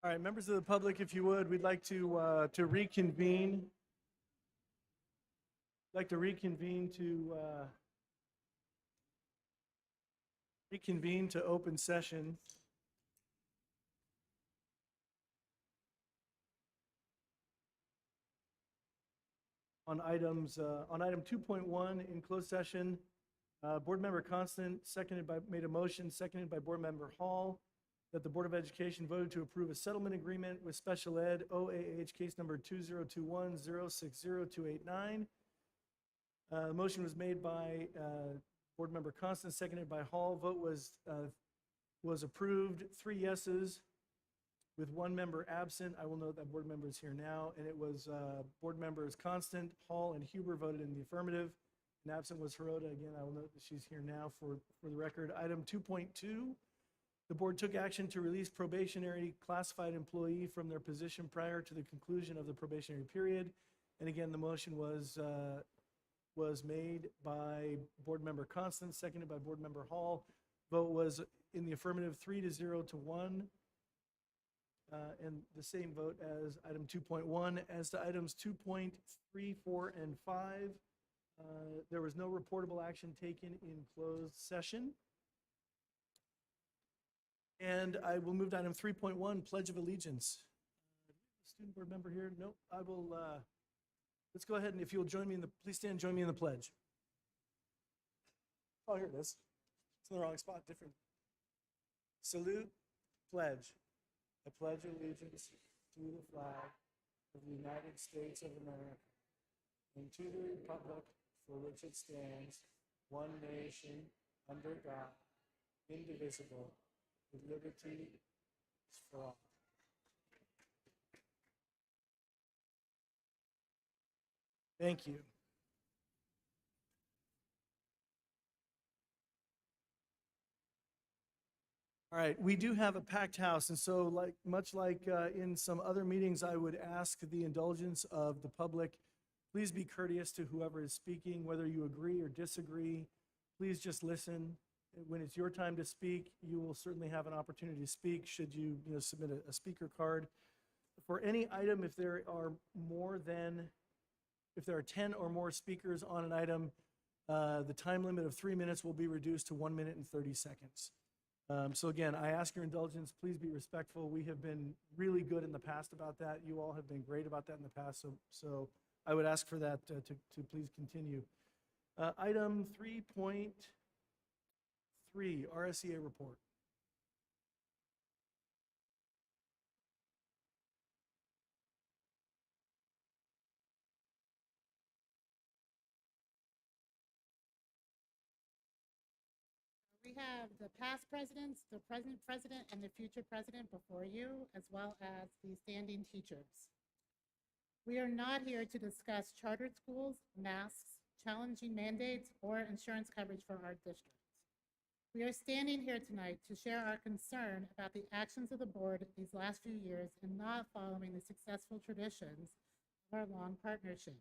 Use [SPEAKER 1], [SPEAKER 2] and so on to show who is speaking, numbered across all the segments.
[SPEAKER 1] All right, members of the public, if you would, we'd like to reconvene. Reconvene to open session. On item 2.1 in closed session, Board Member Constant made a motion, seconded by Board Member Hall, that the Board of Education voted to approve a settlement agreement with Special Ed OAH case number 2021-060289. The motion was made by Board Member Constant, seconded by Hall. Vote was approved, 3 yeses with 1 member absent. I will note that board member is here now, and it was Board Members Constant, Hall, and Huber voted in the affirmative. And absent was Hirota. Again, I will note that she's here now for the record. Item 2.2, the board took action to release probationary classified employee from their position prior to the conclusion of the probationary period. And again, the motion was made by Board Member Constant, seconded by Board Member Hall. Vote was in the affirmative, 3-0 to 1. And the same vote as item 2.1. As to items 2.3, 4, and 5, there was no reportable action taken in closed session. And I will move to item 3.1, Pledge of Allegiance. Student board member here? Nope. I will, let's go ahead, and if you'll join me please stand and join me in the pledge. Oh, here it is. It's in the wrong spot, different. Salute, pledge. I pledge allegiance to the flag of the United States of America and to the republic for which it stands, one nation, under God, indivisible, with liberty for all. Thank you. All right, we do have a packed house, and so much like in some other meetings, I would ask the indulgence of the public. Please be courteous to whoever is speaking, whether you agree or disagree. Please just listen. When it's your time to speak, you will certainly have an opportunity to speak should you submit a speaker card. For any item, if there are 10 or more speakers on an item, the time limit of 3 minutes will be reduced to 1 minute and 30 seconds. So again, I ask your indulgence, please be respectful. We have been really good in the past about that. You all have been great about that in the past, so I would ask for that to please continue. Item 3.3, RSEA report.
[SPEAKER 2] We have the past presidents, the present president, and the future president before you, as well as the standing teachers. We are not here to discuss chartered schools, masks, challenging mandates, or insurance coverage for our district. We are standing here tonight to share our concern about the actions of the board these last few years in not following the successful traditions of our long partnership.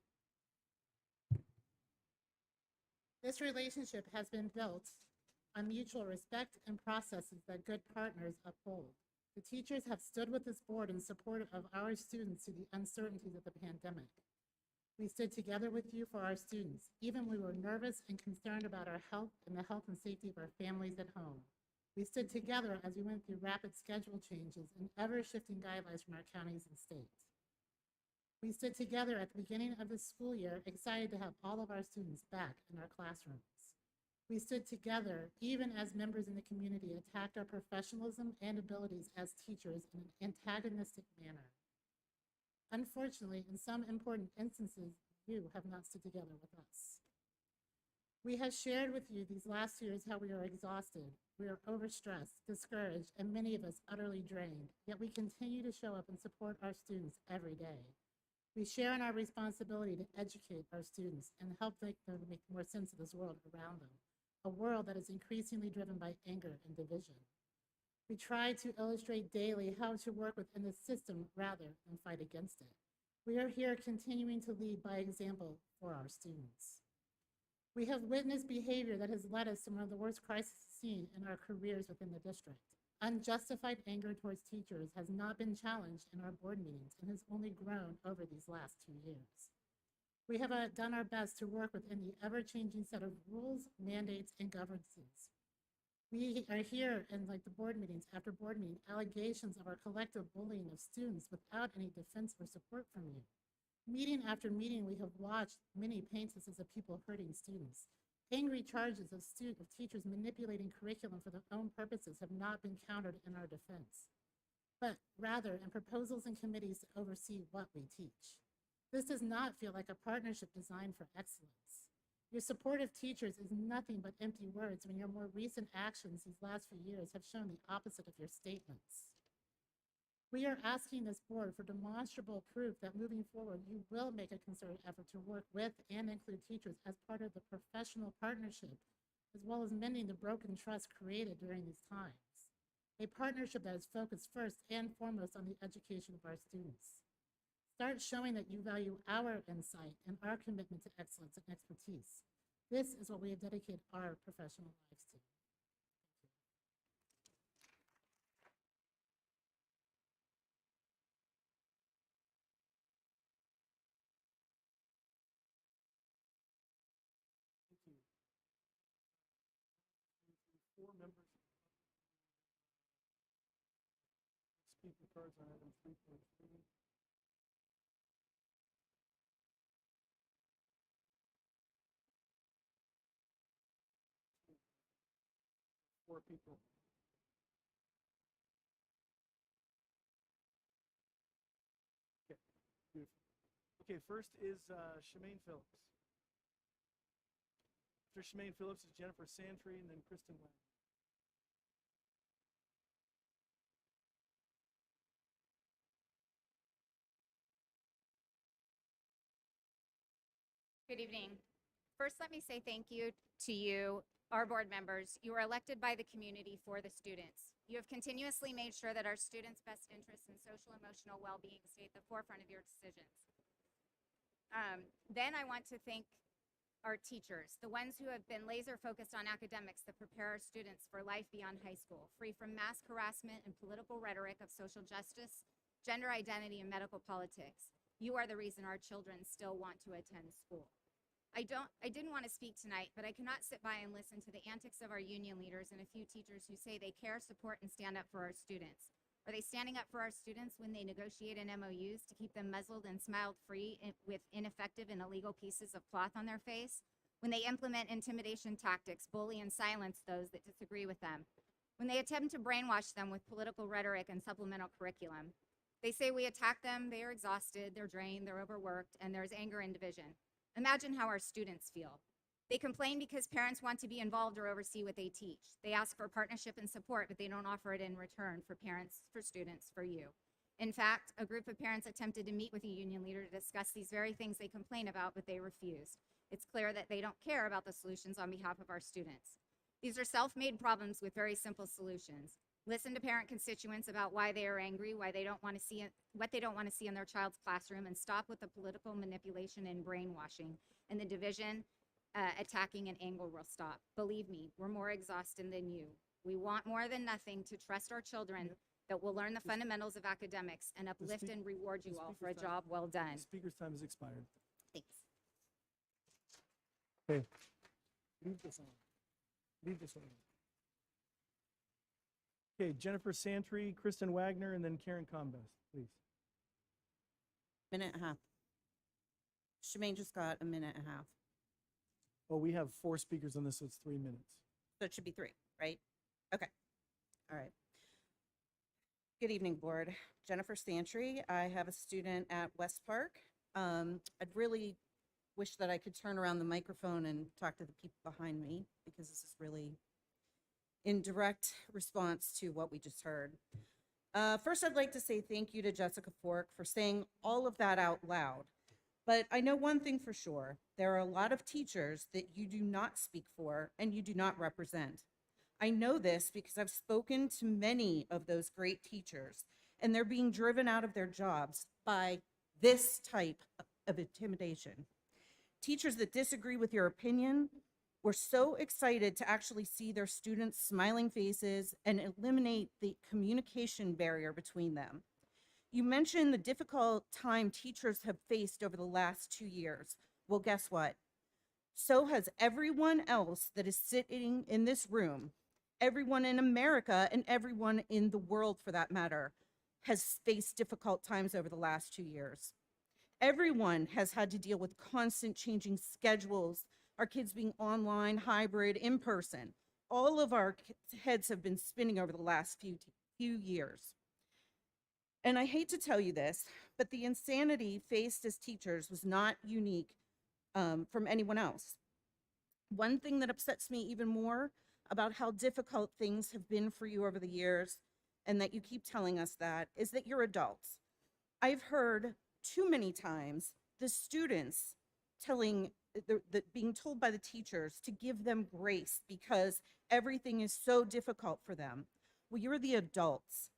[SPEAKER 2] This relationship has been built on mutual respect and processes that good partners uphold. The teachers have stood with this board in support of our students through the uncertainties of the pandemic. We stood together with you for our students, even when we were nervous and concerned about our health and the health and safety of our families at home. We stood together as we went through rapid schedule changes and ever-shifting guidelines from our counties and states. We stood together at the beginning of the school year, excited to have all of our students back in our classrooms. We stood together even as members in the community attacked our professionalism and abilities as teachers in an antagonistic manner. Unfortunately, in some important instances, you have not stood together with us. We have shared with you these last years how we are exhausted, we are overstressed, discouraged, and many of us utterly drained, yet we continue to show up and support our students every day. We share in our responsibility to educate our students and help them make more sense of this world around them, a world that is increasingly driven by anger and division. We try to illustrate daily how to work within the system rather than fight against it. We are here continuing to lead by example for our students. We have witnessed behavior that has led us to one of the worst crises seen in our careers within the district. Unjustified anger towards teachers has not been challenged in our board meetings and has only grown over these last 2 years. We have done our best to work within the ever-changing set of rules, mandates, and governances. We are here in like the board meetings after board meeting, allegations of our collective bullying of students without any defense or support from you. Meeting after meeting, we have watched many paint us as a people hurting students. Angry charges of teachers manipulating curriculum for their own purposes have not been countered in our defense, but rather in proposals and committees to oversee what we teach. This does not feel like a partnership designed for excellence. Your support of teachers is nothing but empty words when your more recent actions these last few years have shown the opposite of your statements. We are asking this board for demonstrable proof that moving forward, you will make a concerted effort to work with and include teachers as part of the professional partnership, as well as mending the broken trust created during these times. A partnership that is focused first and foremost on the education of our students. Start showing that you value our insight and our commitment to excellence and expertise. This is what we have dedicated our professional lives to.
[SPEAKER 1] Thank you. 4 members. Speaker cards on item 3.3. Four people. Okay, beautiful. Okay, first is Shemaine Phillips. After Shemaine Phillips is Jennifer Santry and then Kristen Wagner.
[SPEAKER 3] Good evening. First, let me say thank you to you, our board members. You were elected by the community for the students. You have continuously made sure that our students' best interests and social emotional well-being stay at the forefront of your decisions. Then I want to thank our teachers, the ones who have been laser focused on academics that prepare our students for life beyond high school, free from mass harassment and political rhetoric of social justice, gender identity, and medical politics. You are the reason our children still want to attend school. I didn't want to speak tonight, but I cannot sit by and listen to the antics of our union leaders and a few teachers who say they care, support, and stand up for our students. Are they standing up for our students when they negotiate an MOUs to keep them muzzled and smiled free with ineffective and illegal pieces of cloth on their face? When they implement intimidation tactics, bully and silence those that disagree with them? When they attempt to brainwash them with political rhetoric and supplemental curriculum? They say we attack them, they are exhausted, they're drained, they're overworked, and there's anger and division. Imagine how our students feel. They complain because parents want to be involved or oversee what they teach. They ask for partnership and support, but they don't offer it in return for parents, for students, for you. In fact, a group of parents attempted to meet with a union leader to discuss these very things they complain about, but they refused. It's clear that they don't care about the solutions on behalf of our students. These are self-made problems with very simple solutions. Listen to parent constituents about why they are angry, why they don't want to see what they don't want to see in their child's classroom, and stop with the political manipulation and brainwashing, and the division, attacking, and anger will stop. Believe me, we're more exhausted than you. We want more than nothing to trust our children that will learn the fundamentals of academics and uplift and reward you all for a job well done.
[SPEAKER 1] The speaker's time has expired.
[SPEAKER 3] Thanks.
[SPEAKER 1] Okay. Leave this on. Leave this on. Okay, Jennifer Santry, Kristen Wagner, and then Karen Combest, please.
[SPEAKER 4] Minute and a half. Shemaine just got a minute and a half.
[SPEAKER 1] Oh, we have 4 speakers on this, so it's 3 minutes.
[SPEAKER 4] So it should be 3, right? Okay. All right. Good evening, board. Jennifer Santry. I have a student at West Park. I'd really wish that I could turn around the microphone and talk to the people behind me, because this is really in direct response to what we just heard. First, I'd like to say thank you to Jessica Fork for saying all of that out loud. But I know one thing for sure. There are a lot of teachers that you do not speak for and you do not represent. I know this because I've spoken to many of those great teachers, and they're being driven out of their jobs by this type of intimidation. Teachers that disagree with your opinion were so excited to actually see their students' smiling faces and eliminate the communication barrier between them. You mentioned the difficult time teachers have faced over the last 2 years. Well, guess what? So has everyone else that is sitting in this room. Everyone in America and everyone in the world, for that matter, has faced difficult times over the last 2 years. Everyone has had to deal with constant changing schedules, our kids being online, hybrid, in person. All of our heads have been spinning over the last few years. And I hate to tell you this, but the insanity faced as teachers was not unique from anyone else. One thing that upsets me even more about how difficult things have been for you over the years, and that you keep telling us that, is that you're adults. I've heard too many times the students being told by the teachers to give them grace because everything is so difficult for them. Well, you're the adults.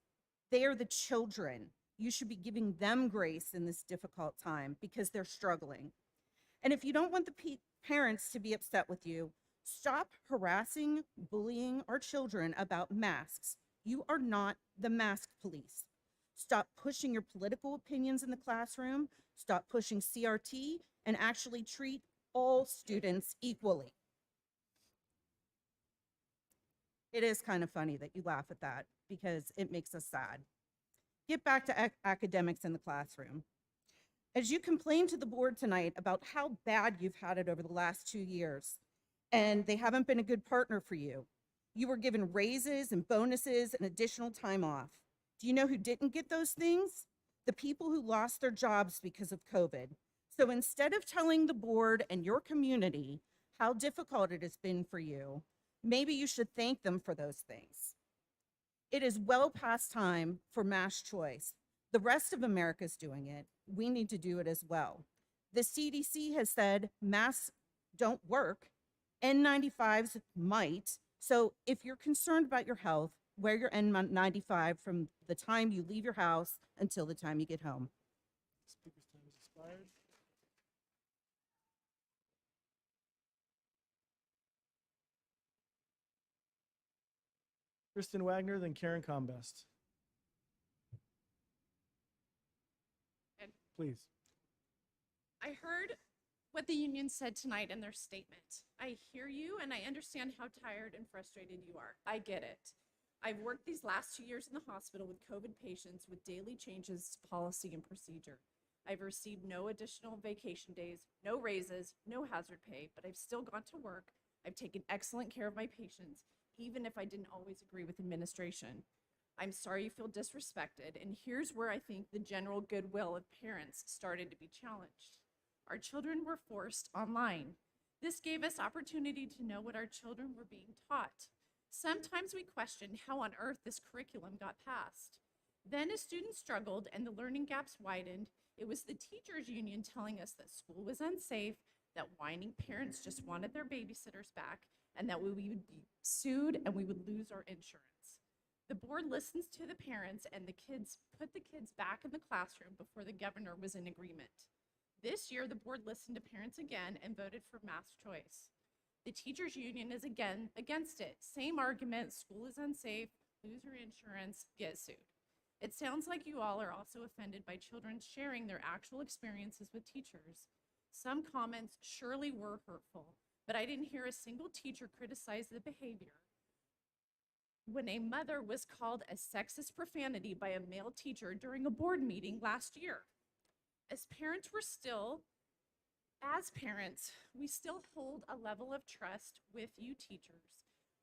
[SPEAKER 4] They are the children. You should be giving them grace in this difficult time because they're struggling. And if you don't want the parents to be upset with you, stop harassing, bullying our children about masks. You are not the mask police. Stop pushing your political opinions in the classroom. Stop pushing CRT and actually treat all students equally. It is kind of funny that you laugh at that because it makes us sad. Get back to academics in the classroom. As you complain to the board tonight about how bad you've had it over the last 2 years, and they haven't been a good partner for you, you were given raises and bonuses and additional time off. Do you know who didn't get those things? The people who lost their jobs because of COVID. So instead of telling the board and your community how difficult it has been for you, maybe you should thank them for those things. It is well past time for mass choice. The rest of America is doing it. We need to do it as well. The CDC has said masks don't work. N95s might. So if you're concerned about your health, wear your N95 from the time you leave your house until the time you get home.
[SPEAKER 1] Speaker's time has expired. Kristen Wagner, then Karen Combest. Please.
[SPEAKER 5] I heard what the union said tonight in their statement. I hear you and I understand how tired and frustrated you are. I get it. I've worked these last 2 years in the hospital with COVID patients with daily changes to policy and procedure. I've received no additional vacation days, no raises, no hazard pay, but I've still gone to work. I've taken excellent care of my patients, even if I didn't always agree with administration. I'm sorry you feel disrespected, and here's where I think the general goodwill of parents started to be challenged. Our children were forced online. This gave us opportunity to know what our children were being taught. Sometimes we questioned how on earth this curriculum got passed. Then as students struggled and the learning gaps widened, it was the teachers union telling us that school was unsafe, that whining parents just wanted their babysitters back, and that we would be sued and we would lose our insurance. The board listens to the parents and put the kids back in the classroom before the governor was in agreement. This year, the board listened to parents again and voted for mass choice. The teachers union is again against it. Same argument, school is unsafe, lose your insurance, get sued. It sounds like you all are also offended by children sharing their actual experiences with teachers. Some comments surely were hurtful, but I didn't hear a single teacher criticize the behavior. When a mother was called a sexist profanity by a male teacher during a board meeting last year. As parents, we still hold a level of trust with you teachers,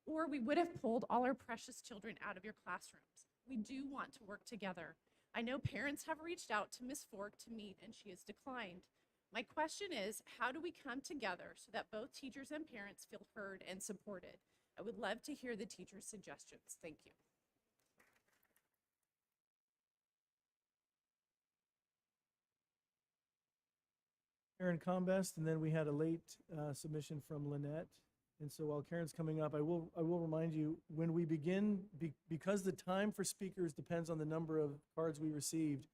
[SPEAKER 5] or we would have pulled all our precious children out of your classrooms. We do want to work together. I know parents have reached out to Ms. Fork to meet and she has declined. My question is, how do we come together so that both teachers and parents feel heard and supported? I would love to hear the teachers' suggestions. Thank you.
[SPEAKER 1] Karen Combest, and then we had a late submission from Lynette. And so while Karen's coming up, I will remind you, when we begin, because the time for speakers depends on the number of cards we received,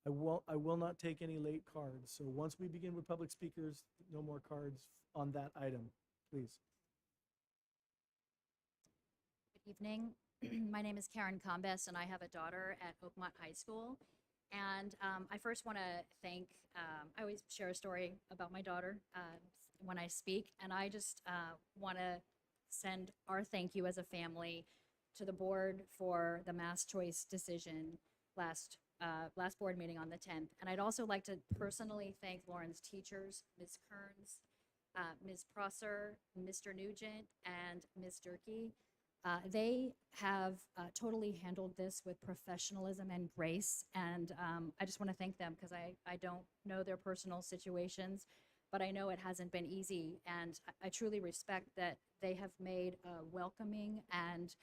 [SPEAKER 1] I will not take any late cards. So once we begin with public speakers, no more cards on that item, please.
[SPEAKER 6] Evening. My name is Karen Combes, and I have a daughter at Oakmont High School. And I first want to thank, I always share a story about my daughter when I speak, and I just want to send our thank you as a family to the board for the mass choice decision last board meeting on the 10th. And I'd also like to personally thank Lauren's teachers, Ms. Kearns, Ms. Prosser, Mr. Nugent, and Ms. Durkee. They have totally handled this with professionalism and grace, and I just want to thank them because I don't know their personal situations, but I know it hasn't been easy, and I truly respect that they have made a welcoming and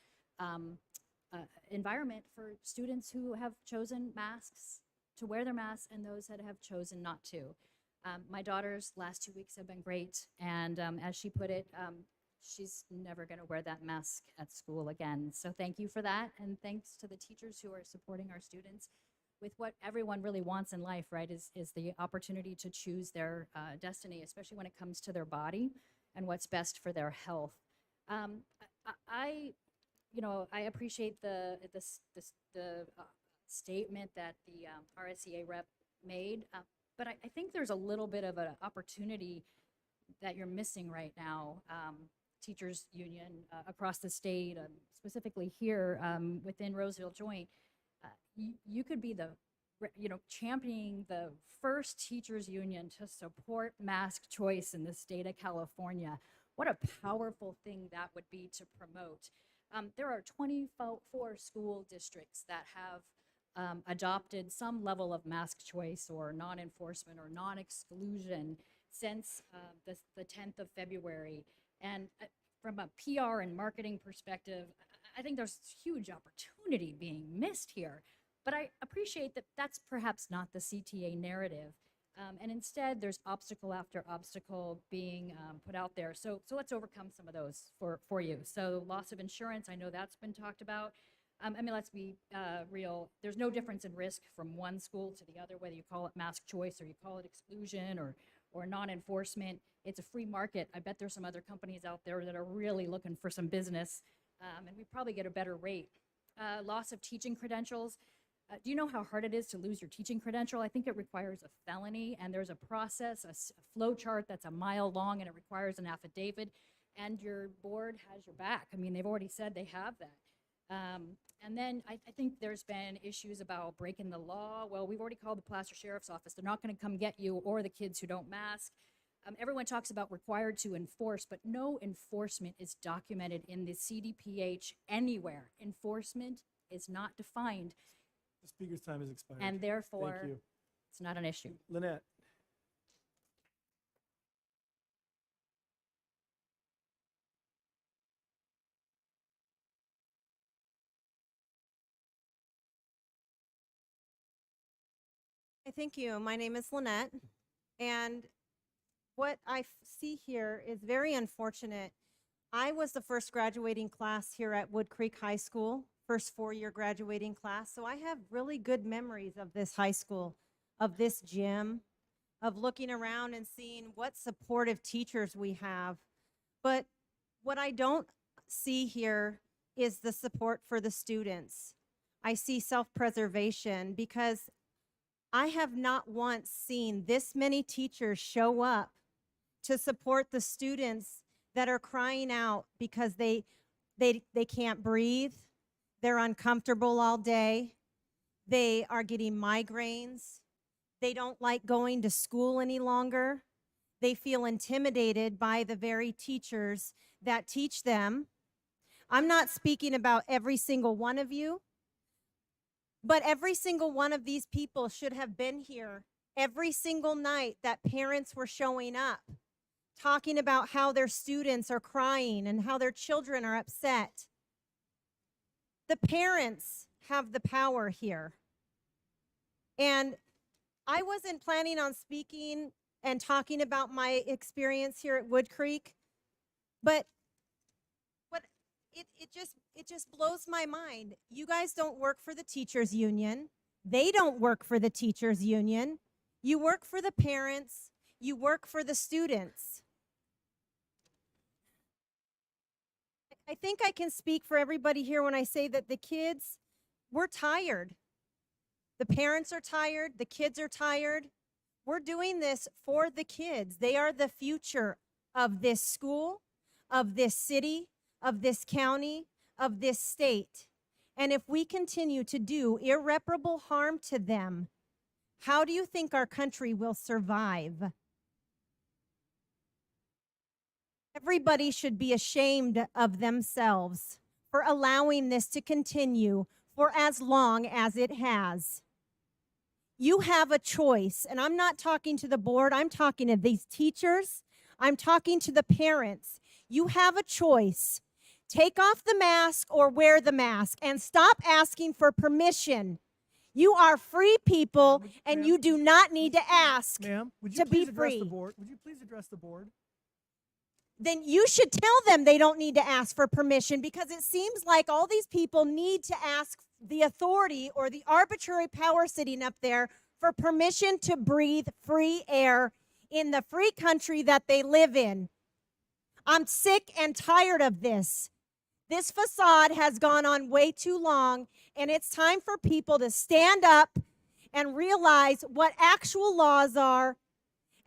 [SPEAKER 6] environment for students who have chosen masks, to wear their masks, and those that have chosen not to. My daughter's last 2 weeks have been great, and as she put it, she's never going to wear that mask at school again. So thank you for that, and thanks to the teachers who are supporting our students with what everyone really wants in life, right, is the opportunity to choose their destiny, especially when it comes to their body and what's best for their health. I appreciate the statement that the RSEA rep made, but I think there's a little bit of an opportunity that you're missing right now. Teachers union across the state, specifically here within Roseville Joint, you could be championing the first teachers union to support mask choice in the state of California. What a powerful thing that would be to promote. There are 24 school districts that have adopted some level of mask choice or non-enforcement or non-exclusion since the 10th of February. And from a PR and marketing perspective, I think there's huge opportunity being missed here. But I appreciate that that's perhaps not the CTA narrative. And instead, there's obstacle after obstacle being put out there. So let's overcome some of those for you. So loss of insurance, I know that's been talked about. Let's be real. There's no difference in risk from one school to the other, whether you call it mask choice or you call it exclusion or non-enforcement. It's a free market. I bet there's some other companies out there that are really looking for some business, and we probably get a better rate. Loss of teaching credentials. Do you know how hard it is to lose your teaching credential? I think it requires a felony, and there's a process, a flow chart that's a mile long, and it requires an affidavit, and your board has your back. I mean, they've already said they have that. And then I think there's been issues about breaking the law. Well, we've already called the Placer Sheriff's Office. They're not going to come get you or the kids who don't mask. Everyone talks about required to enforce, but no enforcement is documented in the CDPH anywhere. Enforcement is not defined.
[SPEAKER 1] The speaker's time has expired.
[SPEAKER 6] And therefore,
[SPEAKER 1] Thank you.
[SPEAKER 6] it's not an issue.
[SPEAKER 1] Lynette.
[SPEAKER 7] Thank you. My name is Lynette, and what I see here is very unfortunate. I was the first graduating class here at Wood Creek High School, first four-year graduating class, so I have really good memories of this high school, of this gym, of looking around and seeing what supportive teachers we have. But what I don't see here is the support for the students. I see self-preservation because I have not once seen this many teachers show up to support the students that are crying out because they can't breathe, they're uncomfortable all day, they are getting migraines, they don't like going to school any longer, they feel intimidated by the very teachers that teach them. I'm not speaking about every single one of you, but every single one of these people should have been here every single night that parents were showing up, talking about how their students are crying and how their children are upset. The parents have the power here. And I wasn't planning on speaking and talking about my experience here at Wood Creek, but it just blows my mind. You guys don't work for the teachers union. They don't work for the teachers union. You work for the parents. You work for the students. I think I can speak for everybody here when I say that the kids, we're tired. The parents are tired. The kids are tired. We're doing this for the kids. They are the future of this school, of this city, of this county, of this state. And if we continue to do irreparable harm to them, how do you think our country will survive? Everybody should be ashamed of themselves for allowing this to continue for as long as it has. You have a choice, and I'm not talking to the board, I'm talking to these teachers, I'm talking to the parents. You have a choice. Take off the mask or wear the mask, and stop asking for permission. You are free people, and
[SPEAKER 1] Ma'am,
[SPEAKER 7] you do not need to ask.
[SPEAKER 1] Ma'am, would
[SPEAKER 7] to
[SPEAKER 1] you
[SPEAKER 7] be
[SPEAKER 1] please address the
[SPEAKER 7] free.
[SPEAKER 1] board? Would you please address the board?
[SPEAKER 7] Then you should tell them they don't need to ask for permission, because it seems like all these people need to ask the authority or the arbitrary power sitting up there for permission to breathe free air in the free country that they live in. I'm sick and tired of this. This facade has gone on way too long, and it's time for people to stand up and realize what actual laws are,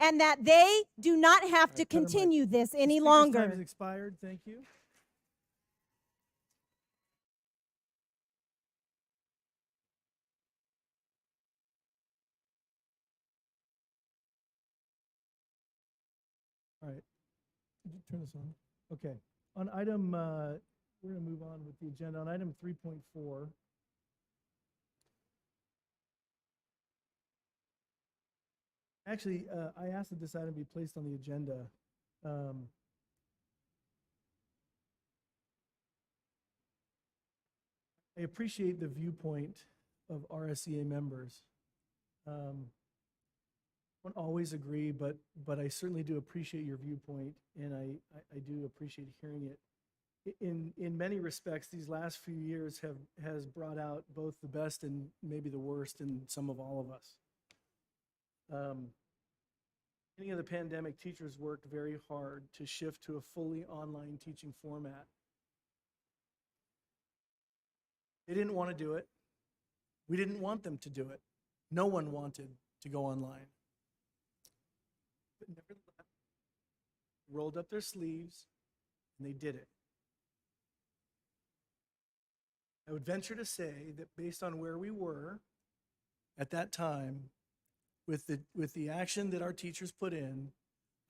[SPEAKER 7] and that they do not have
[SPEAKER 1] All
[SPEAKER 7] to
[SPEAKER 1] right, cut 'em right.
[SPEAKER 7] continue this any
[SPEAKER 1] Speaker's time has
[SPEAKER 7] longer.
[SPEAKER 1] expired. Thank you. All right. Did you turn this on? Okay. On item, we're going to move on with the agenda. On item 3.4. Actually, I asked that this item be placed on the agenda. I appreciate the viewpoint of RSEA members. Don't always agree, but I certainly do appreciate your viewpoint, and I do appreciate hearing it. In many respects, these last few years has brought out both the best and maybe the worst in some of all of us. Beginning of the pandemic, teachers worked very hard to shift to a fully online teaching format. They didn't want to do it. We didn't want them to do it. No one wanted to go online. But nevertheless, rolled up their sleeves and they did it. I would venture to say that based on where we were at that time, with the action that our teachers put in,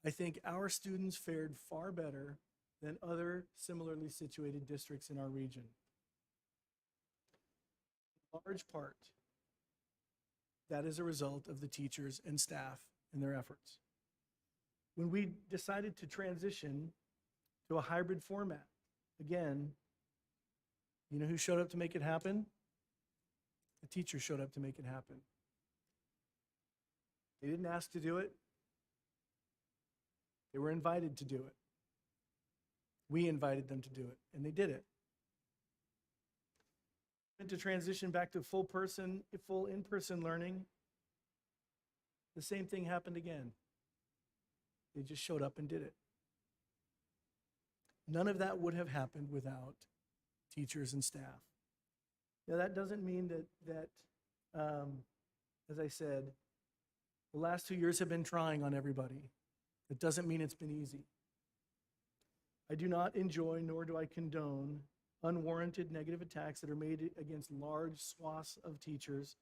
[SPEAKER 1] I think our students fared far better than other similarly situated districts in our region. In large part, that is a result of the teachers and staff and their efforts. When we decided to transition to a hybrid format, again, you know who showed up to make it happen? The teachers showed up to make it happen. They didn't ask to do it. They were invited to do it. We invited them to do it, and they did it. And to transition back to full in-person learning, the same thing happened again. They just showed up and did it. None of that would have happened without teachers and staff. Now, that doesn't mean that as I said, the last 2 years have been trying on everybody. It doesn't mean it's been easy. I do not enjoy, nor do I condone, unwarranted negative attacks that are made against large swaths of teachers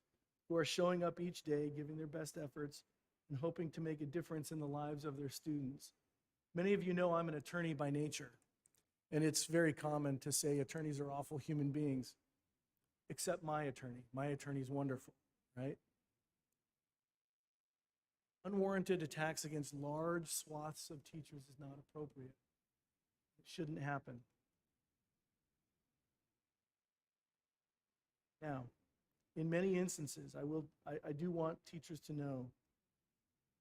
[SPEAKER 1] who are showing up each day, giving their best efforts, and hoping to make a difference in the lives of their students. Many of you know I'm an attorney by nature, and it's very common to say attorneys are awful human beings, except my attorney. My attorney's wonderful, right? Unwarranted attacks against large swaths of teachers is not appropriate. It shouldn't happen. Now, in many instances, I do want teachers to know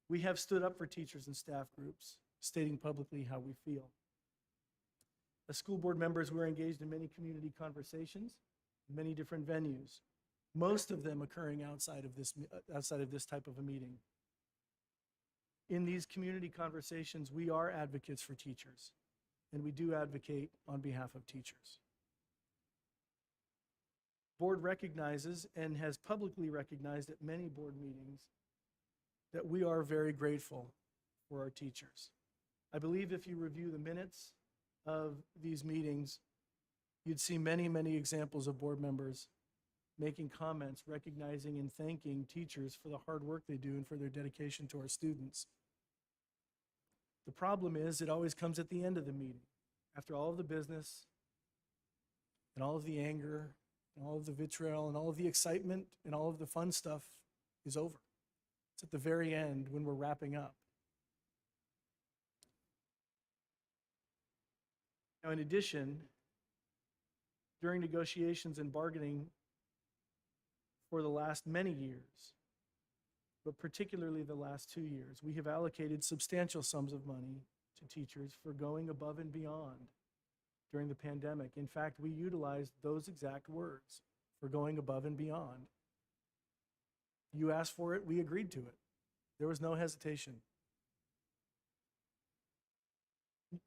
[SPEAKER 1] we have stood up for teachers and staff groups, stating publicly how we feel. As school board members, we're engaged in many community conversations, many different venues, most of them occurring outside of this type of a meeting. In these community conversations, we are advocates for teachers. and we do advocate on behalf of teachers. Board recognizes and has publicly recognized at many board meetings that we are very grateful for our teachers. I believe if you review the minutes of these meetings, you'd see many, many examples of board members making comments, recognizing and thanking teachers for the hard work they do and for their dedication to our students. The problem is it always comes at the end of the meeting, after all of the business and all of the anger and all of the vitriol and all of the excitement and all of the fun stuff is over. It's at the very end when we're wrapping up. Now, in addition, during negotiations and bargaining for the last many years, but particularly the last 2 years, we have allocated substantial sums of money to teachers for going above and beyond during the pandemic. In fact, we utilized those exact words, for going above and beyond. You asked for it, we agreed to it. There was no hesitation.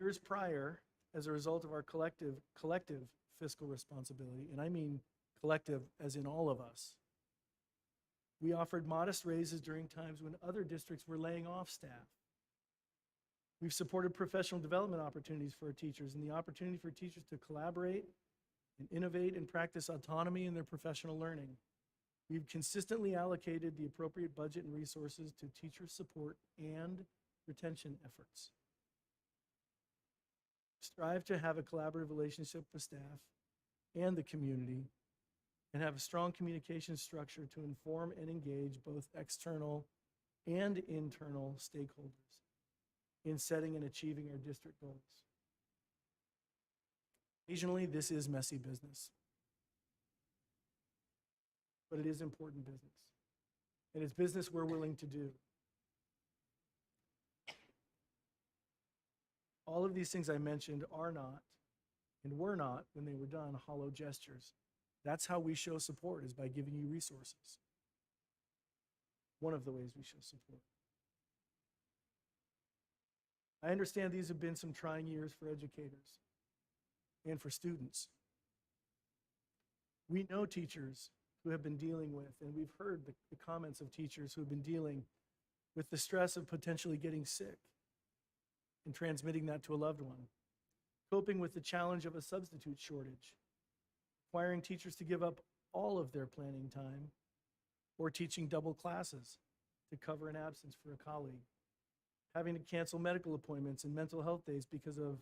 [SPEAKER 1] Years prior, as a result of our collective fiscal responsibility, and I mean collective as in all of us, we offered modest raises during times when other districts were laying off staff. We've supported professional development opportunities for our teachers and the opportunity for teachers to collaborate and innovate and practice autonomy in their professional learning. We've consistently allocated the appropriate budget and resources to teacher support and retention efforts. Strive to have a collaborative relationship with staff and the community, and have a strong communication structure to inform and engage both external and internal stakeholders in setting and achieving our district goals. Occasionally, this is messy business, but it is important business, and it's business we're willing to do. All of these things I mentioned are not, and were not, when they were done, hollow gestures. That's how we show support, is by giving you resources. One of the ways we show support. I understand these have been some trying years for educators and for students. We know teachers who have been dealing with, and we've heard the comments of teachers who have been dealing with the stress of potentially getting sick and transmitting that to a loved one, coping with the challenge of a substitute shortage, requiring teachers to give up all of their planning time, or teaching double classes to cover an absence for a colleague, having to cancel medical appointments and mental health days because of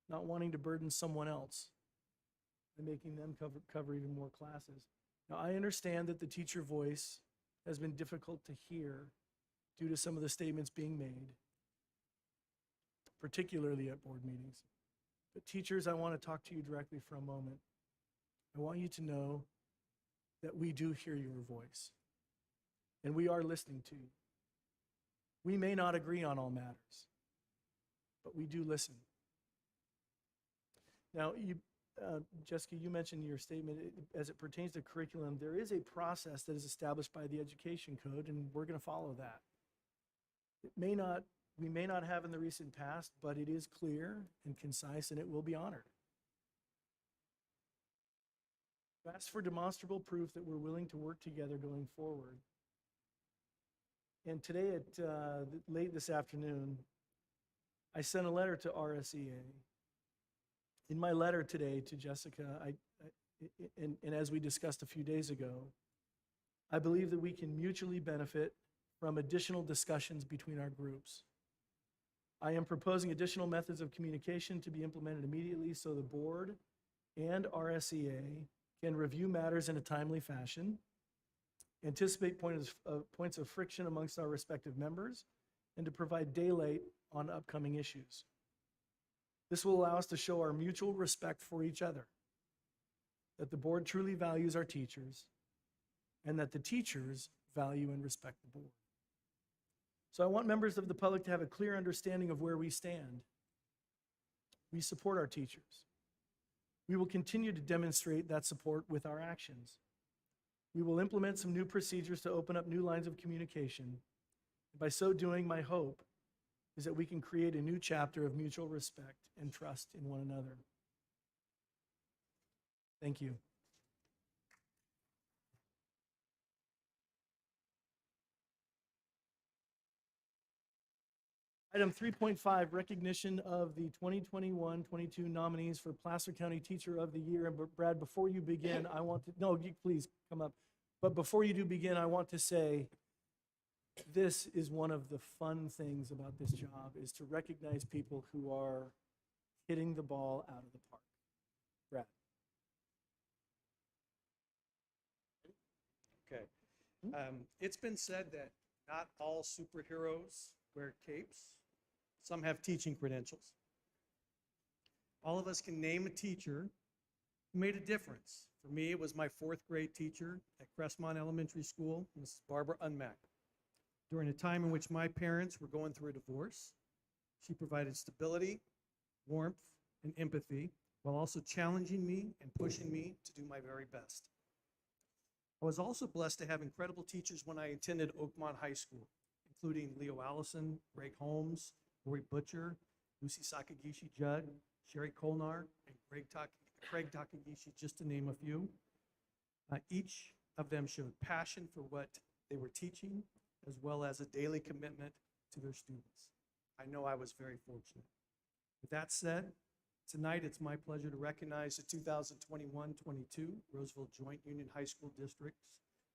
[SPEAKER 1] not wanting to burden someone else and making them cover even more classes. Now, I understand that the teacher voice has been difficult to hear due to some of the statements being made, particularly at board meetings. But teachers, I want to talk to you directly for a moment. I want you to know that we do hear your voice, and we are listening to you. We may not agree on all matters, but we do listen. Now, Jessica, you mentioned in your statement, as it pertains to curriculum, there is a process that is established by the Education Code, and we're going to follow that. We may not have in the recent past, but it is clear and concise, and it will be honored. You asked for demonstrable proof that we're willing to work together going forward. And today, late this afternoon, I sent a letter to RSEA. In my letter today to Jessica, and as we discussed a few days ago, I believe that we can mutually benefit from additional discussions between our groups. I am proposing additional methods of communication to be implemented immediately so the board and RSEA can review matters in a timely fashion, anticipate points of friction amongst our respective members, and to provide daylight on upcoming issues. This will allow us to show our mutual respect for each other, that the board truly values our teachers, and that the teachers value and respect the board. So I want members of the public to have a clear understanding of where we stand. We support our teachers. We will continue to demonstrate that support with our actions. We will implement some new procedures to open up new lines of communication. By so doing, my hope is that we can create a new chapter of mutual respect and trust in one another. Thank you. Item 3.5, recognition of the 2021-22 nominees for Placer County Teacher of the Year. And Brad, before you begin, I want to, no, you please come up. But before you do begin, I want to say this is one of the fun things about this job, is to recognize people who are hitting the ball out of the park. Brad.
[SPEAKER 8] Okay. It's been said that not all superheroes wear capes. Some have teaching credentials. All of us can name a teacher who made a difference. For me, it was my 4th grade teacher at Crestmont Elementary School, Mrs. Barbara Unmack. During a time in which my parents were going through a divorce, she provided stability, warmth, and empathy, while also challenging me and pushing me to do my very best. I was also blessed to have incredible teachers when I attended Oakmont High School, including Leo Allison, Greg Holmes, Lori Butcher, Lucy Sakagishi Judd, Sherry Kolnar, and Craig Takagishi, just to name a few. Each of them showed passion for what they were teaching, as well as a daily commitment to their students. I know I was very fortunate. With that said, tonight it's my pleasure to recognize the 2021-22 Roseville Joint Union High School District's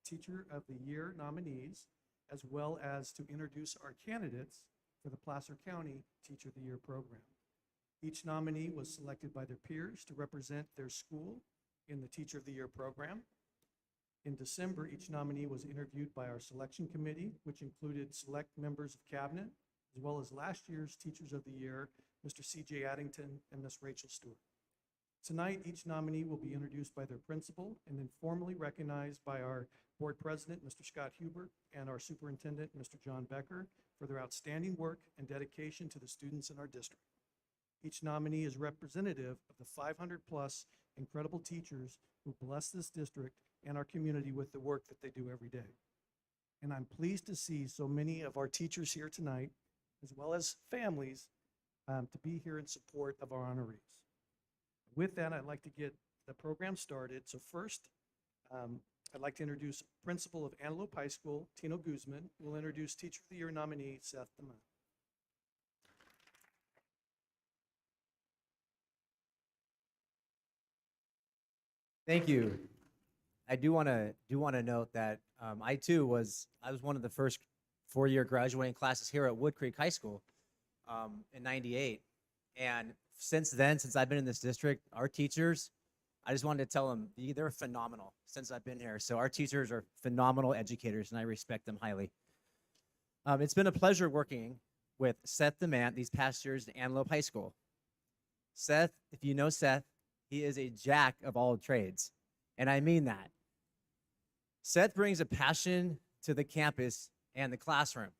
[SPEAKER 8] Teacher of the Year nominees, as well as to introduce our candidates for the Placer County Teacher of the Year program. Each nominee was selected by their peers to represent their school in the Teacher of the Year program. In December, each nominee was interviewed by our selection committee, which included select members of cabinet, as well as last year's Teachers of the Year, Mr. C.J. Addington and Ms. Rachel Stewart. Tonight, each nominee will be introduced by their principal and then formally recognized by our board president, Mr. Scott Hubert, and our superintendent, Mr. John Becker, for their outstanding work and dedication to the students in our district. Each nominee is representative of the 500+ incredible teachers who bless this district and our community with the work that they do every day. And I'm pleased to see so many of our teachers here tonight, as well as families, to be here in support of our honorees. With that, I'd like to get the program started. So first, I'd like to introduce Principal of Antelope High School, Tino Guzman, who will introduce Teacher of the Year nominee, Seth DeMott.
[SPEAKER 9] Thank you. I do want to note that I was one of the first 4-year graduating classes here at Wood Creek High School in '98, and since then, since I've been in this district, our teachers, I just wanted to tell them they're phenomenal since I've been here. So our teachers are phenomenal educators, and I respect them highly. It's been a pleasure working with Seth DeMant these past years at Antelope High School. Seth, if you know Seth, he is a jack of all trades, and I mean that. Seth brings a passion to the campus and the classroom.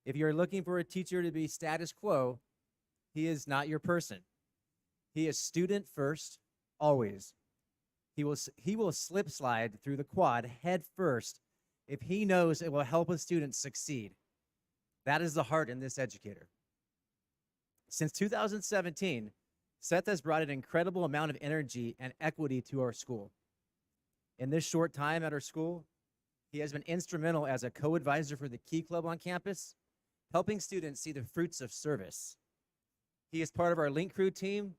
[SPEAKER 9] If you're looking for a teacher to be status quo, he is not your person. He is student first, always. He will slip slide through the quad head first if he knows it will help a student succeed. That is the heart in this educator. Since 2017, Seth has brought an incredible amount of energy and equity to our school. In this short time at our school, he has been instrumental as a co-advisor for the Key Club on campus, helping students see the fruits of service. He is part of our Link Crew team,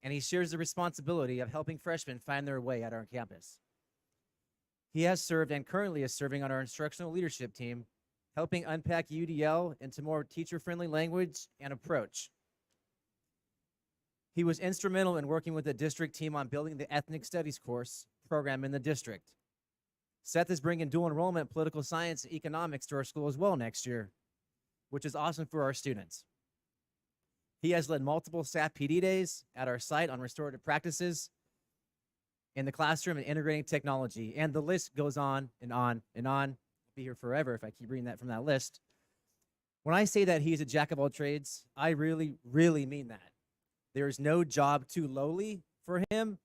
[SPEAKER 9] and he shares the responsibility of helping freshmen find their way at our campus. He has served and currently is serving on our instructional leadership team, helping unpack UDL into more teacher-friendly language and approach. He was instrumental in working with the district team on building the ethnic studies course program in the district. Seth is bringing dual enrollment, political science, and economics to our school as well next year, which is awesome for our students. He has led multiple staff PD days at our site on restorative practices in the classroom and integrating technology, and the list goes on and on and on. I'll be here forever if I keep reading that from that list. When I say that he's a jack of all trades, I really, really mean that. There is no job too lowly for him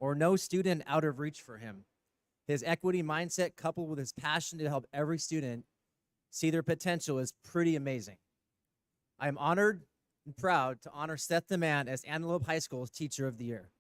[SPEAKER 9] or no student out of reach for him. His equity mindset coupled with his passion to help every student see their potential is pretty amazing. I am honored and proud to honor Seth Demand as Antelope High School's Teacher of the Year.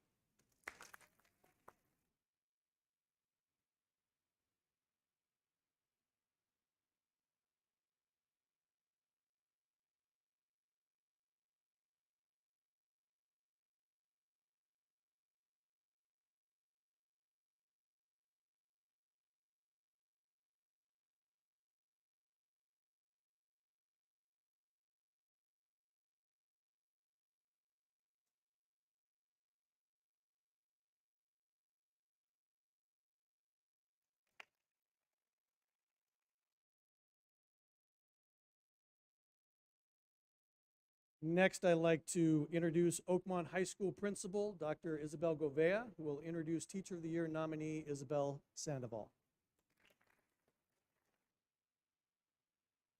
[SPEAKER 8] Next, I'd like to introduce Oakmont High School Principal, Dr. Isabel Govea, who will introduce Teacher of the Year nominee Isabel Sandoval.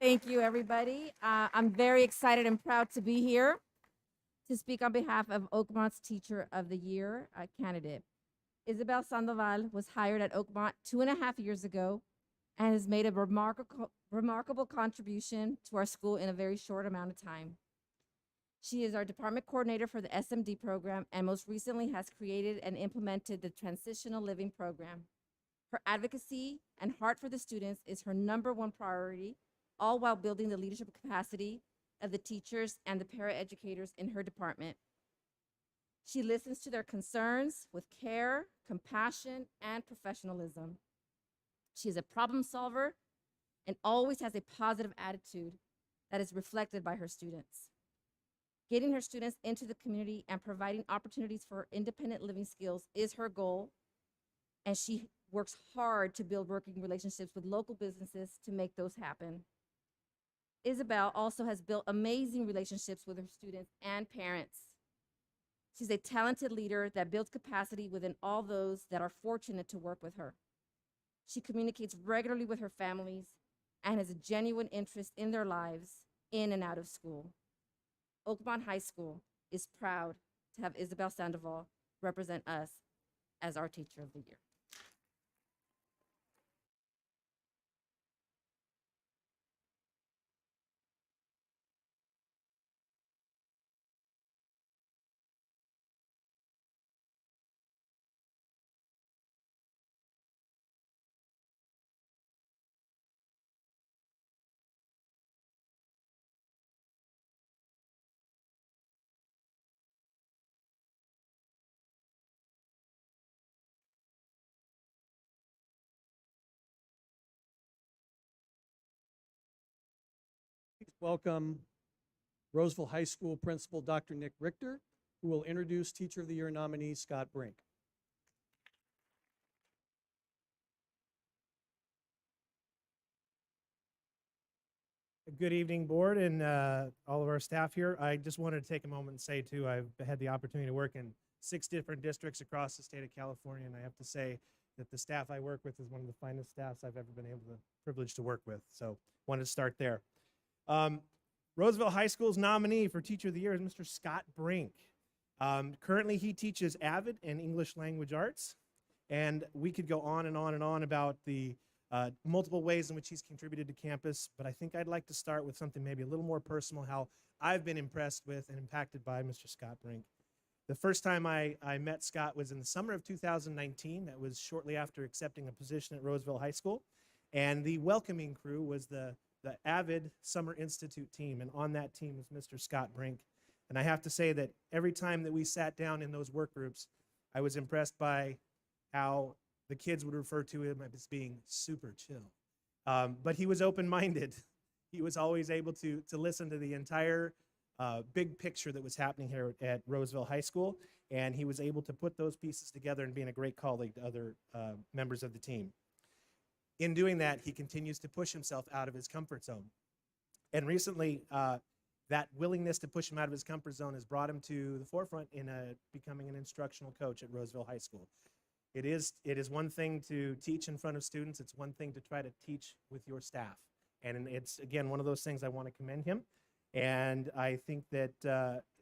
[SPEAKER 10] Thank you, everybody. I'm very excited and proud to be here to speak on behalf of Oakmont's Teacher of the Year candidate. Isabel Sandoval was hired at Oakmont 2.5 years ago and has made a remarkable contribution to our school in a very short amount of time. She is our department coordinator for the SMD program and most recently has created and implemented the transitional living program. Her advocacy and heart for the students is her #1 priority, all while building the leadership capacity of the teachers and the paraeducators in her department. She listens to their concerns with care, compassion, and professionalism. She is a problem solver and always has a positive attitude that is reflected by her students. Getting her students into the community and providing opportunities for independent living skills is her goal, and she works hard to build working relationships with local businesses to make those happen. Isabel also has built amazing relationships with her students and parents. She's a talented leader that builds capacity within all those that are fortunate to work with her. She communicates regularly with her families and has a genuine interest in their lives in and out of school. Oakmont High School is proud to have Isabel Sandoval represent us as our Teacher of the Year.
[SPEAKER 8] Please welcome Roseville High School Principal Dr. Nick Richter, who will introduce Teacher of the Year nominee Scott Brink.
[SPEAKER 11] Good evening, board, and all of our staff here. I just wanted to take a moment and say, too, I've had the opportunity to work in 6 different districts across the state of California, and I have to say that the staff I work with is one of the finest staffs I've ever been privileged to work with. So wanted to start there. Roseville High School's nominee for Teacher of the Year is Mr. Scott Brink. Currently, he teaches AVID and English Language Arts, and we could go on and on and on about the multiple ways in which he's contributed to campus, but I think I'd like to start with something maybe a little more personal, how I've been impressed with and impacted by Mr. Scott Brink. The first time I met Scott was in the summer of 2019. That was shortly after accepting a position at Roseville High School, and the welcoming crew was the AVID Summer Institute team, and on that team was Mr. Scott Brink. And I have to say that every time that we sat down in those work groups, I was impressed by how the kids would refer to him as being super chill. But he was open-minded. He was always able to listen to the entire big picture that was happening here at Roseville High School, and he was able to put those pieces together and being a great colleague to other members of the team. In doing that, he continues to push himself out of his comfort zone. And recently, that willingness to push him out of his comfort zone has brought him to the forefront in becoming an instructional coach at Roseville High School. It is one thing to teach in front of students. It's one thing to try to teach with your staff. And it's, again, one of those things I want to commend him. And I think that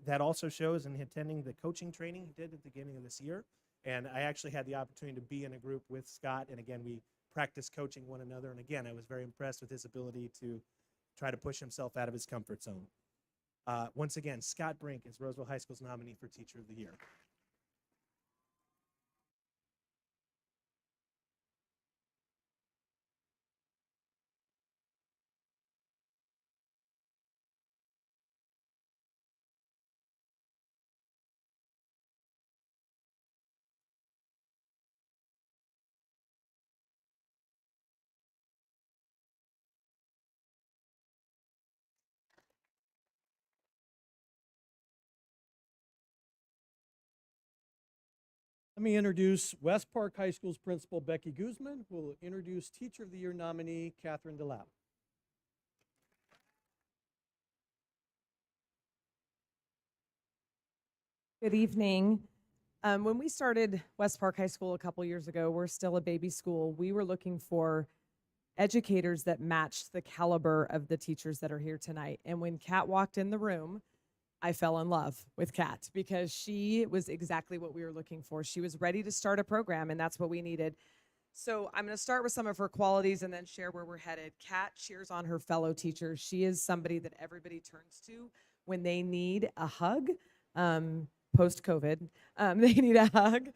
[SPEAKER 11] that also shows in attending the coaching training he did at the beginning of this year. And I actually had the opportunity to be in a group with Scott. And again, we practiced coaching one another. And again, I was very impressed with his ability to try to push himself out of his comfort zone. Once again, Scott Brink is Roseville High School's nominee for Teacher of the Year. Let me introduce West Park High School's principal, Becky Guzman, who will introduce Teacher of the Year nominee, Catherine DeLapp.
[SPEAKER 12] Good evening. When we started West Park High School a couple years ago, we're still a baby school. We were looking for educators that matched the caliber of the teachers that are here tonight. And when Kat walked in the room, I fell in love with Kat because she was exactly what we were looking for. She was ready to start a program, and that's what we needed. So I'm going to start with some of her qualities and then share where we're headed. Kat cheers on her fellow teachers. She is somebody that everybody turns to when they need a hug. Post-COVID, they need a hug,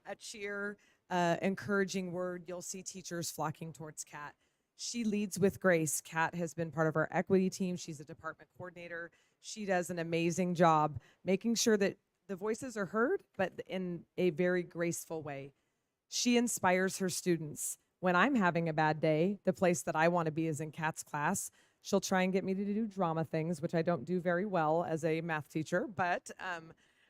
[SPEAKER 12] a cheer, encouraging word. You'll see teachers flocking towards Kat. She leads with grace. Kat has been part of our equity team. She's a department coordinator. She does an amazing job making sure that the voices are heard, but in a very graceful way. She inspires her students. When I'm having a bad day, the place that I want to be is in Kat's class. She'll try and get me to do drama things, which I don't do very well as a math teacher, but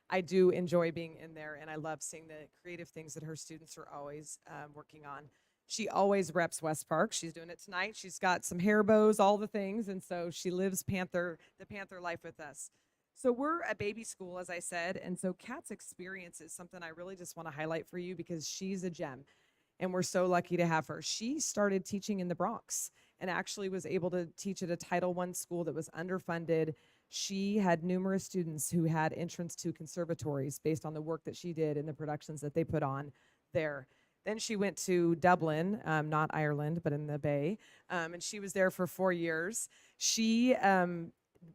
[SPEAKER 12] I do enjoy being in there, and I love seeing the creative things that her students are always working on. She always reps West Park. She's doing it tonight. She's got some hair bows, all the things, and so she lives the Panther life with us. So we're a baby school, as I said, and so Kat's experience is something I really just want to highlight for you because she's a gem, and we're so lucky to have her. She started teaching in the Bronx and actually was able to teach at a Title I school that was underfunded. She had numerous students who had entrance to conservatories based on the work that she did and the productions that they put on there. Then she went to Dublin, not Ireland, but in the Bay, and she was there for 4 years. She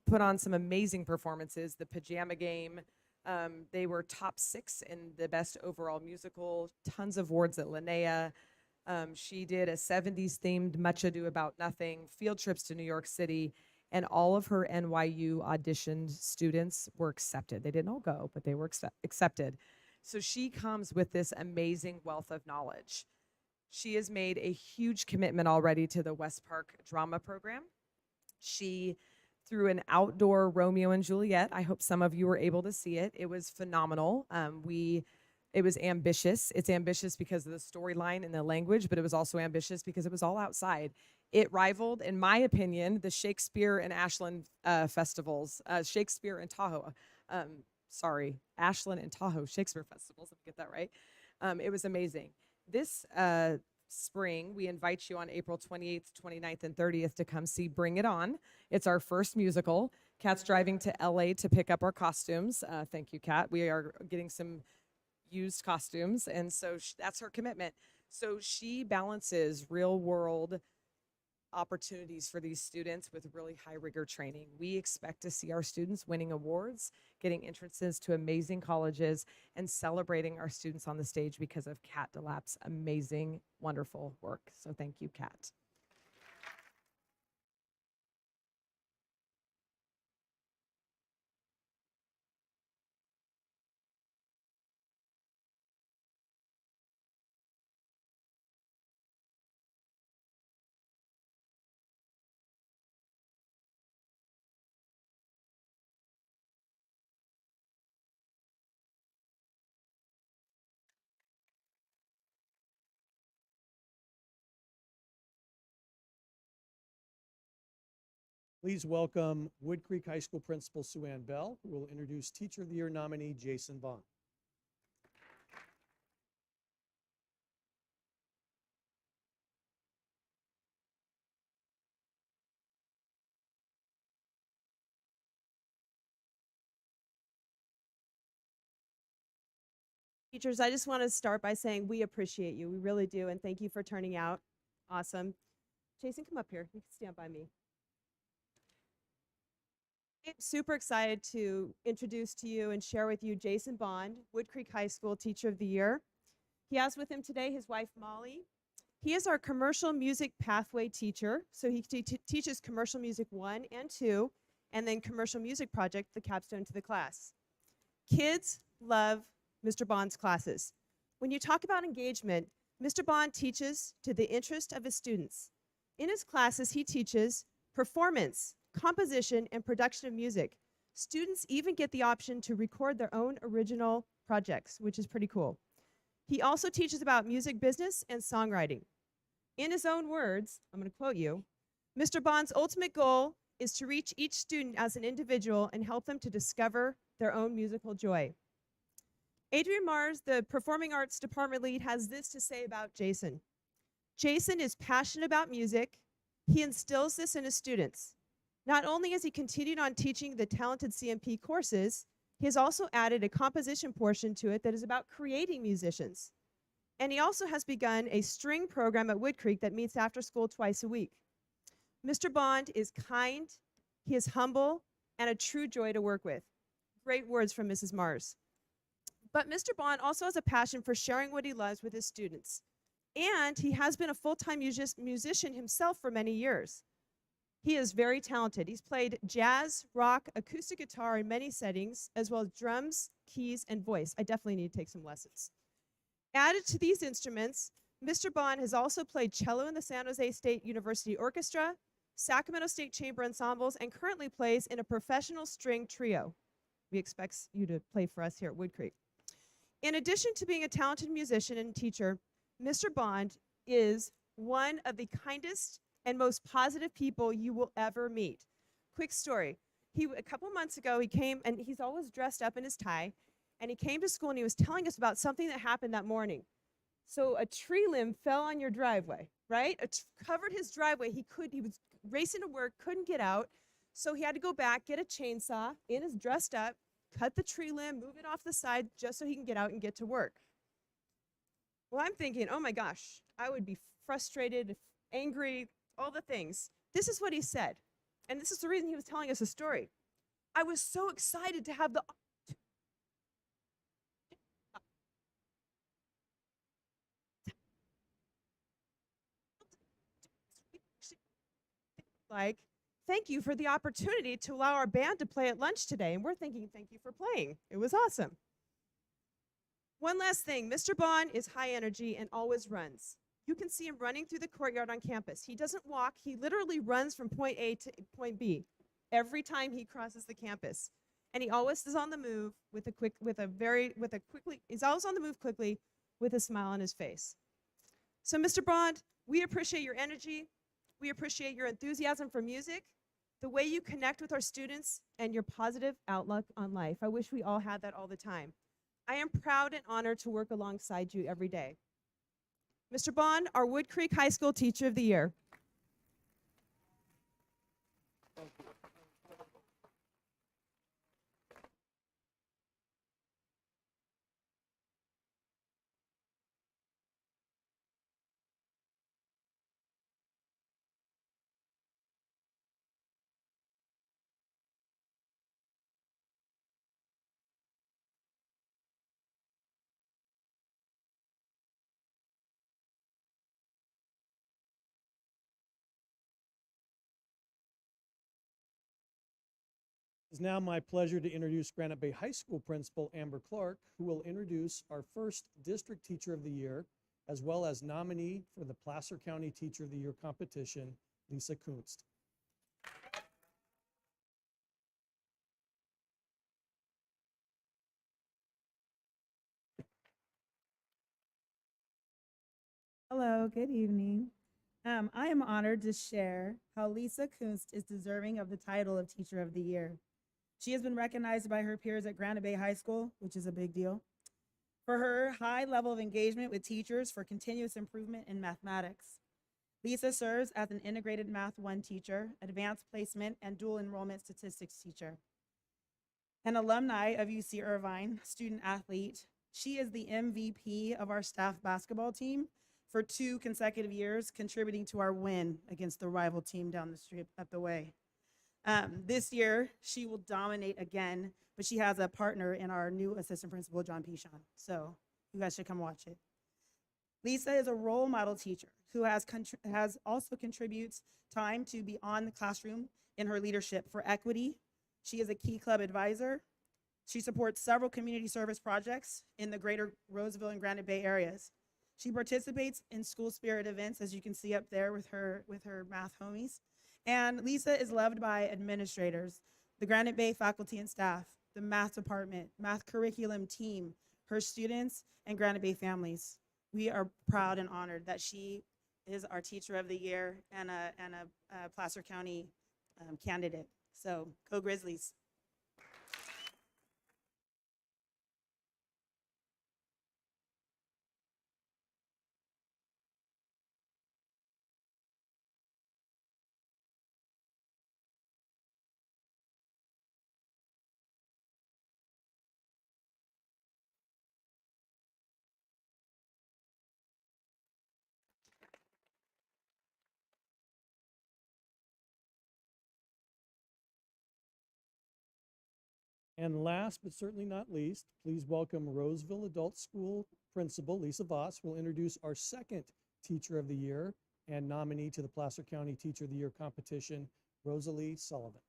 [SPEAKER 12] put on some amazing performances, the Pajama Game. They were top 6 in the best overall musical, tons of awards at Linnea. She did a 70s themed Much Ado About Nothing, field trips to New York City, and all of her NYU auditioned students were accepted. They didn't all go, but they were accepted. So she comes with this amazing wealth of knowledge. She has made a huge commitment already to the West Park drama program. She threw an outdoor Romeo and Juliet. I hope some of you were able to see it. It was phenomenal. It was ambitious. It's ambitious because of the storyline and the language, but it was also ambitious because it was all outside. It rivaled, in my opinion, the Shakespeare and Ashland festivals, Shakespeare and Tahoe. Ashland and Tahoe Shakespeare festivals, let me get that right. It was amazing. This spring, we invite you on April 28th, 29th, and 30th to come see Bring It On. It's our first musical. Kat's driving to LA to pick up our costumes. Thank you, Kat. We are getting some used costumes, and so that's her commitment. So she balances real world opportunities for these students with really high rigor training. We expect to see our students winning awards, getting entrances to amazing colleges, and celebrating our students on the stage because of Kat DeLapp's amazing, wonderful work. So thank you, Kat.
[SPEAKER 8] Please welcome Wood Creek High School Principal Sue Ann Bell, who will introduce Teacher of the Year nominee Jason Vaughn.
[SPEAKER 13] Teachers, I just want to start by saying we appreciate you. We really do. And thank you for turning out. Awesome. Jason, come up here. You can stand by me. I'm super excited to introduce to you and share with you Jason Bond, Wood Creek High School Teacher of the Year. He has with him today his wife, Molly. He is our commercial music pathway teacher. So he teaches commercial music 1 and 2, and then commercial music project, the capstone to the class. Kids love Mr. Bond's classes. When you talk about engagement, Mr. Bond teaches to the interest of his students. In his classes, he teaches performance, composition, and production of music. Students even get the option to record their own original projects, which is pretty cool. He also teaches about music business and songwriting. In his own words, I'm going to quote you, Mr. Bond's ultimate goal is to reach each student as an individual and help them to discover their own musical joy. Adrian Mars, the Performing Arts Department lead, has this to say about Jason. Jason is passionate about music. He instills this in his students. Not only has he continued on teaching the talented CMP courses, he has also added a composition portion to it that is about creating musicians. And he also has begun a string program at Wood Creek that meets after school twice a week. Mr. Bond is kind, he is humble, and a true joy to work with. Great words from Mrs. Mars. But Mr. Bond also has a passion for sharing what he loves with his students. And he has been a full-time musician himself for many years. He is very talented. He's played jazz, rock, acoustic guitar in many settings, as well as drums, keys, and voice. I definitely need to take some lessons. Added to these instruments, Mr. Bond has also played cello in the San Jose State University Orchestra, Sacramento State Chamber Ensembles, and currently plays in a professional string trio. We expect you to play for us here at Wood Creek. In addition to being a talented musician and teacher, Mr. Bond is one of the kindest and most positive people you will ever meet. Quick story. A couple months ago, he came, and he's always dressed up in his tie, and he came to school and he was telling us about something that happened that morning. So a tree limb fell on your driveway, right? Covered his driveway. He was racing to work, couldn't get out, so he had to go back, get a chainsaw, dressed up, cut the tree limb, move it off the side just so he can get out and get to work. Well, I'm thinking, oh my gosh, I would be frustrated, angry, all the things. This is what he said, and this is the reason he was telling us a story. I was so excited to have the thank you for the opportunity to allow our band to play at lunch today. And we're thinking, thank you for playing. It was awesome. One last thing, Mr. Bond is high energy and always runs. You can see him running through the courtyard on campus. He doesn't walk, he literally runs from point A to point B every time he crosses the campus. And he always is on the move he's always on the move quickly with a smile on his face. So Mr. Bond, we appreciate your energy. We appreciate your enthusiasm for music, the way you connect with our students, and your positive outlook on life. I wish we all had that all the time. I am proud and honored to work alongside you every day. Mr. Bond, our Wood Creek High School Teacher of the Year.
[SPEAKER 8] It's now my pleasure to introduce Granite Bay High School Principal Amber Clark, who will introduce our first District Teacher of the Year, as well as nominee for the Placer County Teacher of the Year competition, Lisa Kunst.
[SPEAKER 14] Hello, good evening. I am honored to share how Lisa Kunst is deserving of the title of Teacher of the Year. She has been recognized by her peers at Granite Bay High School, which is a big deal, for her high level of engagement with teachers for continuous improvement in mathematics. Lisa serves as an integrated Math 1 teacher, advanced placement, and dual enrollment statistics teacher. An alumni of UC Irvine, student athlete, she is the MVP of our staff basketball team for 2 consecutive years, contributing to our win against the rival team down the street up the way. This year, she will dominate again, but she has a partner in our new assistant principal, John Pichon. So you guys should come watch it. Lisa is a role model teacher who has also contributes time to beyond the classroom in her leadership for equity. She is a key club advisor. She supports several community service projects in the greater Roseville and Granite Bay areas. She participates in school spirit events, as you can see up there with her math homies. And Lisa is loved by administrators, the Granite Bay faculty and staff, the math department, math curriculum team, her students, and Granite Bay families. We are proud and honored that she is our Teacher of the Year and a Placer County candidate. So go Grizzlies.
[SPEAKER 8] And last but certainly not least, please welcome Roseville Adult School Principal Lisa Voss, who will introduce our second Teacher of the Year and nominee to the Placer County Teacher of the Year competition, Rosalie Sullivan.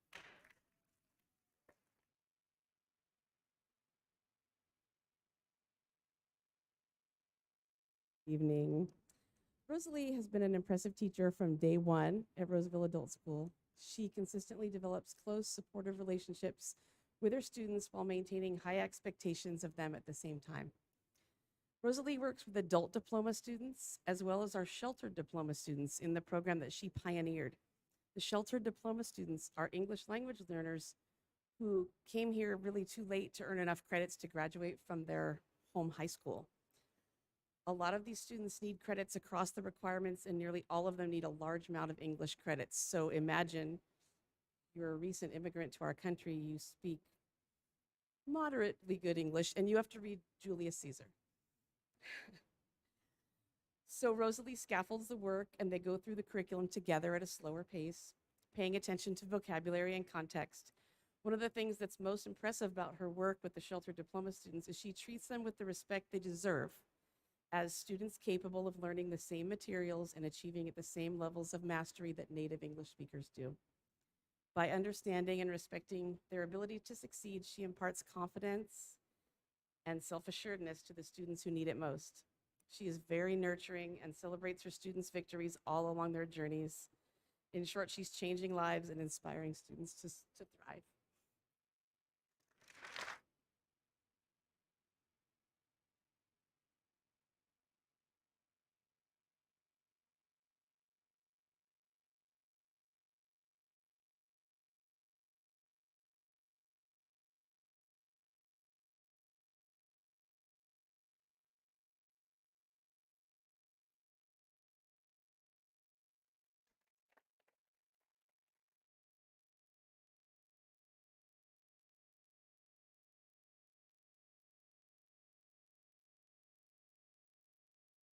[SPEAKER 15] Evening. Rosalie has been an impressive teacher from day one at Roseville Adult School. She consistently develops close, supportive relationships with her students while maintaining high expectations of them at the same time. Rosalie works with adult diploma students as well as our sheltered diploma students in the program that she pioneered. The sheltered diploma students are English language learners who came here really too late to earn enough credits to graduate from their home high school. A lot of these students need credits across the requirements, and nearly all of them need a large amount of English credits. So imagine you're a recent immigrant to our country, you speak moderately good English, and you have to read Julius Caesar. So Rosalie scaffolds the work, and they go through the curriculum together at a slower pace, paying attention to vocabulary and context. One of the things that's most impressive about her work with the sheltered diploma students is she treats them with the respect they deserve as students capable of learning the same materials and achieving at the same levels of mastery that native English speakers do. By understanding and respecting their ability to succeed, she imparts confidence and self-assuredness to the students who need it most. She is very nurturing and celebrates her students' victories all along their journeys. In short, she's changing lives and inspiring students to thrive.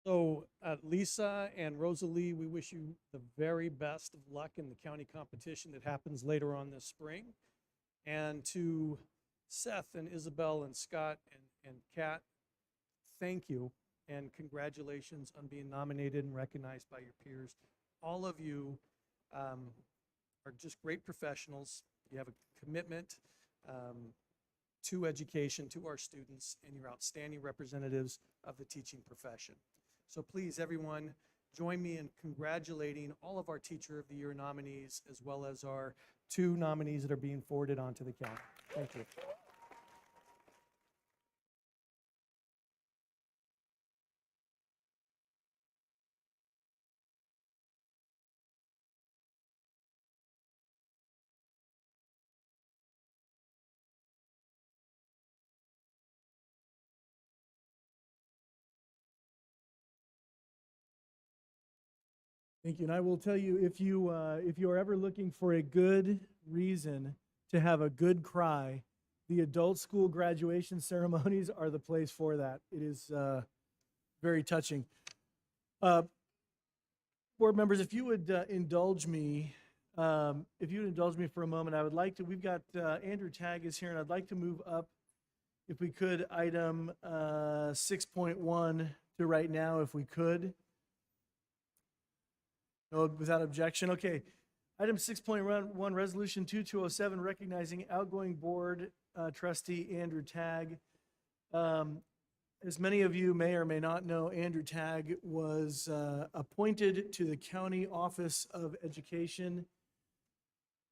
[SPEAKER 8] So Lisa and Rosalie, we wish you the very best of luck in the county competition that happens later on this spring. And to Seth and Isabel and Scott and Kat, thank you and congratulations on being nominated and recognized by your peers. All of you are just great professionals. You have a commitment to education, to our students, and you're outstanding representatives of the teaching profession. So please, everyone, join me in congratulating all of our Teacher of the Year nominees, as well as our 2 nominees that are being forwarded onto the county. Thank you.
[SPEAKER 1] Thank you. And I will tell you, if you are ever looking for a good reason to have a good cry, the adult school graduation ceremonies are the place for that. It is very touching. Board members, if you would indulge me, If you'd indulge me for a moment, I would like to, we've got Andrew Tagg is here, and I'd like to move up, if we could, item 6.1 to right now, if we could. No, without objection. Okay. Item 6.1, Resolution 2207, recognizing outgoing board trustee Andrew Tagg. As many of you may or may not know, Andrew Tagg was appointed to the County Office of Education.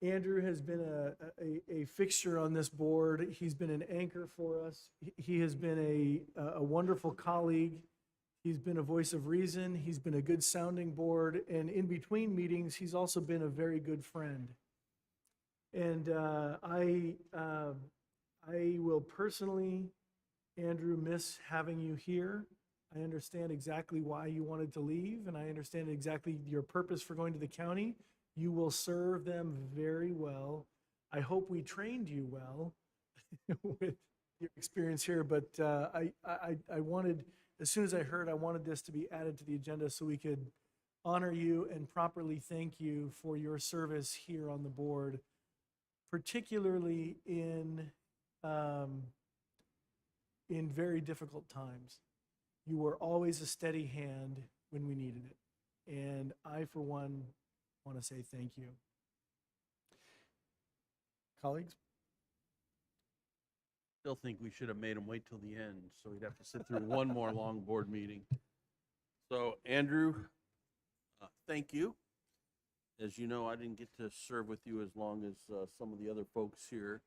[SPEAKER 1] Andrew has been a fixture on this board. He's been an anchor for us. He has been a wonderful colleague. He's been a voice of reason. He's been a good sounding board. And in between meetings, he's also been a very good friend. And I will personally, Andrew, miss having you here. I understand exactly why you wanted to leave, and I understand exactly your purpose for going to the county. You will serve them very well. I hope we trained you well with your experience here, but I wanted, as soon as I heard, I wanted this to be added to the agenda so we could honor you and properly thank you for your service here on the board, particularly in very difficult times. You were always a steady hand when we needed it. And I, for one, want to say thank you. Colleagues?
[SPEAKER 16] Still think we should have made him wait till the end, so he'd have to sit through one more long board meeting. So Andrew, thank you. As you know, I didn't get to serve with you as long as some of the other folks here,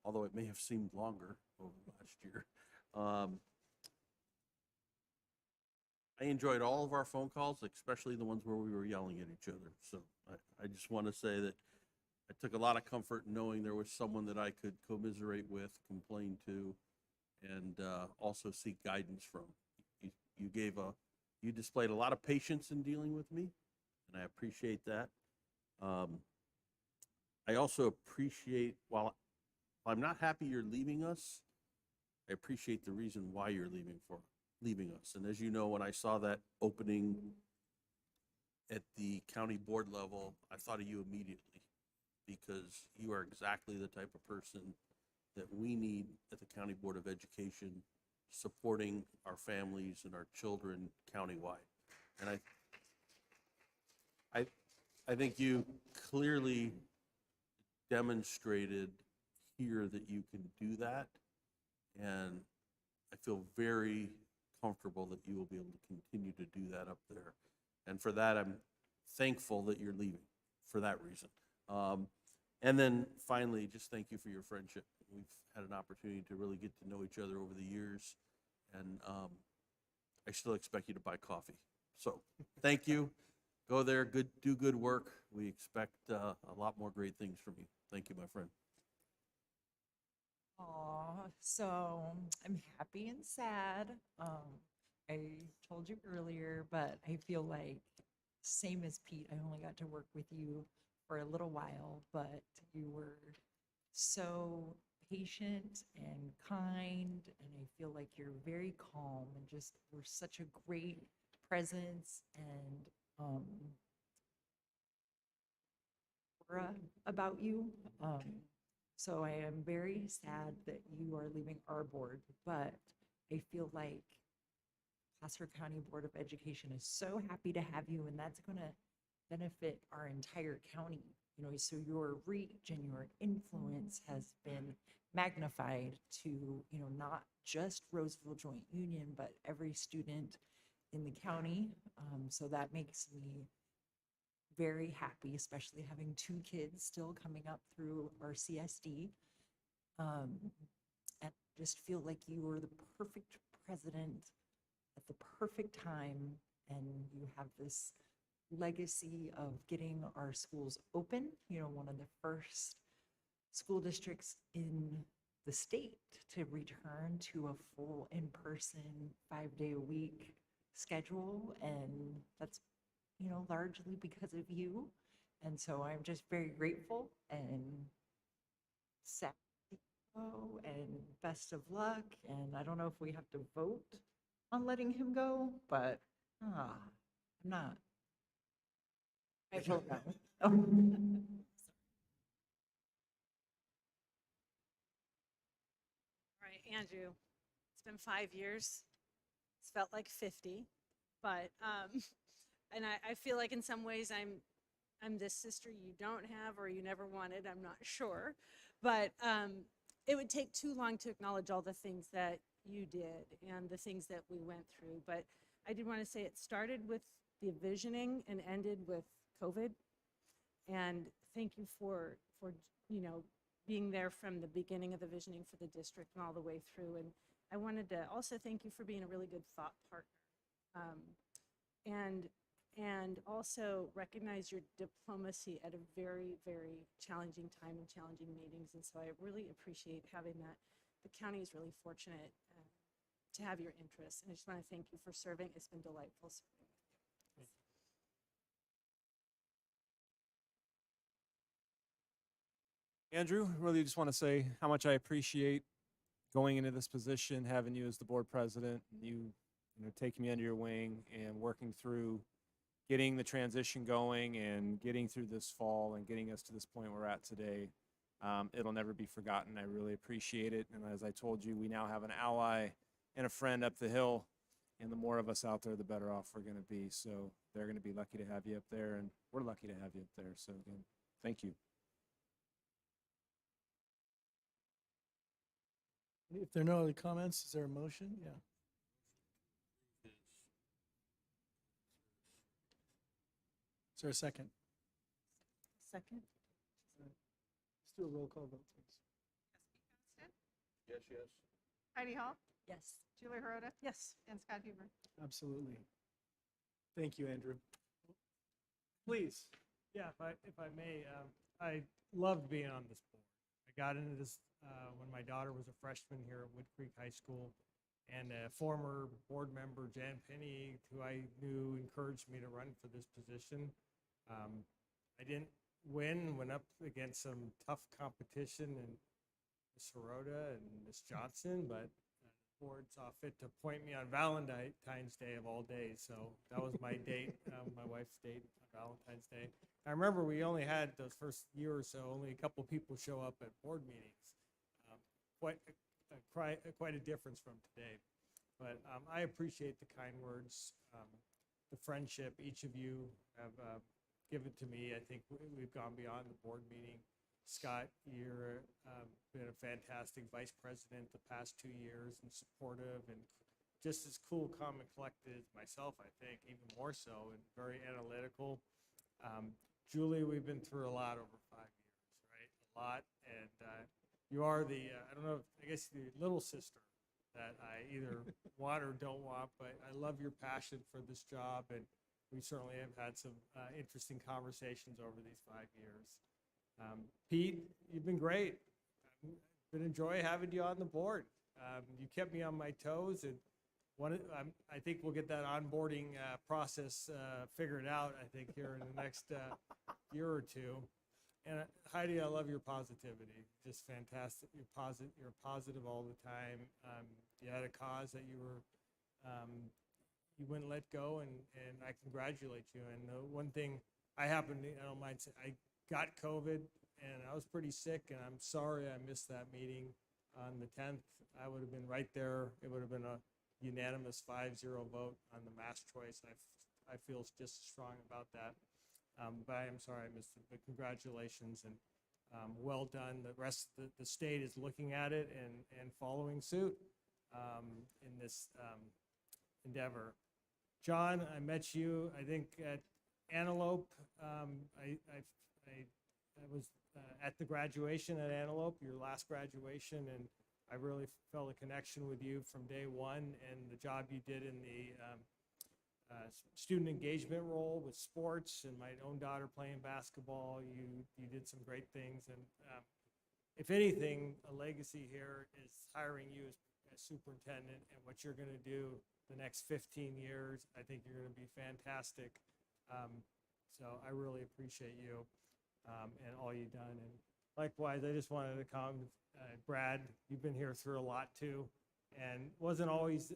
[SPEAKER 16] although it may have seemed longer over last year. I enjoyed all of our phone calls, especially the ones where we were yelling at each other. So I just want to say that I took a lot of comfort in knowing there was someone that I could commiserate with, complain to, and also seek guidance from. You displayed a lot of patience in dealing with me, and I appreciate that. I also appreciate, while I'm not happy you're leaving us, I appreciate the reason why you're leaving us. And as you know, when I saw that opening at the county board level, I thought of you immediately, because you are exactly the type of person that we need at the County Board of Education, supporting our families and our children countywide. And I think you clearly demonstrated here that you can do that, and I feel very comfortable that you will be able to continue to do that up there. And for that, I'm thankful that you're leaving for that reason. And then finally, just thank you for your friendship. We've had an opportunity to really get to know each other over the years, and I still expect you to buy coffee. So thank you. Go there, do good work. We expect a lot more great things from you. Thank you, my friend.
[SPEAKER 17] So I'm happy and sad. I told you earlier, but I feel like same as Pete, I only got to work with you for a little while, but you were so patient and kind, and I feel like you're very calm and just were such a great presence and aura about you. So I am very sad that you are leaving our board, but I feel like Placer County Board of Education is so happy to have you, and that's going to benefit our entire county. You know, so your reach and your influence has been magnified to, you know, not just Roseville Joint Union, but every student in the county. So that makes me very happy, especially having 2 kids still coming up through our CSD. And I just feel like you were the perfect president at the perfect time, and you have this legacy of getting our schools open, you know, one of the first school districts in the state to return to a full in-person 5-day-a-week schedule. And that's, you know, largely because of you. And so I'm just very grateful and sad and best of luck. And I don't know if we have to vote on letting him go, but I'm not. I vote no.
[SPEAKER 18] All right, Andrew, it's been 5 years. It's felt like 50, but and I feel like in some ways I'm this sister you don't have or you never wanted. I'm not sure, but it would take too long to acknowledge all the things that you did and the things that we went through. But I did want to say it started with the visioning and ended with COVID. And thank you for being there from the beginning of the visioning for the district and all the way through. And I wanted to also thank you for being a really good thought partner, and also recognize your diplomacy at a very, very challenging time and challenging meetings. And so I really appreciate having that. The county is really fortunate to have your interests, and I just want to thank you for serving. It's been delightful serving with you.
[SPEAKER 19] Andrew, really just want to say how much I appreciate going into this position, having you as the board president, you taking me under your wing and working through getting the transition going and getting through this fall and getting us to this point we're at today. It'll never be forgotten. I really appreciate it. And as I told you, we now have an ally and a friend up the hill, and the more of us out there, the better off we're going to be. So they're going to be lucky to have you up there, and we're lucky to have you up there. So again, thank you.
[SPEAKER 1] If there are no other comments, is there a motion? Yeah. Is there a second?
[SPEAKER 2] Second.
[SPEAKER 1] Let's do a roll call vote, please.
[SPEAKER 16] Yes, yes.
[SPEAKER 20] Heidi Hall,
[SPEAKER 18] Yes.
[SPEAKER 20] Julie Hirota,
[SPEAKER 2] Yes.
[SPEAKER 20] and Scott Huber.
[SPEAKER 1] Absolutely. Thank you, Andrew. Please.
[SPEAKER 11] Yeah, if I may, I loved being on this board. I got into this when my daughter was a freshman here at Wood Creek High School, and a former board member, Jan Penny, who I knew encouraged me to run for this position. I didn't win, went up against some tough competition and Ms. Hirota and Ms. Johnson, but the board saw fit to appoint me on Valentine's Day of all days. So that was my date, my wife's date on Valentine's Day. I remember we only had those first year or so, only a couple people show up at board meetings. Quite a difference from today. But I appreciate the kind words, the friendship each of you have given to me. I think we've gone beyond the board meeting. Scott, you're been a fantastic vice president the past 2 years and supportive and just as cool, calm, and collected as myself, I think, even more so, and very analytical. Julie, we've been through a lot over 5 years, right? A lot. And you are the, I don't know, I guess the little sister that I either want or don't want, but I love your passion for this job. And we certainly have had some interesting conversations over these 5 years. Pete, you've been great. Been enjoying having you on the board. You kept me on my toes, and I think we'll get that onboarding process figured out, I think, here in the next year or two. And Heidi, I love your positivity. Just fantastic. You're positive all the time. You had a cause that you wouldn't let go, and I congratulate you. And one thing I don't mind saying, I got COVID, and I was pretty sick, and I'm sorry I missed that meeting on the 10th. I would have been right there. It would have been a unanimous 5-0 vote on the mass choice. I feel just as strong about that. But I am sorry I missed it. But congratulations, and well done. The rest of the state is looking at it and following suit in this endeavor. John, I met you, I think, at Antelope. I was at the graduation at Antelope, your last graduation, and I really felt a connection with you from day one, and the job you did in the student engagement role with sports and my own daughter playing basketball. You did some great things, and if anything, a legacy here is hiring you as superintendent, and what you're going to do the next 15 years. I think you're going to be fantastic. So I really appreciate you and all you've done. And likewise, I just wanted to comment, Brad, you've been here through a lot too, and wasn't always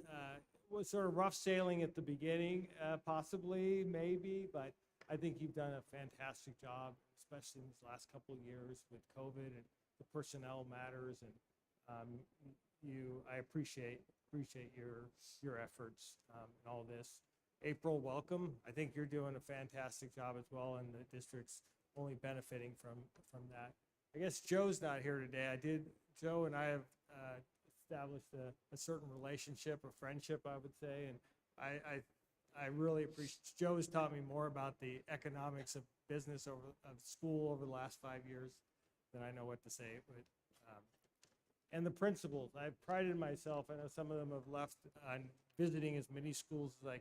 [SPEAKER 20] was sort of rough sailing at the beginning, possibly, maybe, but I think you've done a fantastic job, especially in these last couple of years with COVID and the personnel matters, and I appreciate your efforts in all this. April, welcome. I think you're doing a fantastic job as well, and the district's only benefiting from that. I guess Joe's not here today. Joe and I have established a certain relationship, a friendship, I would say, and I really appreciate. Joe has taught me more about the economics of business of school over the last 5 years than I know what to say. But and the principals, I've prided myself. I know some of them have left on visiting as many schools as I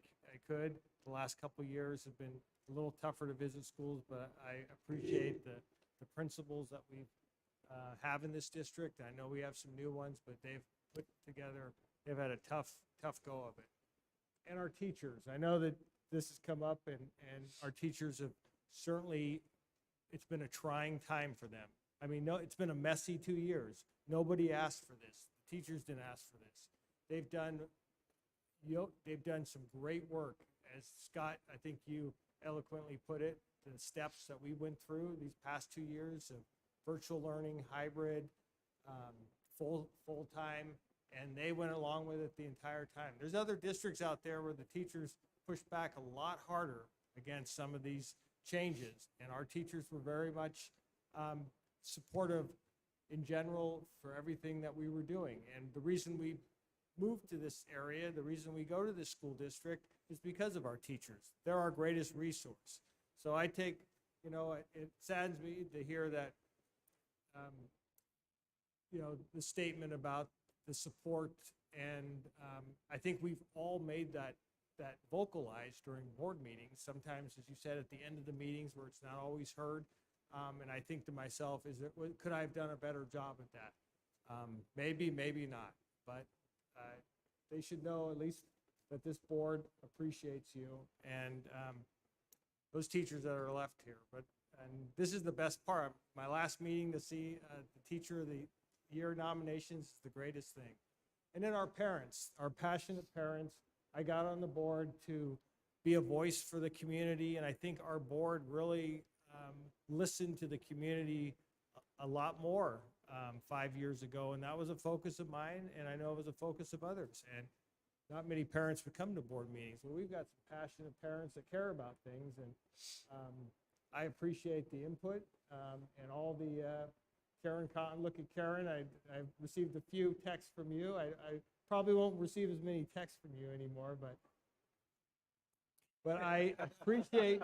[SPEAKER 20] could. The last couple of years have been a little tougher to visit schools, but I appreciate the principals that we have in this district. I know we have some new ones, but they've had a tough go of it. And our teachers, I know that this has come up, and our teachers have certainly, it's been a trying time for them. I mean, no, it's been a messy 2 years. Nobody asked for this. The teachers didn't ask for this. They've done some great work. As Scott, I think you eloquently put it, the steps that we went through these past 2 years of virtual learning, hybrid, full-time, and they went along with it the entire time. There's other districts out there where the teachers pushed back a lot harder against some of these changes, and our teachers were very much supportive in general for everything that we were doing. And the reason we moved to this area, the reason we go to this school district is because of our teachers. They're our greatest resource. So I take, it saddens me to hear that, the statement about the support, and I think we've all made that vocalized during board meetings. Sometimes, as you said, at the end of the meetings where it's not always heard. And I think to myself, could I have done a better job at that? Maybe, maybe not. But they should know at least that this board appreciates you and those teachers that are left here. And this is the best part. My last meeting to see the Teacher of the Year nominations is the greatest thing. And then our parents, our passionate parents. I got on the board to be a voice for the community, and I think our board really listened to the community a lot more 5 years ago, and that was a focus of mine, and I know it was a focus of others. And not many parents would come to board meetings. Well, we've got some passionate parents that care about things, and I appreciate the input and all the Karen Cotton. Look at Karen. I've received a few texts from you. I probably won't receive as many texts from you anymore, but I appreciate.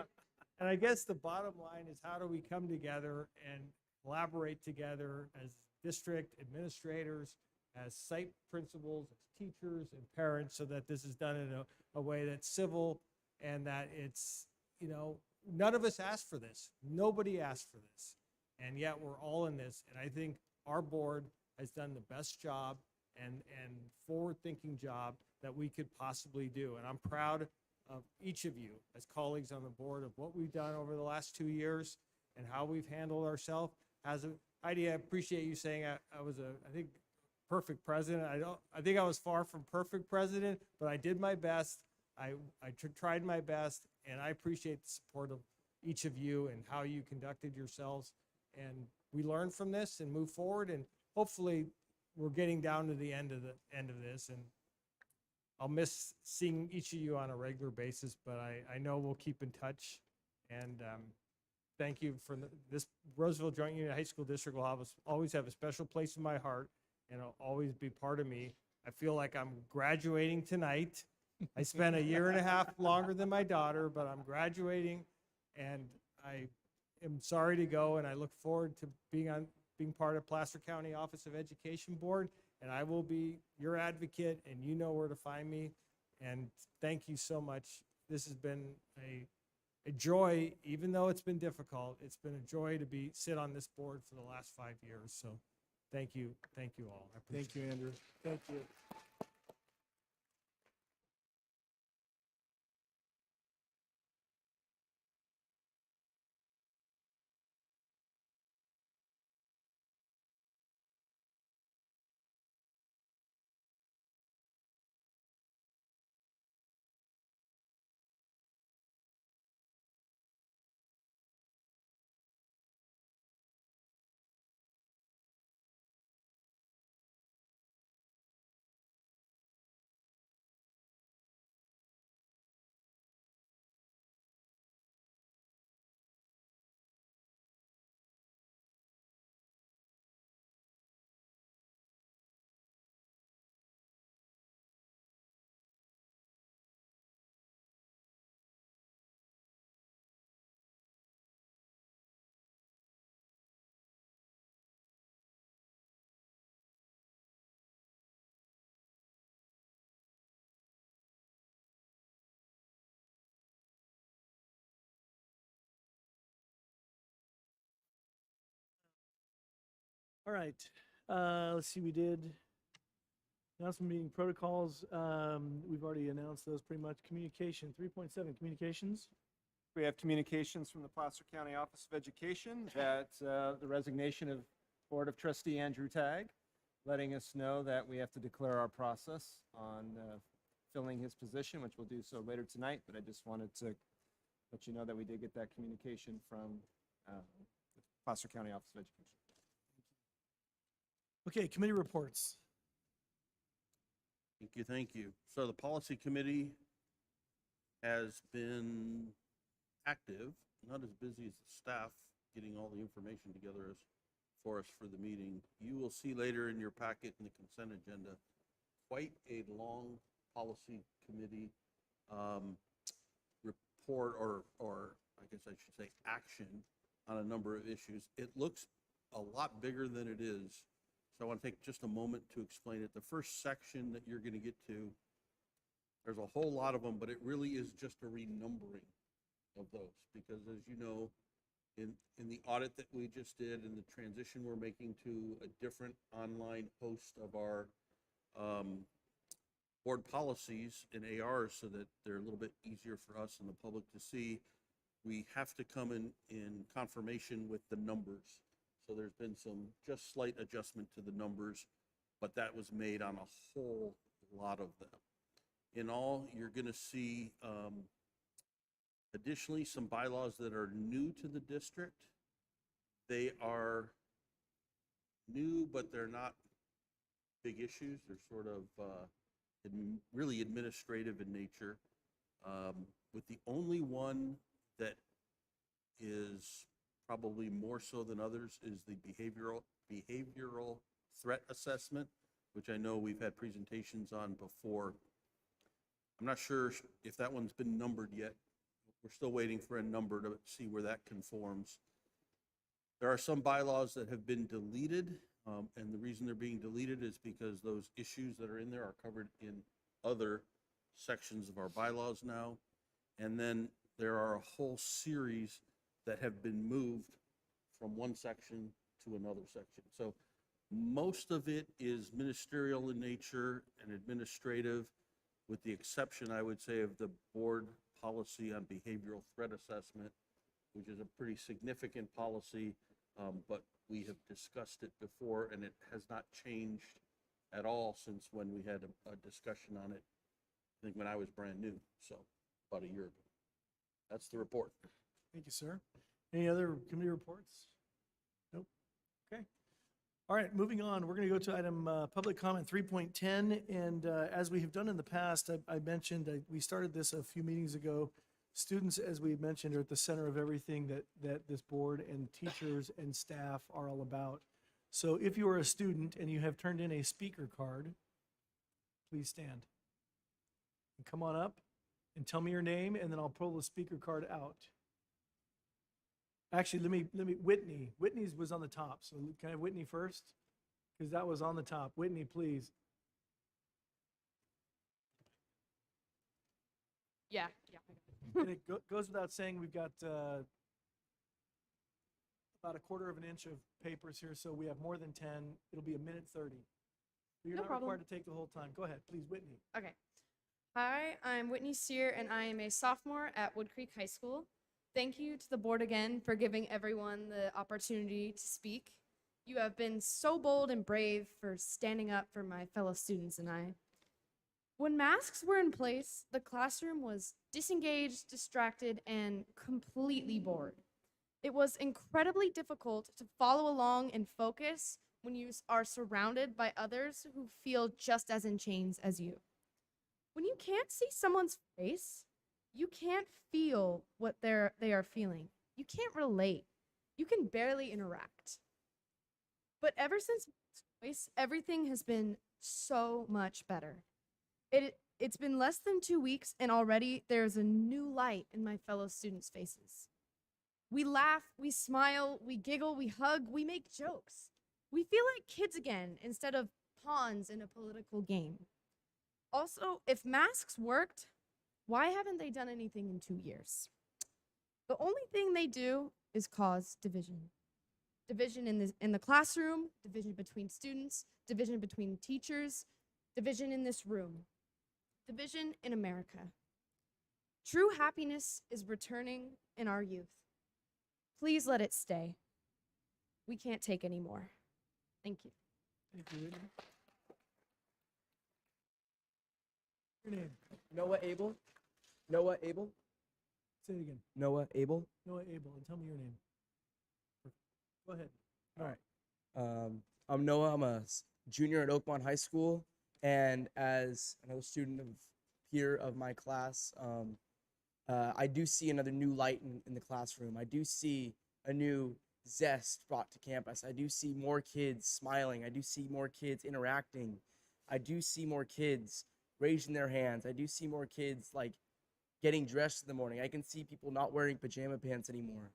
[SPEAKER 20] And I guess the bottom line is, how do we come together and collaborate together as district administrators, as site principals, as teachers and parents, so that this is done in a way that's civil and that it's, none of us asked for this. Nobody asked for this. And yet we're all in this. And I think our board has done the best job and forward-thinking job that we could possibly do. And I'm proud of each of you as colleagues on the board of what we've done over the last 2 years and how we've handled ourselves. Heidi, I appreciate you saying I was I think, perfect president. I think I was far from perfect president, but I did my best. I tried my best, and I appreciate the support of each of you and how you conducted yourselves. And we learn from this and move forward, and hopefully we're getting down to the end of this. And I'll miss seeing each of you on a regular basis, but I know we'll keep in touch. And thank you for this. Roseville Joint Union High School District will always have a special place in my heart, and it'll always be part of me. I feel like I'm graduating tonight. I spent a year and a half longer than my daughter, but I'm graduating, and I am sorry to go, and I look forward to being part of Placer County Office of Education Board, and I will be your advocate, and you know where to find me. And thank you so much. This has been a joy, even though it's been difficult. It's been a joy to sit on this board for the last 5 years. So thank you all. I appreciate
[SPEAKER 19] Thank you, Andrew.
[SPEAKER 20] Thank you.
[SPEAKER 1] All right, let's see, we did announcement meeting protocols. We've already announced those pretty much. Communication, 3.7, communications.
[SPEAKER 19] We have communications from the Placer County Office of Education that the resignation of Board of Trustee Andrew Tagg, letting us know that we have to declare our process on filling his position, which we'll do so later tonight. But I just wanted to let you know that we did get that communication from the Placer County Office of Education.
[SPEAKER 1] Okay, committee reports.
[SPEAKER 16] Thank you, thank you. So the policy committee has been active, not as busy as the staff getting all the information together as for us for the meeting. You will see later in your packet in the consent agenda quite a long policy committee report or I guess I should say action on a number of issues. It looks a lot bigger than it is. So I want to take just a moment to explain it. The first section that you're going to get to, there's a whole lot of them, but it really is just a renumbering of those, because as you know, in the audit that we just did and the transition we're making to a different online host of our board policies and ARs so that they're a little bit easier for us and the public to see, we have to come in confirmation with the numbers. So there's been some just slight adjustment to the numbers, but that was made on a whole lot of them. In all, you're going to see additionally some bylaws that are new to the district. They are new, but they're not big issues. They're sort of really administrative in nature, with the only one that is probably more so than others is the behavioral threat assessment, which I know we've had presentations on before. I'm not sure if that one's been numbered yet. We're still waiting for a number to see where that conforms. There are some bylaws that have been deleted, and the reason they're being deleted is because those issues that are in there are covered in other sections of our bylaws now. And then there are a whole series that have been moved from one section to another section. So most of it is ministerial in nature and administrative, with the exception, I would say, of the board policy on behavioral threat assessment, which is a pretty significant policy, but we have discussed it before and it has not changed at all since when we had a discussion on it, I think when I was brand new, so about a year ago. That's the report.
[SPEAKER 1] Thank you, sir. Any other committee reports? Nope. Okay. All right, moving on. We're going to go to item public comment 3.10. And as we have done in the past, I mentioned we started this a few meetings ago. Students, as we mentioned, are at the center of everything that this board and teachers and staff are all about. So if you are a student and you have turned in a speaker card, please stand. And come on up and tell me your name, and then I'll pull the speaker card out. Actually, let me, Whitney. Whitney's was on the top, so can I have Whitney first? Because that was on the top. Whitney, please.
[SPEAKER 5] Yeah.
[SPEAKER 1] And it goes without saying, we've got about 1/4 of an inch of papers here, so we have more than 10. It'll be 1:30. You're
[SPEAKER 5] No
[SPEAKER 1] not
[SPEAKER 5] problem.
[SPEAKER 1] required to take the whole time. Go ahead, please, Whitney.
[SPEAKER 5] Okay. Hi, I'm Whitney Sear, and I am a sophomore at Wood Creek High School. Thank you to the board again for giving everyone the opportunity to speak. You have been so bold and brave for standing up for my fellow students and I. When masks were in place, the classroom was disengaged, distracted, and completely bored. It was incredibly difficult to follow along and focus when you are surrounded by others who feel just as in chains as you. When you can't see someone's face, you can't feel what they are feeling. You can't relate. You can barely interact. But ever since voice, everything has been so much better. It's been less than 2 weeks, and already there's a new light in my fellow students' faces. We laugh, we smile, we giggle, we hug, we make jokes. We feel like kids again instead of pawns in a political game. Also, if masks worked, why haven't they done anything in 2 years? The only thing they do is cause division.
[SPEAKER 21] Division in the classroom, division between students, division between teachers, division in this room, division in America. True happiness is returning in our youth. Please let it stay. We can't take any more. Thank you.
[SPEAKER 1] Thank you, Whitney. Your name?
[SPEAKER 22] Noah Abel. Noah Abel.
[SPEAKER 1] Say it again.
[SPEAKER 22] Noah Abel.
[SPEAKER 1] Noah Abel, and tell me your name. Go ahead.
[SPEAKER 22] All right. I'm Noah. I'm a junior at Oakmont High School, and as another student of my class, I do see another new light in the classroom. I do see a new zest brought to campus. I do see more kids smiling. I do see more kids interacting. I do see more kids raising their hands. I do see more kids like getting dressed in the morning. I can see people not wearing pajama pants anymore.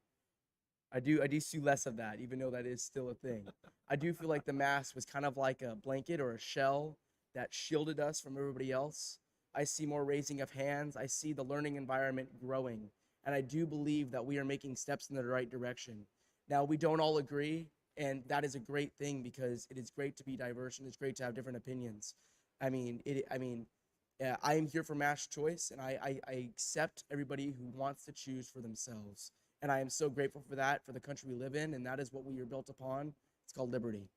[SPEAKER 22] I do see less of that, even though that is still a thing. I do feel like the mask was kind of like a blanket or a shell that shielded us from everybody else. I see more raising of hands. I see the learning environment growing. And I do believe that we are making steps in the right direction. Now, we don't all agree, and that is a great thing because it is great to be diverse and it's great to have different opinions. I am here for mass choice, and I accept everybody who wants to choose for themselves. And I am so grateful for that, for the country we live in, and that is what we are built upon. It's called liberty.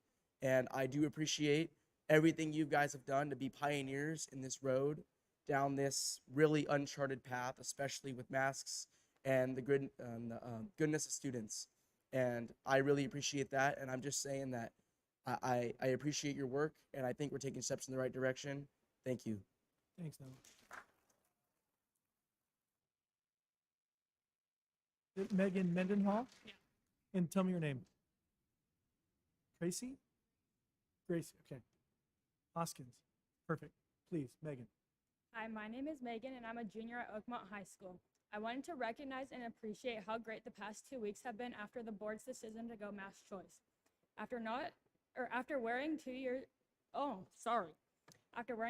[SPEAKER 22] And I do appreciate everything you guys have done to be pioneers in this road, down this really uncharted path, especially with masks and the goodness of students. And I really appreciate that, and I'm just saying that I appreciate your work, and I think we're taking steps in the right direction. Thank you.
[SPEAKER 1] Thanks, Noah. Megan Mendenhall? Yeah. And tell me your name. Tracy? Gracie, okay. Hoskins. Perfect. Please, Megan.
[SPEAKER 23] Hi, my name is Megan, and I'm a junior at Oakmont High School. I wanted to recognize and appreciate how great the past 2 weeks have been after the board's decision to go mass choice. After wearing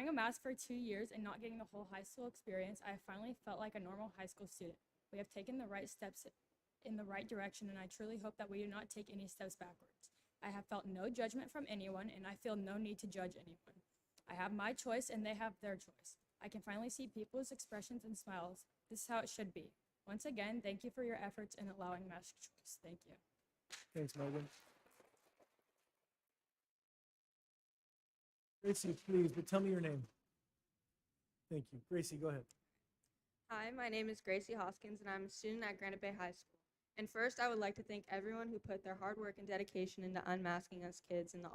[SPEAKER 23] a mask for 2 years and not getting the whole high school experience, I finally felt like a normal high school student. We have taken the right steps in the right direction, and I truly hope that we do not take any steps backwards. I have felt no judgment from anyone, and I feel no need to judge anyone. I have my choice, and they have their choice. I can finally see people's expressions and smiles. This is how it should be. Once again, thank you for your efforts in allowing mass choice. Thank you.
[SPEAKER 1] Thanks, Megan. Gracie, please, but tell me your name. Thank you. Gracie, go ahead.
[SPEAKER 24] Hi, my name is Gracie Hoskins, and I'm a student at Granite Bay High School. And first, I would like to thank everyone who put their hard work and dedication into unmasking us kids in the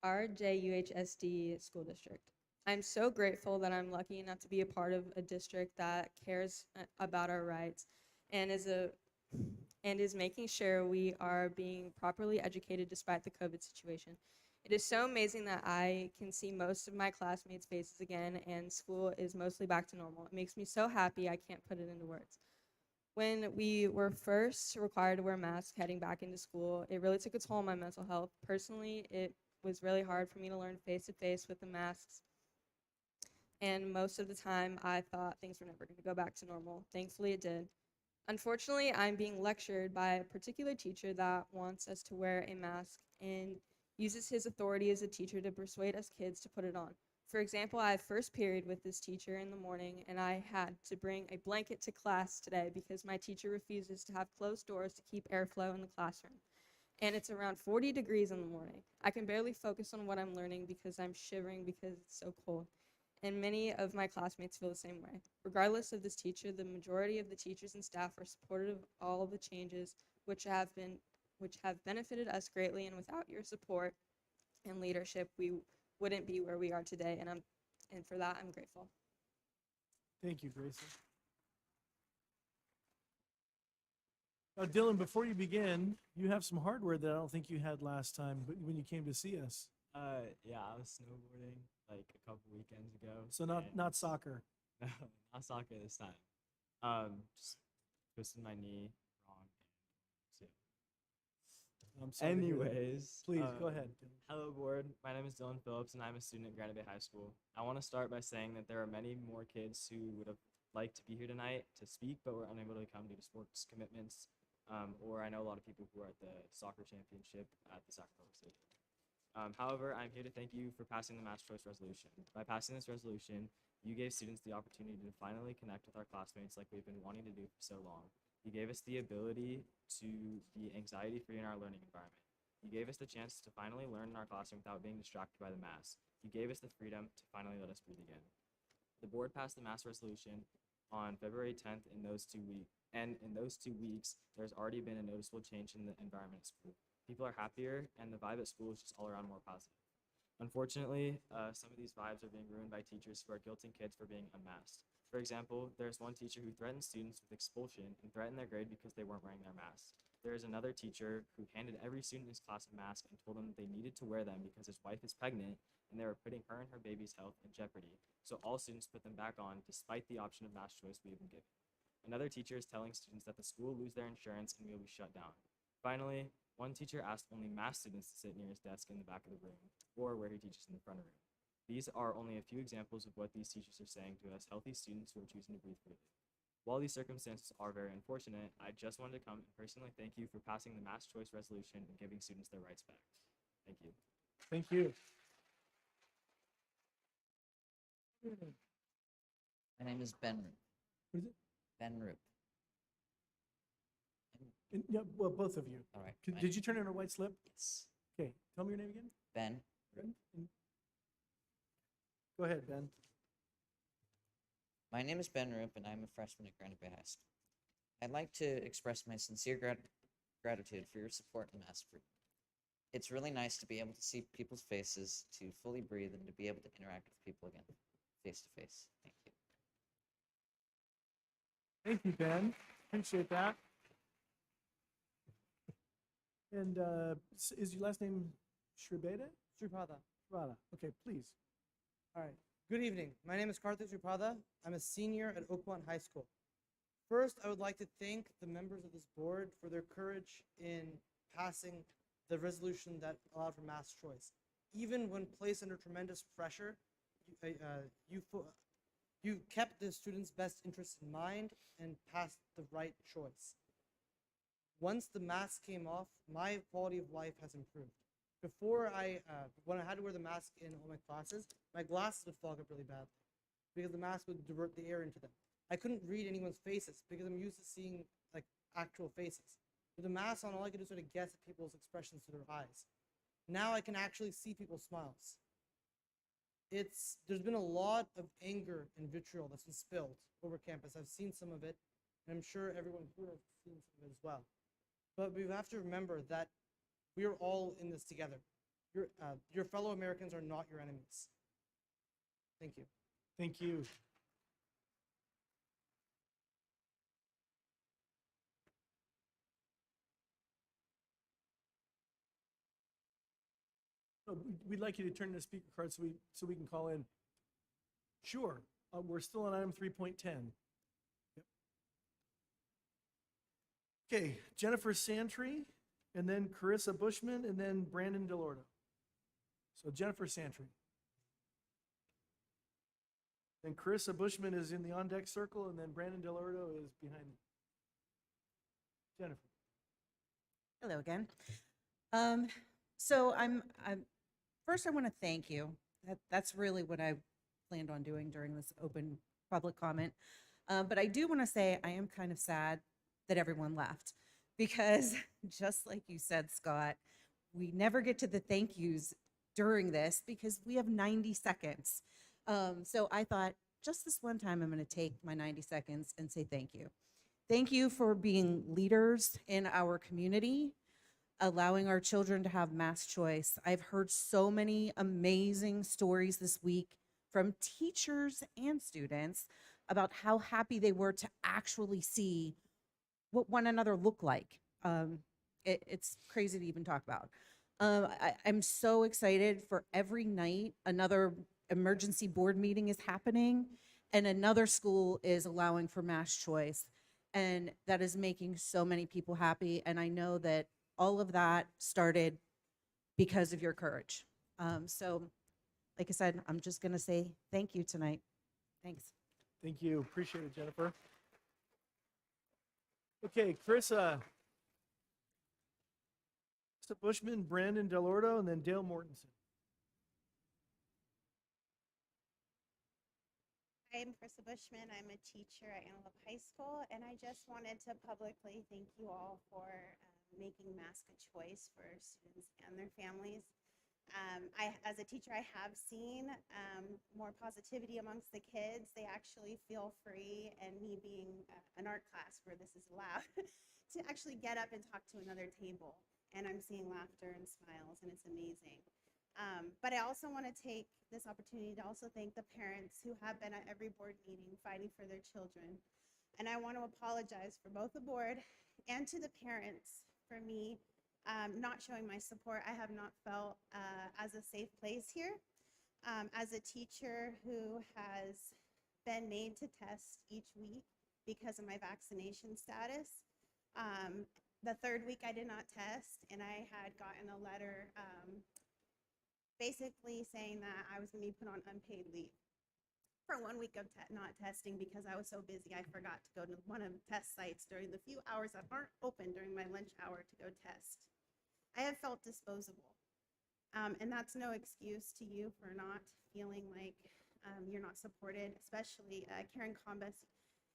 [SPEAKER 24] RJUHSD school district. I'm so grateful that I'm lucky enough to be a part of a district that cares about our rights and is making sure we are being properly educated despite the COVID situation. It is so amazing that I can see most of my classmates' faces again, and school is mostly back to normal. It makes me so happy I can't put it into words. When we were first required to wear masks heading back into school, it really took a toll on my mental health. Personally, it was really hard for me to learn face-to-face with the masks, and most of the time I thought things were never going to go back to normal. Thankfully, it did. Unfortunately, I'm being lectured by a particular teacher that wants us to wear a mask and uses his authority as a teacher to persuade us kids to put it on. For example, I had first period with this teacher in the morning, and I had to bring a blanket to class today because my teacher refuses to have closed doors to keep airflow in the classroom. And it's around 40 degrees in the morning. I can barely focus on what I'm learning because I'm shivering because it's so cold. And many of my classmates feel the same way. Regardless of this teacher, the majority of the teachers and staff are supportive of all of the changes which have benefited us greatly, and without your support and leadership, we wouldn't be where we are today, and for that, I'm grateful.
[SPEAKER 1] Thank you, Gracie. Now, Dylan, before you begin, you have some hardware that I don't think you had last time when you came to see us.
[SPEAKER 25] Yeah, I was snowboarding like a couple weekends ago.
[SPEAKER 1] So not soccer.
[SPEAKER 25] No, not soccer this time. Just twisted my knee wrong. So.
[SPEAKER 1] I'm sorry to hear that.
[SPEAKER 25] Anyways,
[SPEAKER 1] Please, go ahead.
[SPEAKER 25] Hello, board. My name is Dylan Phillips, and I'm a student at Granite Bay High School. I want to start by saying that there are many more kids who would have liked to be here tonight to speak, but were unable to come due to sports commitments. or I know a lot of people who are at the soccer championship at the Sacramento Stadium. However, I'm here to thank you for passing the mass choice resolution. By passing this resolution, you gave students the opportunity to finally connect with our classmates like we've been wanting to do for so long. You gave us the ability to be anxiety-free in our learning environment. You gave us the chance to finally learn in our classroom without being distracted by the mass. You gave us the freedom to finally let us breathe again. The board passed the mass resolution on February 10th in those 2 weeks. And in those 2 weeks, there's already been a noticeable change in the environment at school. People are happier, and the vibe at school is just all around more positive. Unfortunately, some of these vibes are being ruined by teachers who are guilting kids for being unmasked. For example, there's one teacher who threatened students with expulsion and threatened their grade because they weren't wearing their masks. There is another teacher who handed every student in his class a mask and told them that they needed to wear them because his wife is pregnant and they were putting her and her baby's health in jeopardy. So all students put them back on despite the option of mask choice we have been given. Another teacher is telling students that the school will lose their insurance and we will be shut down. Finally, one teacher asked only masked students to sit near his desk in the back of the room or where he teaches in the front of the room. These are only a few examples of what these teachers are saying to us healthy students who are choosing to breathe freely. While these circumstances are very unfortunate, I just wanted to come and personally thank you for passing the mass choice resolution and giving students their rights back. Thank you.
[SPEAKER 1] Thank you.
[SPEAKER 3] My name is Ben Roop.
[SPEAKER 1] What is it?
[SPEAKER 3] Ben Roop.
[SPEAKER 1] Yeah, well, both of you.
[SPEAKER 3] All right.
[SPEAKER 1] Did you turn in a white slip?
[SPEAKER 3] Yes.
[SPEAKER 1] Okay, tell me your name again.
[SPEAKER 3] Ben.
[SPEAKER 1] Go ahead, Ben.
[SPEAKER 3] My name is Ben Roop, and I'm a freshman at Granite Bay High School. I'd like to express my sincere gratitude for your support in mask freedom. It's really nice to be able to see people's faces, to fully breathe, and to be able to interact with people again, face to face. Thank you.
[SPEAKER 1] Thank you, Ben. Appreciate that. And is your last name Shribeda?
[SPEAKER 4] Sripada.
[SPEAKER 1] Shribada. Okay, please.
[SPEAKER 4] All right. Good evening. My name is Karthik Sripada. I'm a senior at Oakmont High School. First, I would like to thank the members of this board for their courage in passing the resolution that allowed for mass choice. Even when placed under tremendous pressure, you kept the students' best interests in mind and passed the right choice. Once the mask came off, my quality of life has improved. Before when I had to wear the mask in all my classes, my glasses would fog up really badly because the mask would divert the air into them. I couldn't read anyone's faces because I'm used to seeing like actual faces. With the mask on, all I could do is sort of guess at people's expressions through their eyes. Now I can actually see people's smiles. There's been a lot of anger and vitriol that's been spilled over campus. I've seen some of it, and I'm sure everyone here has seen some of it as well. But we have to remember that we are all in this together. Your fellow Americans are not your enemies. Thank you.
[SPEAKER 1] Thank you. We'd like you to turn in the speaker card so we can call in. Sure. We're still on item 3.10. Yep. Okay, Jennifer Santry, and then Carissa Bushman, and then Brandon Delorto. So Jennifer Santry. Then Carissa Bushman is in the on-deck circle, and then Brandon Delorto is behind me. Jennifer.
[SPEAKER 6] Hello again. So I'm first I want to thank you. That's really what I planned on doing during this open public comment. But I do want to say I am kind of sad that everyone left because just like you said, Scott, we never get to the thank yous during this because we have 90 seconds. So I thought just this one time I'm going to take my 90 seconds and say thank you. Thank you for being leaders in our community, allowing our children to have mass choice. I've heard so many amazing stories this week from teachers and students about how happy they were to actually see what one another look like. It's crazy to even talk about. I'm so excited for every night another emergency board meeting is happening and another school is allowing for mass choice. And that is making so many people happy. And I know that all of that started because of your courage. So like I said, I'm just gonna say thank you tonight. Thanks.
[SPEAKER 1] Thank you. Appreciate it, Jennifer. Okay, Carissa, Krista Bushman, Brandon Delorto, and then Dale Mortensen.
[SPEAKER 7] I'm Krista Bushman. I'm a teacher at Antelope High School, and I just wanted to publicly thank you all for making mask a choice for students and their families. As a teacher, I have seen more positivity amongst the kids. They actually feel free, and me being an art class where this is allowed, to actually get up and talk to another table. And I'm seeing laughter and smiles, and it's amazing. But I also want to take this opportunity to also thank the parents who have been at every board meeting fighting for their children. And I want to apologize for both the board and to the parents for me not showing my support. I have not felt as a safe place here. As a teacher who has been made to test each week because of my vaccination status, the third week I did not test, and I had gotten a letter basically saying that I was going to be put on unpaid leave for 1 week of not testing because I was so busy I forgot to go to one of the test sites during the few hours that aren't open during my lunch hour to go test. I have felt disposable, and that's no excuse to you for not feeling like you're not supported, especially Karen Combus.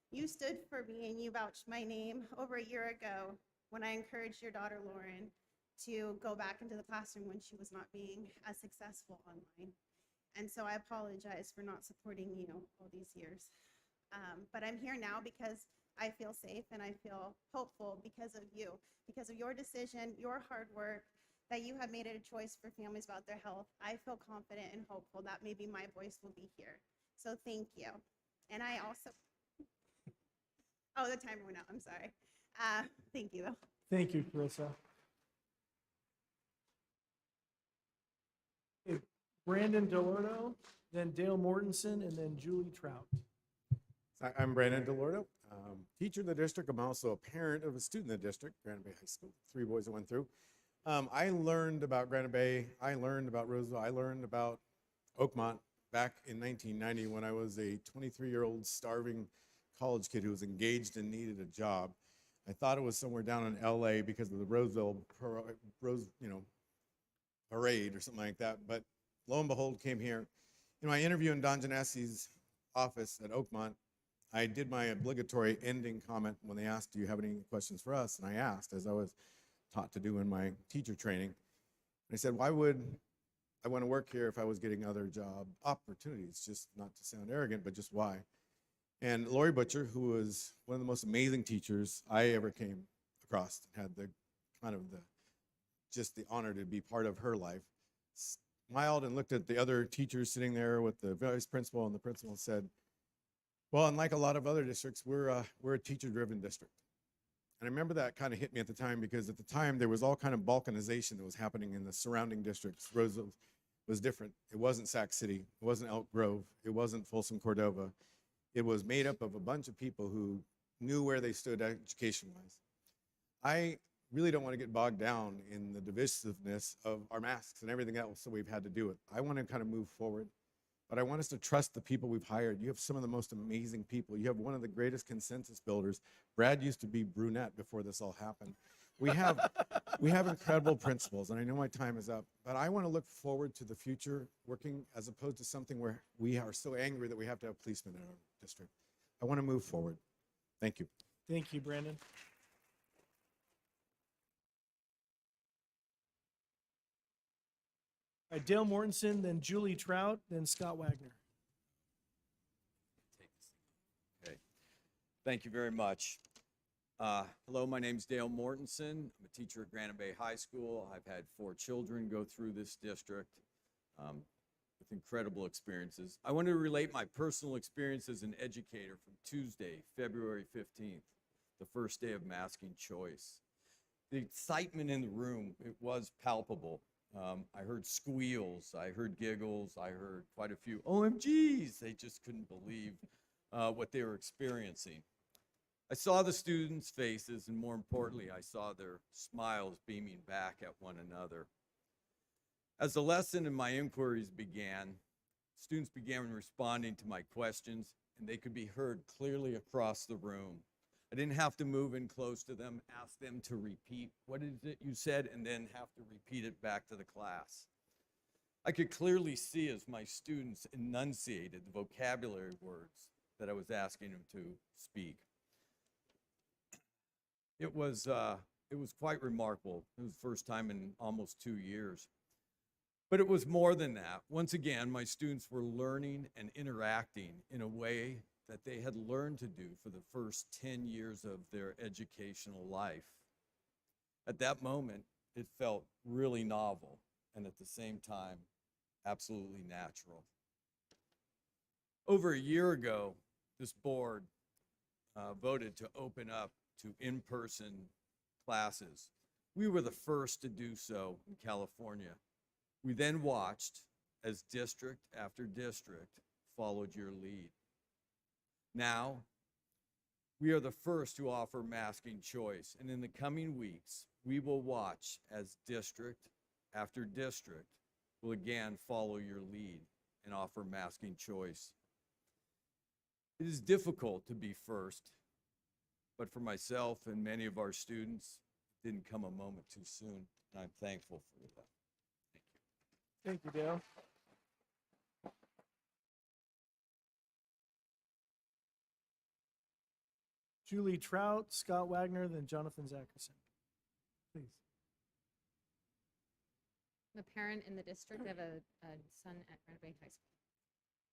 [SPEAKER 7] You stood for me and you vouched my name over a year ago when I encouraged your daughter Lauren to go back into the classroom when she was not being as successful online. And so I apologize for not supporting you all these years. But I'm here now because I feel safe and I feel hopeful because of you, because of your decision, your hard work, that you have made it a choice for families about their health. I feel confident and hopeful that maybe my voice will be here. So thank you. And I also, oh, the timer went out, I'm sorry. Thank you though.
[SPEAKER 1] Thank you, Carissa. Okay, Brandon Delorto, then Dale Mortensen, and then Julie Trout.
[SPEAKER 9] I'm Brandon Delorto, teacher in the district. I'm also a parent of a student in the district, Granite Bay High School, 3 boys that went through. I learned about Granite Bay, I learned about Roseville, I learned about Oakmont back in 1990 when I was a 23-year-old starving college kid who was engaged and needed a job. I thought it was somewhere down in LA because of the Roseville parade or something like that, but lo and behold, came here. In my interview in Don Genesi's office at Oakmont, I did my obligatory ending comment when they asked, do you have any questions for us? And I asked, as I was taught to do in my teacher training. I said, why would I want to work here if I was getting other job opportunities? Just not to sound arrogant, but just why? And Lori Butcher, who was one of the most amazing teachers I ever came across, had the kind of just the honor to be part of her life, smiled and looked at the other teachers sitting there with the vice principal, and the principal said, well, unlike a lot of other districts, we're a teacher-driven district. And I remember that kind of hit me at the time because at the time there was all kind of balkanization that was happening in the surrounding districts. Roseville was different. It wasn't Sac City. It wasn't Elk Grove. It wasn't Folsom Cordova. It was made up of a bunch of people who knew where they stood education-wise. I really don't want to get bogged down in the divisiveness of our masks and everything else that we've had to do it. I want to kind of move forward, but I want us to trust the people we've hired. You have some of the most amazing people. You have one of the greatest consensus builders. Brad used to be brunette before this all happened. We have incredible principals, and I know my time is up, but I want to look forward to the future working as opposed to something where we are so angry that we have to have policemen in our district. I want to move forward. Thank you.
[SPEAKER 1] Thank you, Brandon. All right, Dale Mortensen, then Julie Trout, then Scott Wagner.
[SPEAKER 10] Okay. Thank you very much. Hello, my name's Dale Mortensen. I'm a teacher at Granite Bay High School. I've had 4 children go through this district with incredible experiences. I want to relate my personal experience as an educator from Tuesday, February 15th, the first day of masking choice. The excitement in the room, it was palpable. I heard squeals, I heard giggles, I heard quite a few OMGs. They just couldn't believe what they were experiencing. I saw the students' faces, and more importantly, I saw their smiles beaming back at one another. As the lesson and my inquiries began, students began responding to my questions, and they could be heard clearly across the room. I didn't have to move in close to them, ask them to repeat what is it you said, and then have to repeat it back to the class. I could clearly see as my students enunciated the vocabulary words that I was asking them to speak. It was quite remarkable. It was the first time in almost 2 years. But it was more than that. Once again, my students were learning and interacting in a way that they had learned to do for the first 10 years of their educational life. At that moment, it felt really novel and at the same time, absolutely natural. Over a year ago, this board voted to open up to in-person classes. We were the first to do so in California. We then watched as district after district followed your lead. Now, we are the first to offer masking choice, and in the coming weeks, we will watch as district after district will again follow your lead and offer masking choice. It is difficult to be first, but for myself and many of our students, it didn't come a moment too soon, and I'm thankful for that.
[SPEAKER 1] Thank you, Dale. Julie Trout, Scott Wagner, then Jonathan Zackerson. Please.
[SPEAKER 8] I'm a parent in the district. I have a son at Granite Bay High School.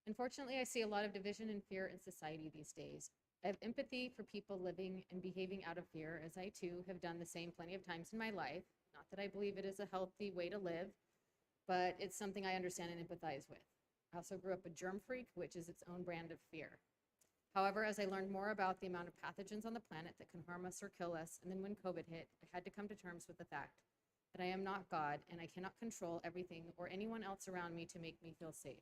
[SPEAKER 8] Unfortunately, I see a lot of division and fear in society these days. I have empathy for people living and behaving out of fear, as I too have done the same plenty of times in my life. Not that I believe it is a healthy way to live, but it's something I understand and empathize with. I also grew up a germ freak, which is its own brand of fear. However, as I learned more about the amount of pathogens on the planet that can harm us or kill us, and then when COVID hit, I had to come to terms with the fact that I am not God and I cannot control everything or anyone else around me to make me feel safe.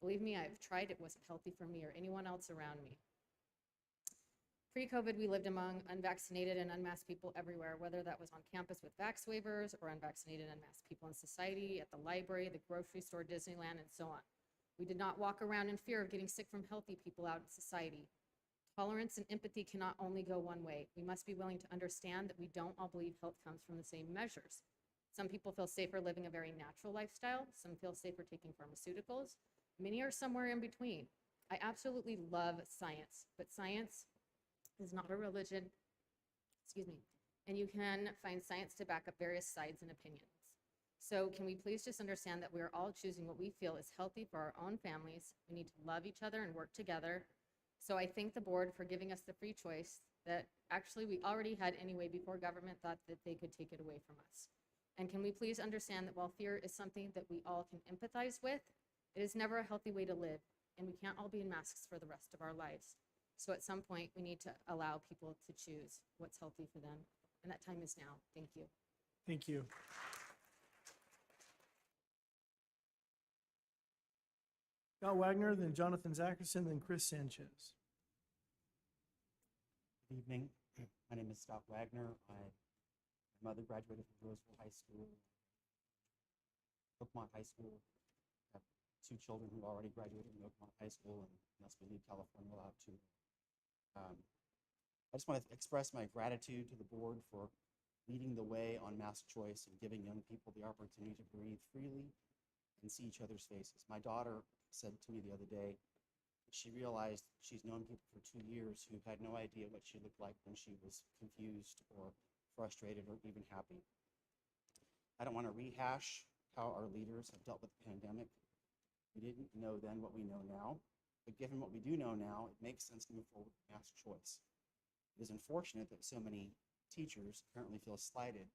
[SPEAKER 8] Believe me, I've tried. It wasn't healthy for me or anyone else around me. Pre-COVID, we lived among unvaccinated and unmasked people everywhere, whether that was on campus with vax waivers or unvaccinated and unmasked people in society, at the library, the grocery store, Disneyland, and so on. We did not walk around in fear of getting sick from healthy people out in society. Tolerance and empathy cannot only go one way. We must be willing to understand that we don't all believe health comes from the same measures. Some people feel safer living a very natural lifestyle. Some feel safer taking pharmaceuticals. Many are somewhere in between. I absolutely love science, but science is not a religion, and you can find science to back up various sides and opinions. So can we please just understand that we are all choosing what we feel is healthy for our own families. We need to love each other and work together. So I thank the board for giving us the free choice that actually we already had anyway before government thought that they could take it away from us. And can we please understand that while fear is something that we all can empathize with, it is never a healthy way to live, and we can't all be in masks for the rest of our lives. So at some point, we need to allow people to choose what's healthy for them, and that time is now. Thank you.
[SPEAKER 1] Thank you. Scott Wagner, then Jonathan Zackerson, then Chris Sanchez.
[SPEAKER 12] Good evening. My name is Scott Wagner. My mother graduated from Roseville High School, Oakmont High School. I have 2 children who already graduated from Oakmont High School, and unless we leave California, we'll have 2. I just want to express my gratitude to the board for leading the way on mask choice and giving young people the opportunity to breathe freely and see each other's faces. My daughter said to me the other day that she realized she's known people for 2 years who had no idea what she looked like when she was confused or frustrated or even happy. I don't want to rehash how our leaders have dealt with the pandemic. We didn't know then what we know now, but given what we do know now, it makes sense to move forward with mask choice. It is unfortunate that so many teachers apparently feel slighted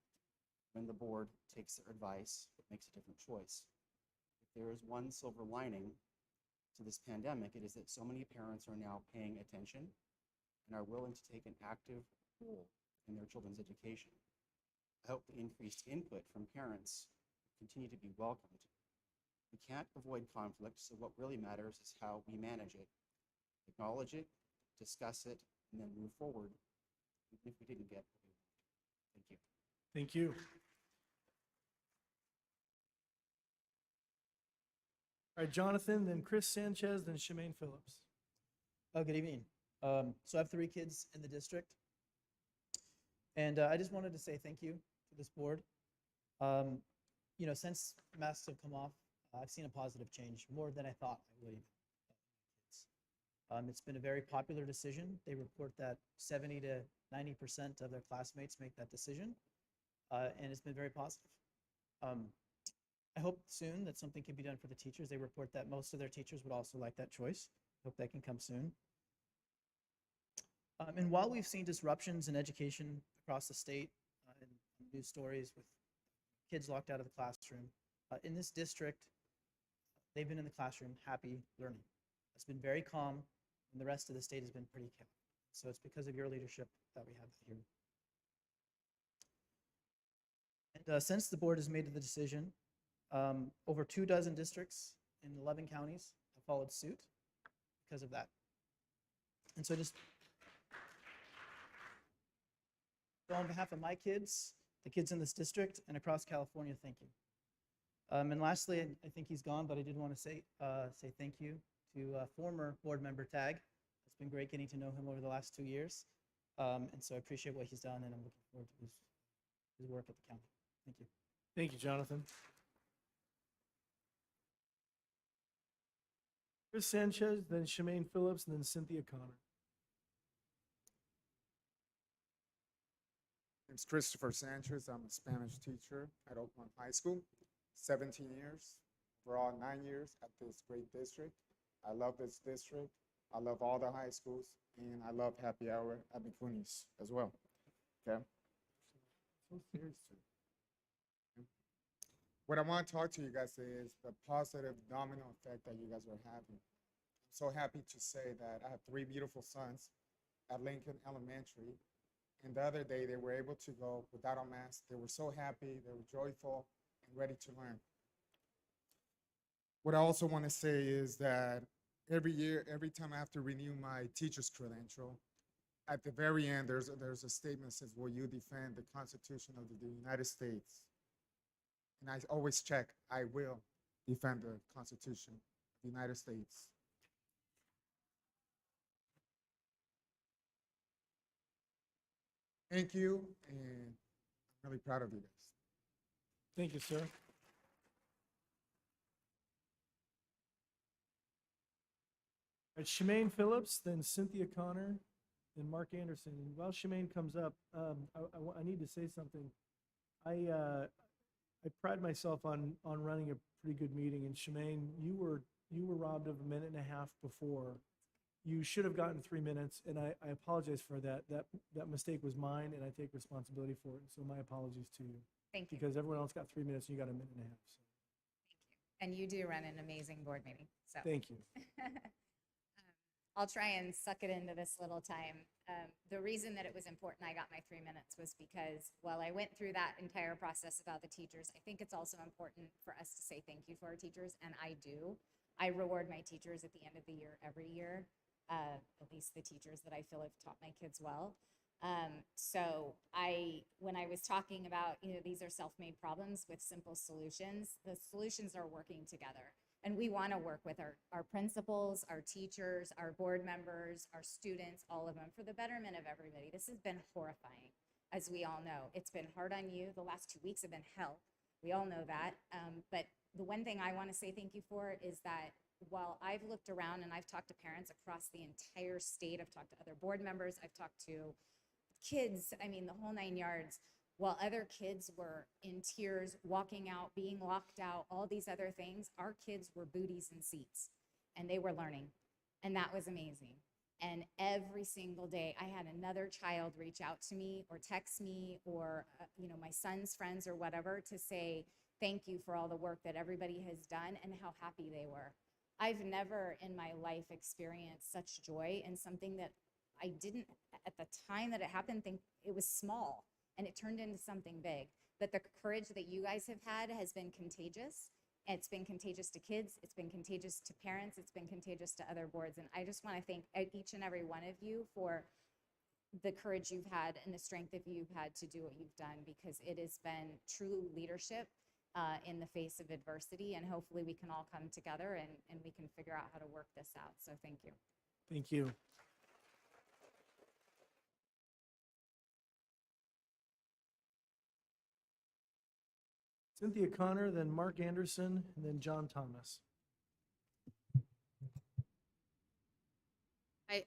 [SPEAKER 12] when the board takes their advice but makes a different choice. If there is one silver lining to this pandemic, it is that so many parents are now paying attention and are willing to take an active role in their children's education. I hope the increased input from parents continue to be welcomed. We can't avoid conflict, so what really matters is how we manage it, acknowledge it, discuss it, and then move forward, even if we didn't get what we wanted. Thank you.
[SPEAKER 1] Thank you. All right, Jonathan, then Chris Sanchez, then Shemaine Phillips.
[SPEAKER 13] Oh, good evening. So I have 3 kids in the district. And I just wanted to say thank you to this board. You know, since masks have come off, I've seen a positive change, more than I thought I would. It's been a very popular decision. They report that 70 to 90% of their classmates make that decision, and it's been very positive. I hope soon that something can be done for the teachers. They report that most of their teachers would also like that choice. Hope that can come soon. And while we've seen disruptions in education across the state, and news stories with kids locked out of the classroom, in this district, they've been in the classroom happy learning. It's been very calm, and the rest of the state has been pretty chaotic. So it's because of your leadership that we have that here. And since the board has made the decision, over 24 districts in 11 counties have followed suit because of that. And so so on behalf of my kids, the kids in this district, and across California, thank you. And lastly, I think he's gone, but I did want to say thank you to former board member Tag. It's been great getting to know him over the last 2 years. And so I appreciate what he's done, and I'm looking forward to his work at the county. Thank you.
[SPEAKER 1] Thank you, Jonathan. Chris Sanchez, then Shemaine Phillips, and then Cynthia Connor.
[SPEAKER 14] Name's Christopher Sanchez. I'm a Spanish teacher at Oakmont High School. 17 years, overall 9 years at this great district. I love this district. I love all the high schools, and I love happy hour at McCooney's as well. Okay. So serious. What I want to talk to you guys is the positive domino effect that you guys are having. I'm so happy to say that I have 3 beautiful sons at Lincoln Elementary. And the other day, they were able to go without a mask. They were so happy, they were joyful, and ready to learn. What I also want to say is that every year, every time I have to renew my teacher's credential, at the very end, there's a statement that says, will you defend the Constitution of the United States? And I always check, I will defend the Constitution of the United States. Thank you, and I'm really proud of you guys.
[SPEAKER 1] Thank you, sir. All right, Shemaine Phillips, then Cynthia Connor, then Mark Anderson. And while Shemaine comes up, I need to say something. I pride myself on running a pretty good meeting, and Shemaine, you were robbed of a minute and a half before. You should have gotten 3 minutes, and I apologize for that. That mistake was mine, and I take responsibility for it. So my apologies to you.
[SPEAKER 15] Thank you.
[SPEAKER 1] Because everyone else got 3 minutes, and you got a minute and a half. So.
[SPEAKER 15] And you do run an amazing board meeting. So
[SPEAKER 1] Thank you.
[SPEAKER 15] I'll try and suck it into this little time. The reason that it was important I got my 3 minutes was because while I went through that entire process about the teachers, I think it's also important for us to say thank you for our teachers, and I do. I reward my teachers at the end of the year every year, at least the teachers that I feel have taught my kids well. So when I was talking about, these are self-made problems with simple solutions, the solutions are working together. And we want to work with our principals, our teachers, our board members, our students, all of them, for the betterment of everybody. This has been horrifying, as we all know. It's been hard on you. The last 2 weeks have been hell. We all know that. But the one thing I want to say thank you for is that while I've looked around and I've talked to parents across the entire state, I've talked to other board members, I've talked to kids, I mean, the whole 9 yards. While other kids were in tears, walking out, being locked out, all these other things, our kids were booties in seats, and they were learning, and that was amazing. And every single day, I had another child reach out to me or text me or my son's friends or whatever to say thank you for all the work that everybody has done and how happy they were. I've never in my life experienced such joy in something that I didn't, at the time that it happened, think it was small. And it turned into something big. But the courage that you guys have had has been contagious. It's been contagious to kids. It's been contagious to parents. It's been contagious to other boards. And I just want to thank each and every one of you for the courage you've had and the strength that you've had to do what you've done, because it has been true leadership in the face of adversity. And hopefully we can all come together and we can figure out how to work this out. So thank you.
[SPEAKER 1] Thank you. Cynthia Connor, then Mark Anderson, and then John Thomas.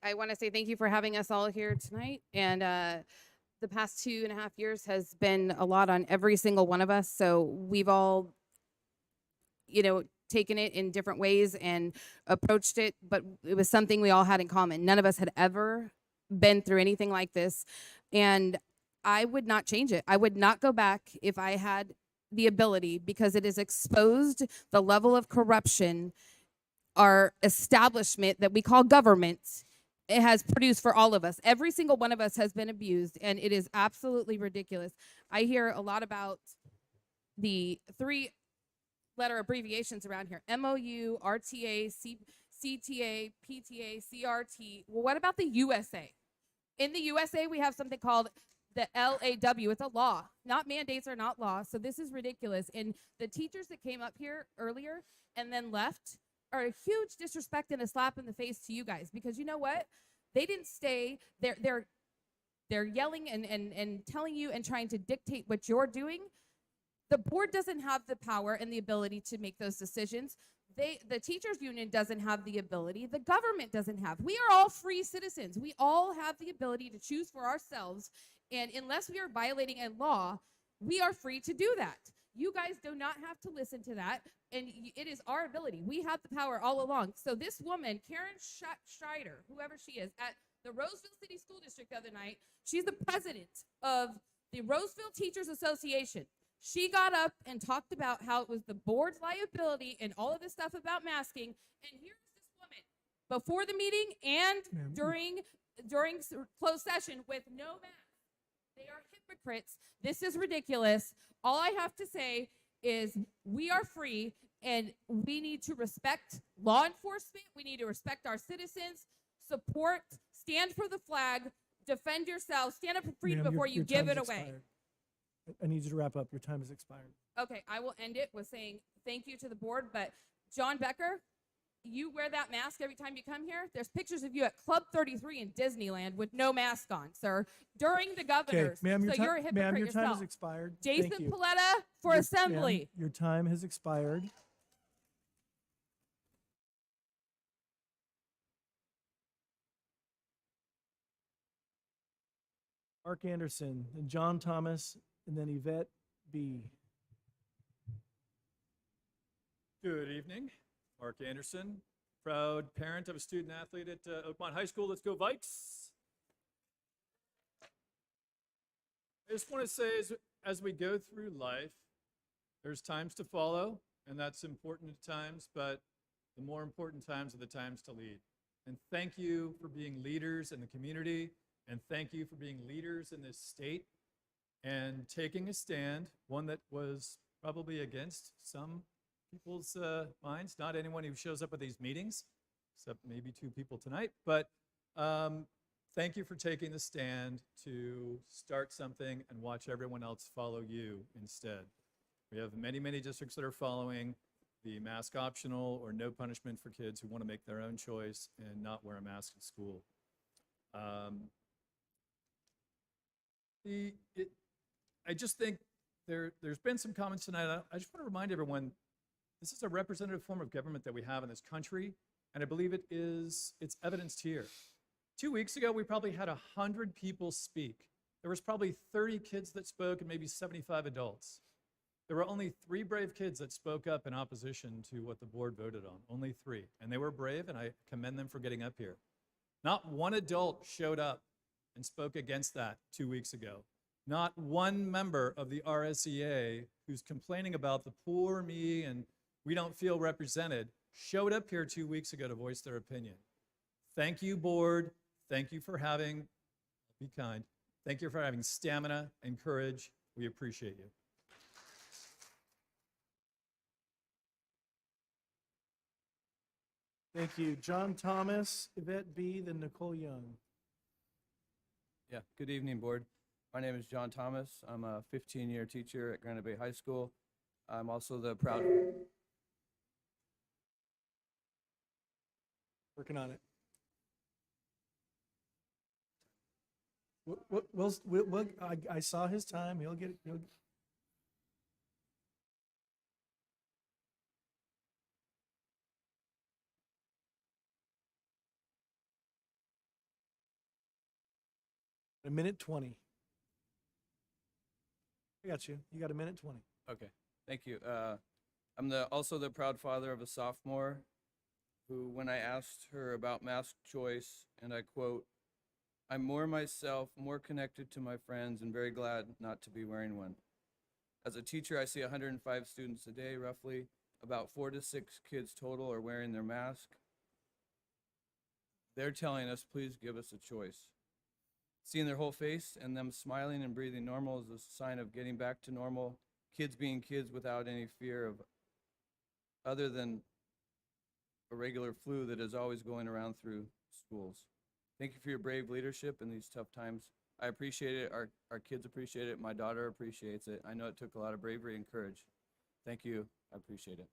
[SPEAKER 2] I want to say thank you for having us all here tonight. And the past 2.5 years has been a lot on every single one of us. So we've all, taken it in different ways and approached it, but it was something we all had in common. None of us had ever been through anything like this. And I would not change it. I would not go back if I had the ability, because it has exposed the level of corruption our establishment that we call government it has produced for all of us. Every single one of us has been abused, and it is absolutely ridiculous. I hear a lot about the 3-letter abbreviations around here: MOU, RTA, CTA, PTA, CRT. Well, what about the USA? In the USA, we have something called the LAW. It's a law. Not mandates are not law. So this is ridiculous. And the teachers that came up here earlier and then left are a huge disrespect and a slap in the face to you guys, because you know what? They didn't stay. They're yelling and telling you and trying to dictate what you're doing. The board doesn't have the power and the ability to make those decisions. The teachers union doesn't have the ability. The government doesn't have. We are all free citizens. We all have the ability to choose for ourselves. And unless we are violating a law, we are free to do that. You guys do not have to listen to that. And it is our ability. We have the power all along. So this woman, Karen Schreider, whoever she is, at the Roseville City School District the other night, she's the president of the Roseville Teachers Association. She got up and talked about how it was the board's liability and all of this stuff about masking. And here's this woman before the meeting and during closed session with no mask. They are hypocrites. This is ridiculous. All I have to say is we are free, and we need to respect law enforcement. We need to respect our citizens, support, stand for the flag, defend yourself, stand up for freedom
[SPEAKER 1] Ma'am,
[SPEAKER 2] before
[SPEAKER 1] your
[SPEAKER 2] you give
[SPEAKER 1] time
[SPEAKER 2] it
[SPEAKER 1] has
[SPEAKER 2] away.
[SPEAKER 1] expired. I need you to wrap up. Your time has expired.
[SPEAKER 2] Okay, I will end it with saying thank you to the board, but John Becker, you wear that mask every time you come here. There's pictures of you at Club 33 in Disneyland with no mask on, sir, during the governor's.
[SPEAKER 1] Ma'am, your
[SPEAKER 2] So you're a hypocrite
[SPEAKER 1] ma'am, your time
[SPEAKER 2] yourself.
[SPEAKER 1] has expired.
[SPEAKER 2] Jason
[SPEAKER 1] Thank you.
[SPEAKER 2] Paletta for
[SPEAKER 1] Ma'am,
[SPEAKER 2] assembly.
[SPEAKER 1] your time has expired. Mark Anderson, and John Thomas, and then Yvette B.
[SPEAKER 11] Good evening. Mark Anderson, proud parent of a student athlete at Oakmont High School. Let's go Vikes. I just want to say, as we go through life, there's times to follow, and that's important at times, but the more important times are the times to lead. And thank you for being leaders in the community, and thank you for being leaders in this state and taking a stand, one that was probably against some people's minds, not anyone who shows up at these meetings, except maybe 2 people tonight. But thank you for taking the stand to start something and watch everyone else follow you instead. We have many, many districts that are following the mask optional or no punishment for kids who want to make their own choice and not wear a mask at school. I just think there's been some comments tonight. I just want to remind everyone, this is a representative form of government that we have in this country, and I believe it's evidenced here. 2 weeks ago, we probably had 100 people speak. There was probably 30 kids that spoke and maybe 75 adults. There were only 3 brave kids that spoke up in opposition to what the board voted on, only 3. And they were brave, and I commend them for getting up here. Not one adult showed up and spoke against that 2 weeks ago. Not one member of the RSEA who's complaining about the poor me and we don't feel represented showed up here 2 weeks ago to voice their opinion. Thank you, board. Thank you for having, be kind. Thank you for having stamina and courage. We appreciate you.
[SPEAKER 1] Thank you. John Thomas, Yvette B., then Nicole Young.
[SPEAKER 17] Yeah, good evening, board. My name is John Thomas. I'm a 15-year teacher at Granite Bay High School. I'm also the proud...
[SPEAKER 1] Working on it. I saw his time. He'll get it. A minute 20. I got you. You got a minute 20.
[SPEAKER 17] Okay, thank you. I'm also the proud father of a sophomore who, when I asked her about mask choice, and I quote, "I'm more myself, more connected to my friends, and very glad not to be wearing one." As a teacher, I see 105 students a day, roughly. About 4 to 6 kids total are wearing their mask. They're telling us, please give us a choice. Seeing their whole face and them smiling and breathing normal is a sign of getting back to normal, kids being kids without any fear of other than a regular flu that is always going around through schools. Thank you for your brave leadership in these tough times. I appreciate it. Our kids appreciate it. My daughter appreciates it. I know it took a lot of bravery and courage. Thank you. I appreciate it.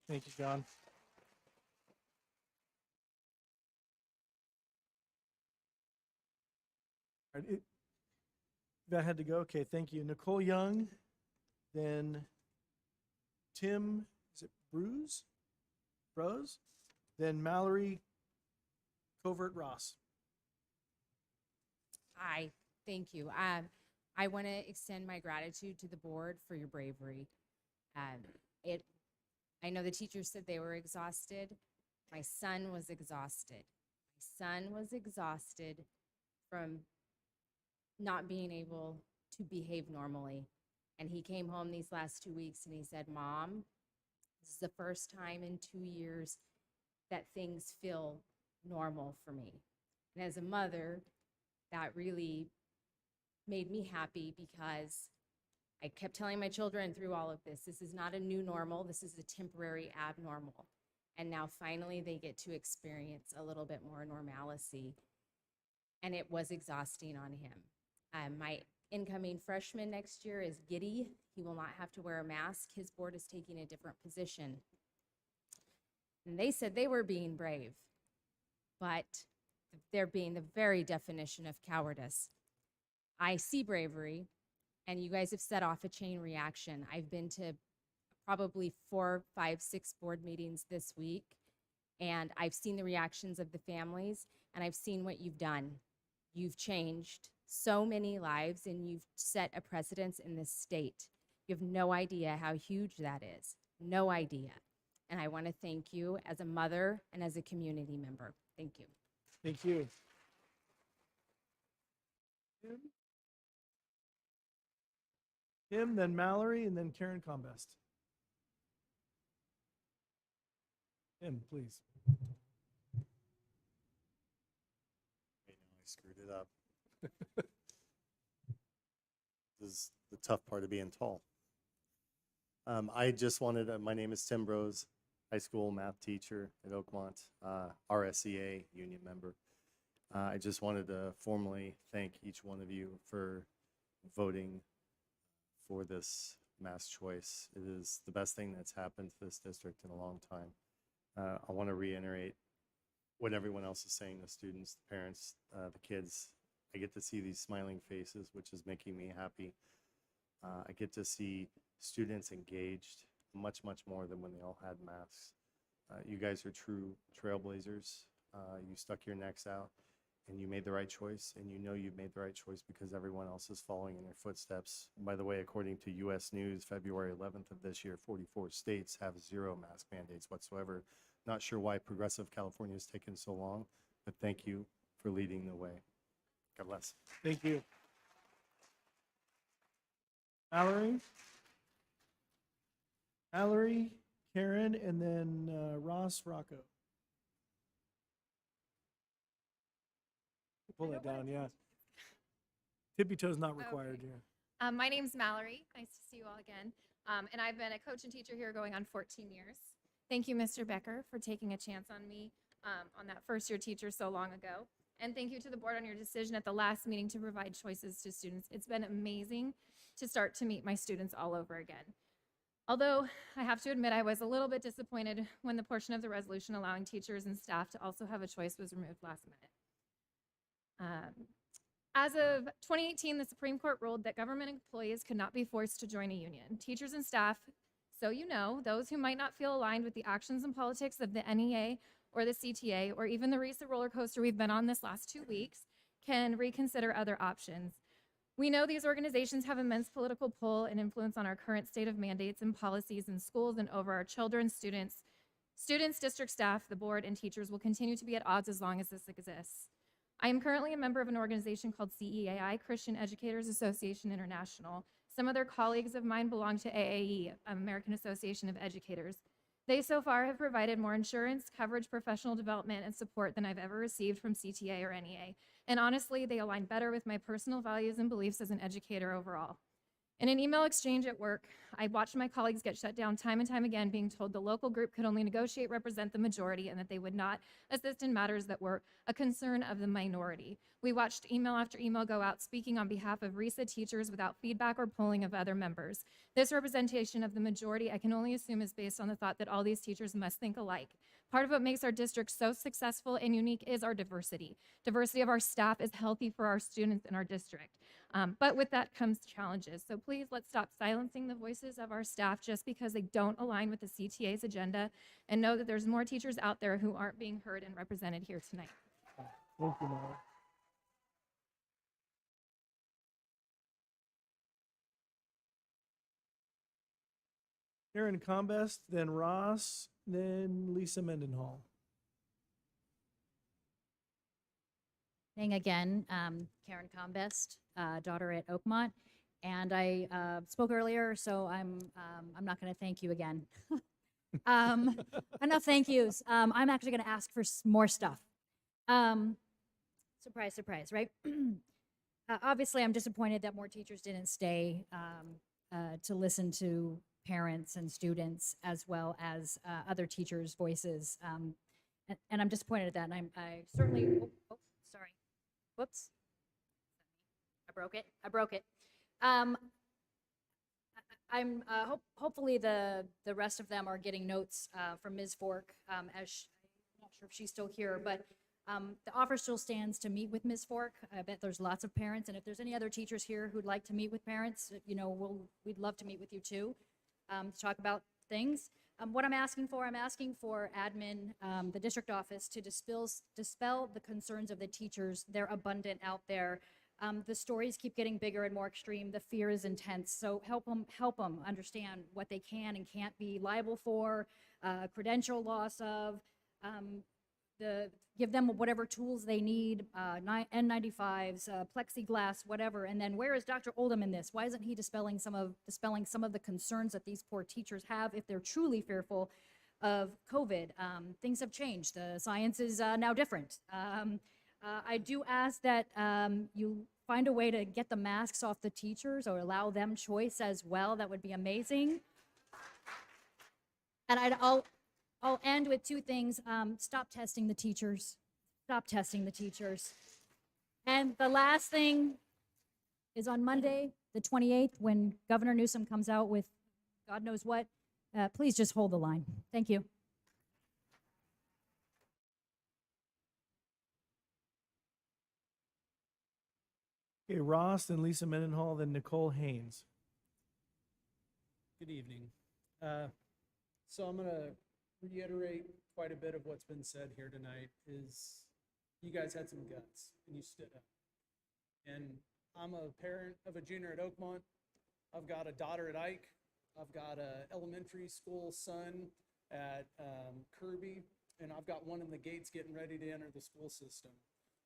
[SPEAKER 1] Thank you, John. All right, that had to go. Okay, thank you. Nicole Young, then Tim, is it Brose? Then Mallory Covert Ross.
[SPEAKER 2] Hi, thank you. I want to extend my gratitude to the board for your bravery. I know the teachers said they were exhausted. My son was exhausted. My son was exhausted from not being able to behave normally. And he came home these last 2 weeks and he said, "Mom, this is the first time in 2 years that things feel normal for me." And as a mother, that really made me happy because I kept telling my children through all of this is not a new normal, this is a temporary abnormal. And now finally they get to experience a little bit more normalcy. And it was exhausting on him. My incoming freshman next year is giddy. He will not have to wear a mask. His board is taking a different position. And they said they were being brave, but they're being the very definition of cowardice. I see bravery, and you guys have set off a chain reaction. I've been to probably 4, 5, 6 board meetings this week, and I've seen the reactions of the families, and I've seen what you've done. You've changed so many lives, and you've set a precedence in this state. You have no idea how huge that is. No idea. And I want to thank you as a mother and as a community member. Thank you.
[SPEAKER 1] Thank you. Tim, then Mallory, and then Karen Combest. Tim, please.
[SPEAKER 5] I screwed it up. This is the tough part of being tall. I just wanted, my name is Tim Brose, high school math teacher at Oakmont, RSEA union member. I just wanted to formally thank each one of you for voting for this mass choice. It is the best thing that's happened to this district in a long time. I want to reiterate what everyone else is saying, the students, the parents, the kids. I get to see these smiling faces, which is making me happy. I get to see students engaged much, much more than when they all had masks. You guys are true trailblazers. You stuck your necks out and you made the right choice, and you know you've made the right choice because everyone else is following in your footsteps. By the way, according to US News, February 11th of this year, 44 states have 0 mask mandates whatsoever. Not sure why progressive California has taken so long, but thank you for leading the way. God bless.
[SPEAKER 1] Thank you. Mallory, Karen, and then Ross Rocco. Pull that down, yeah. Tippy toes not required here.
[SPEAKER 16] My name's Mallory. Nice to see you all again. And I've been a coach and teacher here going on 14 years. Thank you, Mr. Becker, for taking a chance on me on that first year teacher so long ago. And thank you to the board on your decision at the last meeting to provide choices to students. It's been amazing to start to meet my students all over again. Although I have to admit I was a little bit disappointed when the portion of the resolution allowing teachers and staff to also have a choice was removed last minute. As of 2018, the Supreme Court ruled that government employees could not be forced to join a union. Teachers and staff, so you know, those who might not feel aligned with the actions and politics of the NEA or the CTA, or even the recent roller coaster we've been on this last 2 weeks, can reconsider other options. We know these organizations have immense political pull and influence on our current state of mandates and policies in schools and over our children, students, district staff, the board, and teachers will continue to be at odds as long as this exists. I am currently a member of an organization called CEAI, Christian Educators Association International. Some other colleagues of mine belong to AAE, American Association of Educators. They so far have provided more insurance, coverage, professional development, and support than I've ever received from CTA or NEA. And honestly, they align better with my personal values and beliefs as an educator overall. In an email exchange at work, I watched my colleagues get shut down time and time again, being told the local group could only negotiate, represent the majority, and that they would not assist in matters that were a concern of the minority. We watched email after email go out speaking on behalf of RESA teachers without feedback or polling of other members. This representation of the majority, I can only assume, is based on the thought that all these teachers must think alike. Part of what makes our district so successful and unique is our diversity. Diversity of our staff is healthy for our students in our district. But with that comes challenges. So please, let's stop silencing the voices of our staff just because they don't align with the CTA's agenda, and know that there's more teachers out there who aren't being heard and represented here tonight.
[SPEAKER 1] Thank you, Molly. Karen Combest, then Ross, then Lisa Mendenhall.
[SPEAKER 18] Thing again, Karen Combest, daughter at Oakmont, and I spoke earlier, so I'm not going to thank you again. Enough thank yous. I'm actually going to ask for more stuff. Surprise, surprise, right? Obviously, I'm disappointed that more teachers didn't stay to listen to parents and students as well as other teachers' voices, and I'm disappointed at that. And I certainly. Sorry. Whoops. I broke it. Hopefully the rest of them are getting notes from Ms. Fork. I'm not sure if she's still here, but the offer still stands to meet with Ms. Fork. I bet there's lots of parents, and if there's any other teachers here who'd like to meet with parents, we'd love to meet with you too, to talk about things. What I'm asking for admin, the district office, to dispel the concerns of the teachers. They're abundant out there. The stories keep getting bigger and more extreme. The fear is intense. So help them understand what they can and can't be liable for, credential loss of, give them whatever tools they need, N95s, plexiglass, whatever. And then where is Dr. Oldham in this? Why isn't he dispelling some of the concerns that these poor teachers have if they're truly fearful of COVID? Things have changed. The science is now different. I do ask that you find a way to get the masks off the teachers or allow them choice as well. That would be amazing. And I'll end with two things. Stop testing the teachers. Stop testing the teachers. And the last thing is on Monday, the 28th, when Governor Newsom comes out with God knows what, please just hold the line. Thank you.
[SPEAKER 1] Okay, Ross, then Lisa Mendenhall, then Nicole Haynes.
[SPEAKER 19] Good evening. So I'm going to reiterate quite a bit of what's been said here tonight. Is you guys had some guts and you stood up. And I'm a parent of a junior at Oakmont. I've got a daughter at Ike. I've got an elementary school son at Kirby, and I've got one in the gates getting ready to enter the school system.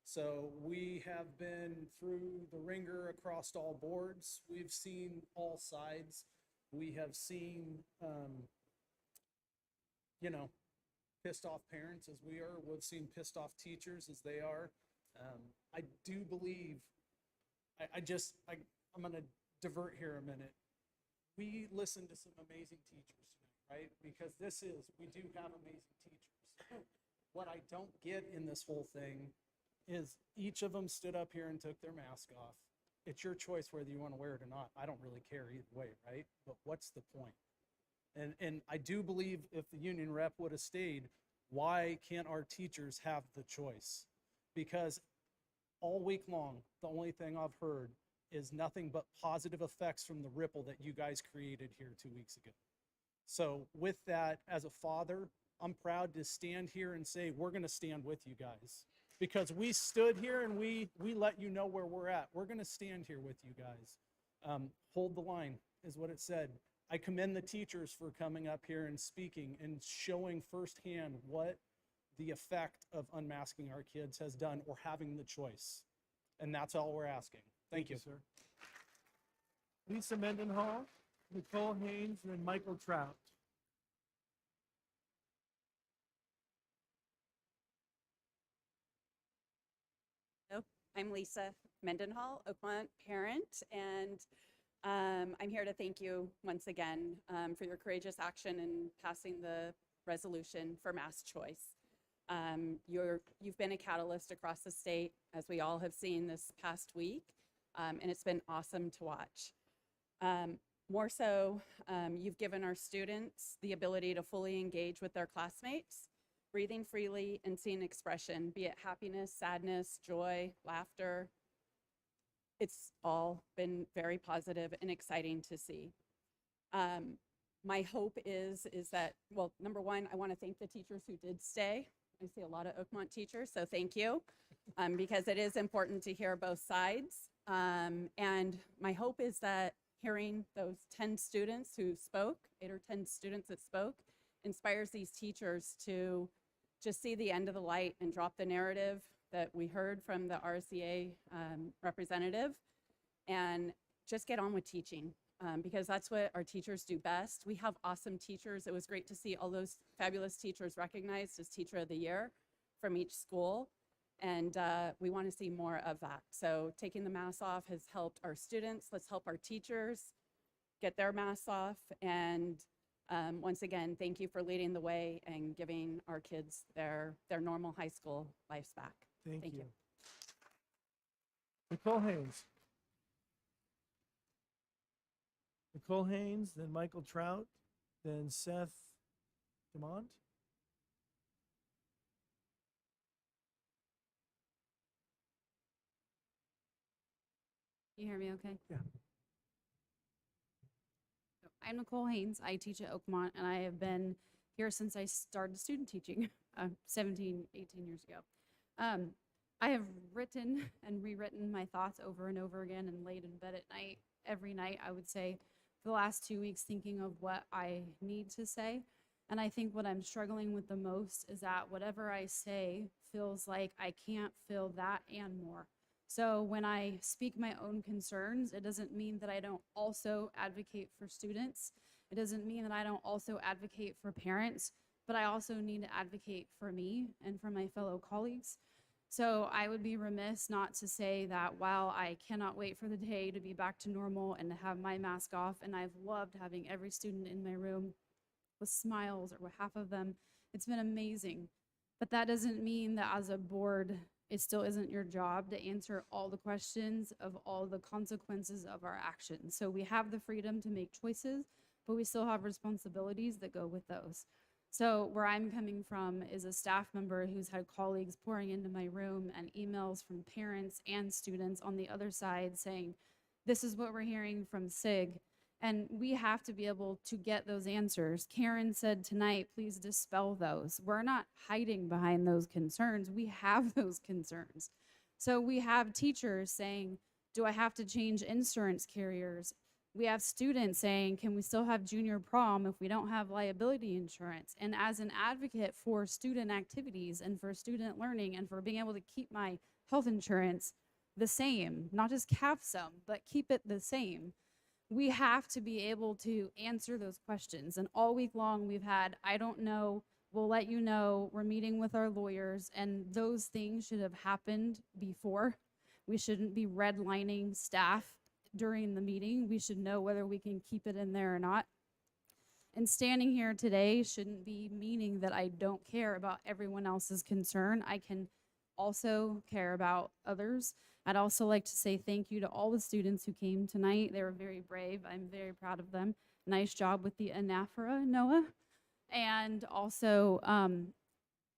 [SPEAKER 19] So we have been through the ringer across all boards. We've seen all sides. We have seen, pissed off parents as we are. We've seen pissed off teachers as they are. I do believe, I'm going to divert here a minute. We listen to some amazing teachers tonight, right? Because we do have amazing teachers. What I don't get in this whole thing is each of them stood up here and took their mask off. It's your choice whether you want to wear it or not. I don't really care either way, right? But what's the point? And I do believe if the union rep would have stayed, why can't our teachers have the choice? Because all week long, the only thing I've heard is nothing but positive effects from the ripple that you guys created here 2 weeks ago. So with that, as a father, I'm proud to stand here and say, we're going to stand with you guys. because we stood here and we let you know where we're at. We're going to stand here with you guys. Hold the line is what it said. I commend the teachers for coming up here and speaking and showing firsthand what the effect of unmasking our kids has done, or having the choice. And that's all we're asking. Thank you.
[SPEAKER 1] sir. Lisa Mendenhall, Nicole Haynes, and then Michael Trout.
[SPEAKER 20] Hello, I'm Lisa Mendenhall, Oakmont parent, and I'm here to thank you once again for your courageous action in passing the resolution for mass choice. You've been a catalyst across the state, as we all have seen this past week, and it's been awesome to watch. More so, you've given our students the ability to fully engage with their classmates, breathing freely and seeing expression, be it happiness, sadness, joy, laughter. It's all been very positive and exciting to see. My hope is that, well, number one, I want to thank the teachers who did stay. I see a lot of Oakmont teachers, so thank you, because it is important to hear both sides. And my hope is that hearing those 10 students who spoke, 8 or 10 students that spoke, inspires these teachers to just see the end of the light and drop the narrative that we heard from the RCA representative, and just get on with teaching, because that's what our teachers do best. We have awesome teachers. It was great to see all those fabulous teachers recognized as Teacher of the Year from each school, and we want to see more of that. So taking the mask off has helped our students. Let's help our teachers get their masks off, and once again, thank you for leading the way and giving our kids their normal high school lives back.
[SPEAKER 1] Thank you. Nicole Haynes. Nicole Haynes, then Michael Trout, then Seth Demont.
[SPEAKER 2] You hear me okay?
[SPEAKER 1] Yeah.
[SPEAKER 2] I'm Nicole Haynes. I teach at Oakmont, and I have been here since I started student teaching 17, 18 years ago. I have written and rewritten my thoughts over and over again and laid in bed at night, every night, I would say, for the last 2 weeks, thinking of what I need to say. And I think what I'm struggling with the most is that whatever I say feels like I can't feel that and more. So when I speak my own concerns, it doesn't mean that I don't also advocate for students. It doesn't mean that I don't also advocate for parents, but I also need to advocate for me and for my fellow colleagues. So I would be remiss not to say that while I cannot wait for the day to be back to normal and to have my mask off, and I've loved having every student in my room with smiles, or with half of them, it's been amazing. But that doesn't mean that as a board, it still isn't your job to answer all the questions of all the consequences of our actions. So we have the freedom to make choices, but we still have responsibilities that go with those. So where I'm coming from is a staff member who's had colleagues pouring into my room and emails from parents and students on the other side saying, this is what we're hearing from SIG. And we have to be able to get those answers. Karen said tonight, please dispel those. We're not hiding behind those concerns. We have those concerns. So we have teachers saying, do I have to change insurance carriers? We have students saying, can we still have junior prom if we don't have liability insurance? And as an advocate for student activities and for student learning and for being able to keep my health insurance the same, not just cap some, but keep it the same, we have to be able to answer those questions. And all week long we've had, I don't know, we'll let you know, we're meeting with our lawyers, and those things should have happened before. We shouldn't be redlining staff during the meeting. We should know whether we can keep it in there or not. And standing here today shouldn't be meaning that I don't care about everyone else's concern. I can also care about others. I'd also like to say thank you to all the students who came tonight. They were very brave. I'm very proud of them. Nice job with the anaphora, Noah. And also,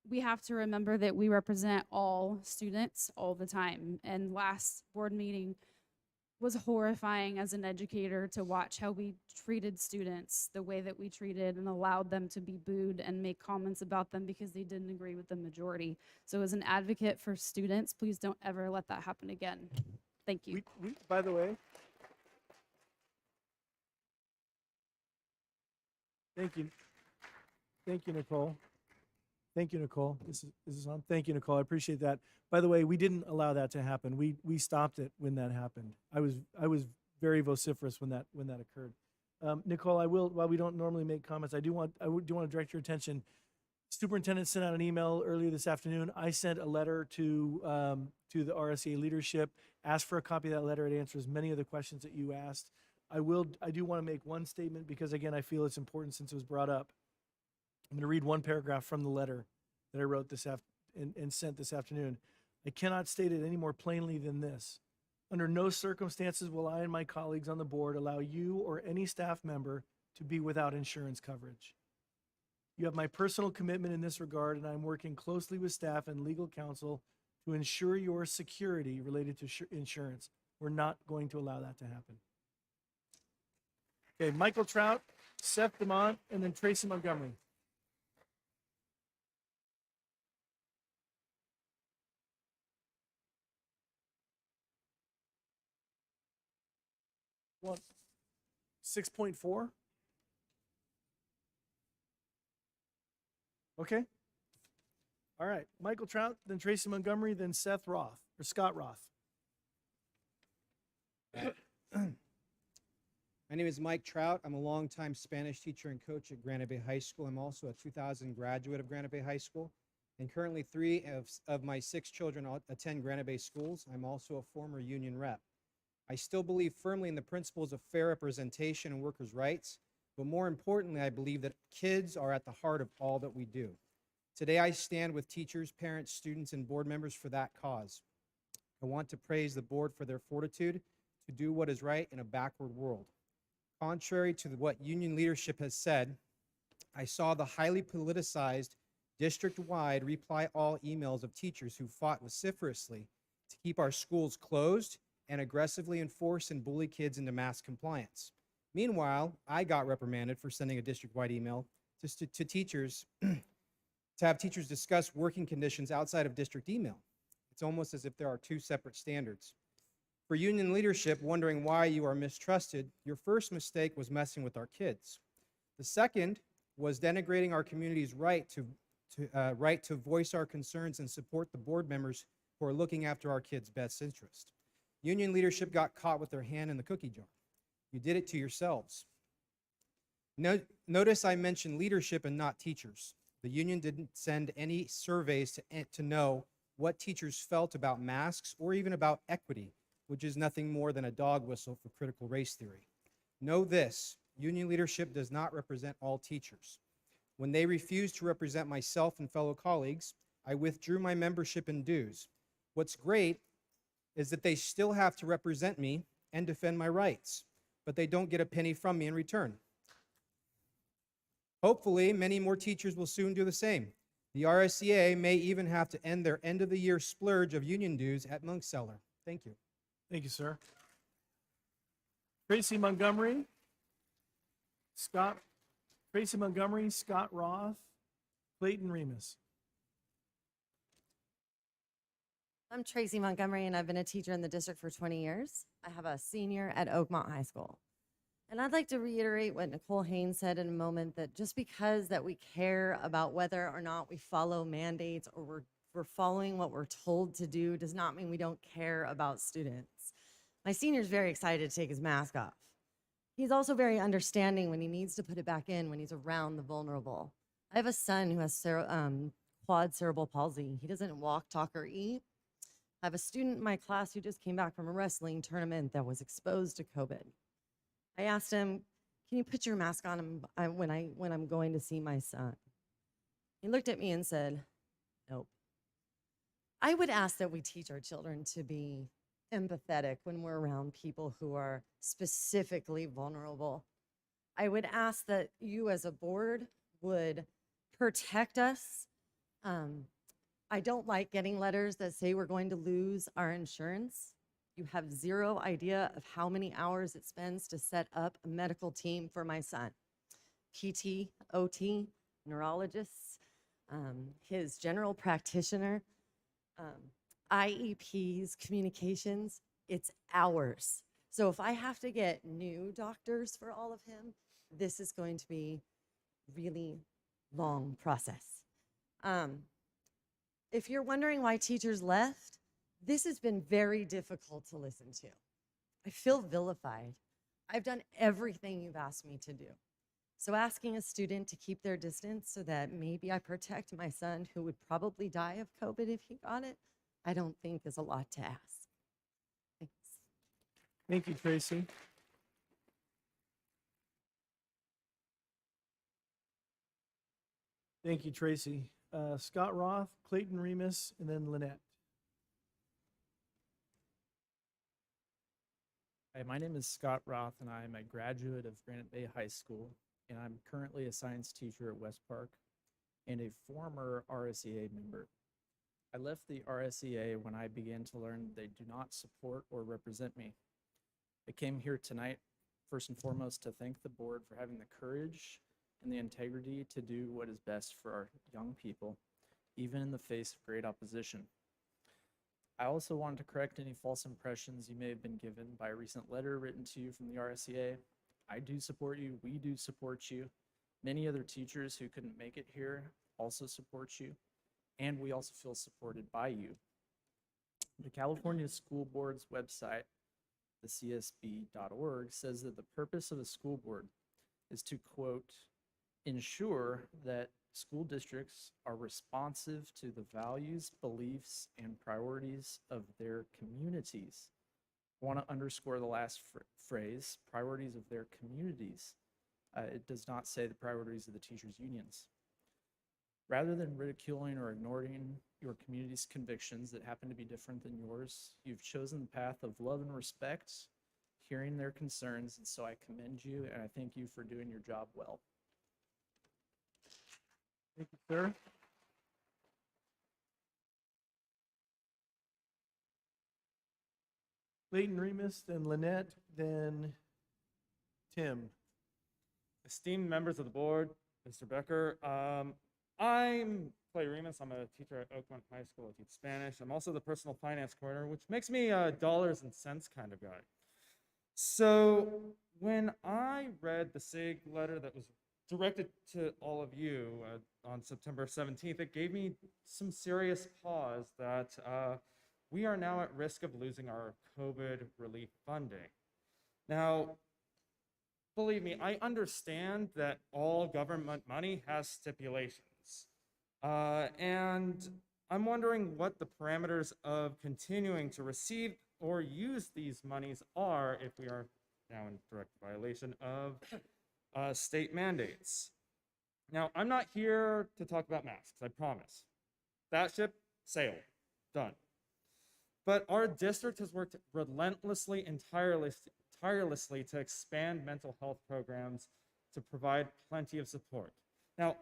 [SPEAKER 2] we have to remember that we represent all students all the time. And last board meeting,
[SPEAKER 21] was horrifying as an educator to watch how we treated students the way that we treated and allowed them to be booed and make comments about them because they didn't agree with the majority. So as an advocate for students, please don't ever let that happen again. Thank you.
[SPEAKER 1] By the way, thank you. Thank you, Nicole. Thank you, Nicole. This is on. Thank you, Nicole. I appreciate that. By the way, we didn't allow that to happen. We stopped it when that happened. I was very vociferous when that occurred. Nicole, I will. While we don't normally make comments, I do want to direct your attention. Superintendent sent out an email earlier this afternoon. I sent a letter to the RSA leadership. Asked for a copy of that letter. It answers many of the questions that you asked. I do want to make one statement because again, I feel it's important since it was brought up. I'm going to read one paragraph from the letter that I wrote and sent this afternoon. I cannot state it any more plainly than this. Under no circumstances will I and my colleagues on the board allow you or any staff member to be without insurance coverage. You have my personal commitment in this regard, and I'm working closely with staff and legal counsel to ensure your security related to insurance. We're not going to allow that to happen. Okay, Michael Trout, Seth DeMont, and then Tracy Montgomery. What? 6.4? Okay. All right. Michael Trout, then Tracy Montgomery, then Scott Roth.
[SPEAKER 22] My name is Mike Trout. I'm a longtime Spanish teacher and coach at Granite Bay High School. I'm also a 2000 graduate of Granite Bay High School. And currently 3 of my 6 children attend Granite Bay schools. I'm also a former union rep. I still believe firmly in the principles of fair representation and workers' rights, but more importantly, I believe that kids are at the heart of all that we do. Today, I stand with teachers, parents, students, and board members for that cause. I want to praise the board for their fortitude to do what is right in a backward world. Contrary to what union leadership has said, I saw the highly politicized, district-wide reply-all emails of teachers who fought vociferously to keep our schools closed and aggressively enforce and bully kids into mask compliance. Meanwhile, I got reprimanded for sending a district-wide email to teachers to have teachers discuss working conditions outside of district email. It's almost as if there are 2 separate standards. For union leadership wondering why you are mistrusted, your first mistake was messing with our kids. The second was denigrating our community's right to voice our concerns and support the board members who are looking after our kids' best interest. Union leadership got caught with their hand in the cookie jar. You did it to yourselves. Notice I mentioned leadership and not teachers. The union didn't send any surveys to know what teachers felt about masks or even about equity, which is nothing more than a dog whistle for critical race theory. Know this, union leadership does not represent all teachers. When they refused to represent myself and fellow colleagues, I withdrew my membership and dues. What's great is that they still have to represent me and defend my rights, but they don't get a penny from me in return. Hopefully, many more teachers will soon do the same. The RSCA may even have to end their end-of-the-year splurge of union dues at Monkseller. Thank you.
[SPEAKER 1] Thank you, sir. Tracy Montgomery, Scott Roth, Clayton Remus.
[SPEAKER 23] I'm Tracy Montgomery, and I've been a teacher in the district for 20 years. I have a senior at Oakmont High School. And I'd like to reiterate what Nicole Haynes said in a moment, that just because that we care about whether or not we follow mandates or we're following what we're told to do does not mean we don't care about students. My senior's very excited to take his mask off. He's also very understanding when he needs to put it back in when he's around the vulnerable. I have a son who has quad cerebral palsy. He doesn't walk, talk, or eat. I have a student in my class who just came back from a wrestling tournament that was exposed to COVID. I asked him, can you put your mask on when I'm going to see my son? He looked at me and said, nope. I would ask that we teach our children to be empathetic when we're around people who are specifically vulnerable. I would ask that you as a board would protect us. I don't like getting letters that say we're going to lose our insurance. You have zero idea of how many hours it spends to set up a medical team for my son. PT, OT, neurologists, his general practitioner, IEPs, communications, it's hours. So if I have to get new doctors for all of him, this is going to be really long process. If you're wondering why teachers left, this has been very difficult to listen to. I feel vilified. I've done everything you've asked me to do. So asking a student to keep their distance so that maybe I protect my son who would probably die of COVID if he got it, I don't think is a lot to ask. Thanks.
[SPEAKER 1] Thank you, Tracy. Thank you, Tracy. Scott Roth, Clayton Remus, and then Lynette.
[SPEAKER 3] Hi, my name is Scott Roth, and I'm a graduate of Granite Bay High School, and I'm currently a science teacher at West Park and a former RSEA member. I left the RSEA when I began to learn they do not support or represent me. I came here tonight, first and foremost, to thank the board for having the courage and the integrity to do what is best for our young people, even in the face of great opposition. I also wanted to correct any false impressions you may have been given by a recent letter written to you from the RSEA. I do support you, we do support you. Many other teachers who couldn't make it here also support you, and we also feel supported by you. The California School Board's website, the csb.org, says that the purpose of a school board is to, quote, ensure that school districts are responsive to the values, beliefs, and priorities of their communities. I want to underscore the last phrase, priorities of their communities. It does not say the priorities of the teachers' unions. Rather than ridiculing or ignoring your community's convictions that happen to be different than yours, you've chosen the path of love and respect, hearing their concerns, and so I commend you and I thank you for doing your job well.
[SPEAKER 1] Thank you, sir. Clayton Remus, then Lynette, then Tim.
[SPEAKER 4] Esteemed members of the board, Mr. Becker, I'm Clay Remus. I'm a teacher at Oakmont High School. I teach Spanish. I'm also the personal finance coordinator, which makes me a dollars and cents kind of guy. So when I read the SIG letter that was directed to all of you on September 17th, it gave me some serious pause that we are now at risk of losing our COVID relief funding. Now, believe me, I understand that all government money has stipulations. And I'm wondering what the parameters of continuing to receive or use these monies are if we are now in direct violation of state mandates. Now, I'm not here to talk about masks, I promise. That ship sailed, done. But our district has worked relentlessly and tirelessly to expand mental health programs to provide plenty of support. Now,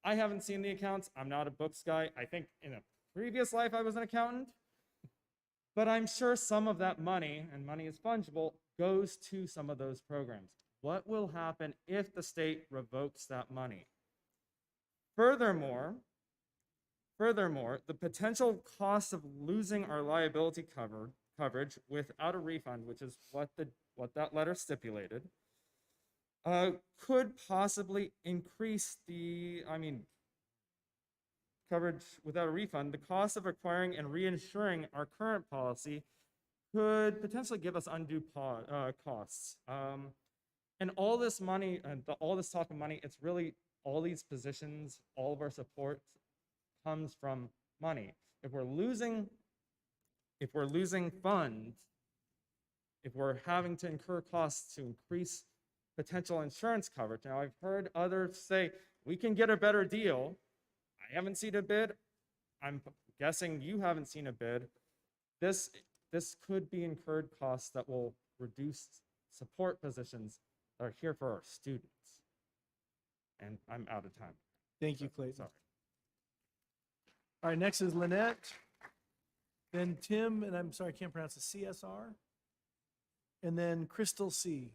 [SPEAKER 4] I haven't seen the accounts. I'm not a books guy. I think in a previous life I was an accountant. But I'm sure some of that money, and money is fungible, goes to some of those programs. What will happen if the state revokes that money? Furthermore, the potential cost of losing our liability coverage without a refund, which is what that letter stipulated, could possibly increase coverage without a refund. The cost of acquiring and reinsuring our current policy could potentially give us undue costs. And all this money, all this talk of money, it's really all these positions, all of our support comes from money. If we're losing funds, if we're having to incur costs to increase potential insurance coverage. Now, I've heard others say, we can get a better deal. I haven't seen a bid. I'm guessing you haven't seen a bid. This could be incurred costs that will reduce support positions that are here for our students. And I'm out of time.
[SPEAKER 1] Thank you, Clayton.
[SPEAKER 4] Sorry.
[SPEAKER 1] All right, next is Lynette. Then Tim, and I'm sorry, I can't pronounce it, CSR. And then Crystal C.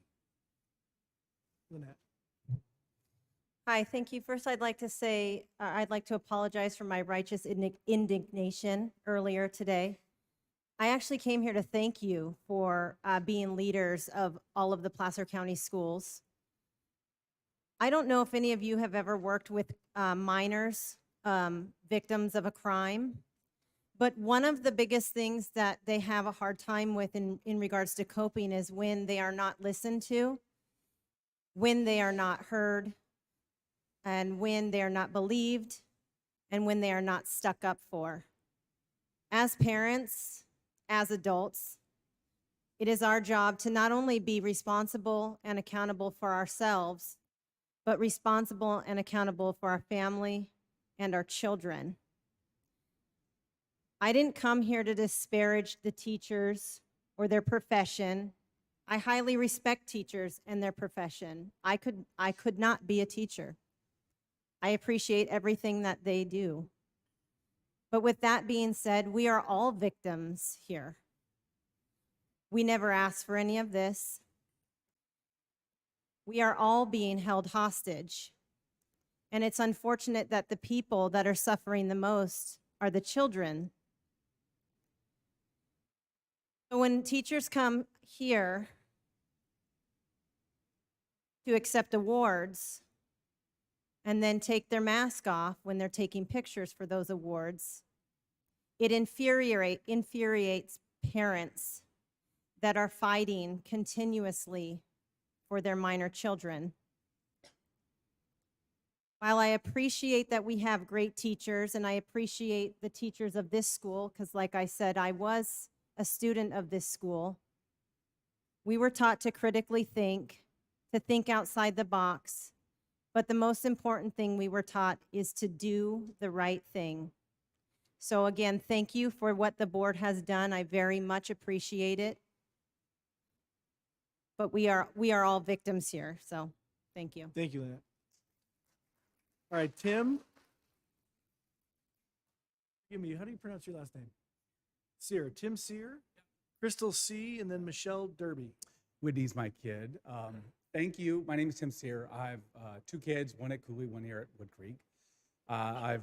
[SPEAKER 1] Lynette.
[SPEAKER 6] Hi, thank you. First, I'd like to say, I'd like to apologize for my righteous indignation earlier today. I actually came here to thank you for being leaders of all of the Placer County schools. I don't know if any of you have ever worked with minors, victims of a crime, but one of the biggest things that they have a hard time with in regards to coping is when they are not listened to, when they are not heard, and when they are not believed, and when they are not stuck up for. As parents, as adults, it is our job to not only be responsible and accountable for ourselves, but responsible and accountable for our family and our children. I didn't come here to disparage the teachers or their profession. I highly respect teachers and their profession. I could not be a teacher. I appreciate everything that they do. But with that being said, we are all victims here. We never asked for any of this. We are all being held hostage. And it's unfortunate that the people that are suffering the most are the children. So when teachers come here to accept awards and then take their mask off when they're taking pictures for those awards, it infuriates parents that are fighting continuously for their minor children. While I appreciate that we have great teachers, and I appreciate the teachers of this school, because like I said, I was a student of this school, we were taught to critically think, to think outside the box, but the most important thing we were taught is to do the right thing. So again, thank you for what the board has done. I very much appreciate it. But we are all victims here, so thank you.
[SPEAKER 1] Thank you, Lynette. All right, Tim. Give me, how do you pronounce your last name? Sear, Tim Sear, Crystal C, and then Michelle Derby.
[SPEAKER 7] Whitney's my kid. Thank you. My name is Tim Sear. I have 2 kids, one at Cooley, one here at Wood Creek. I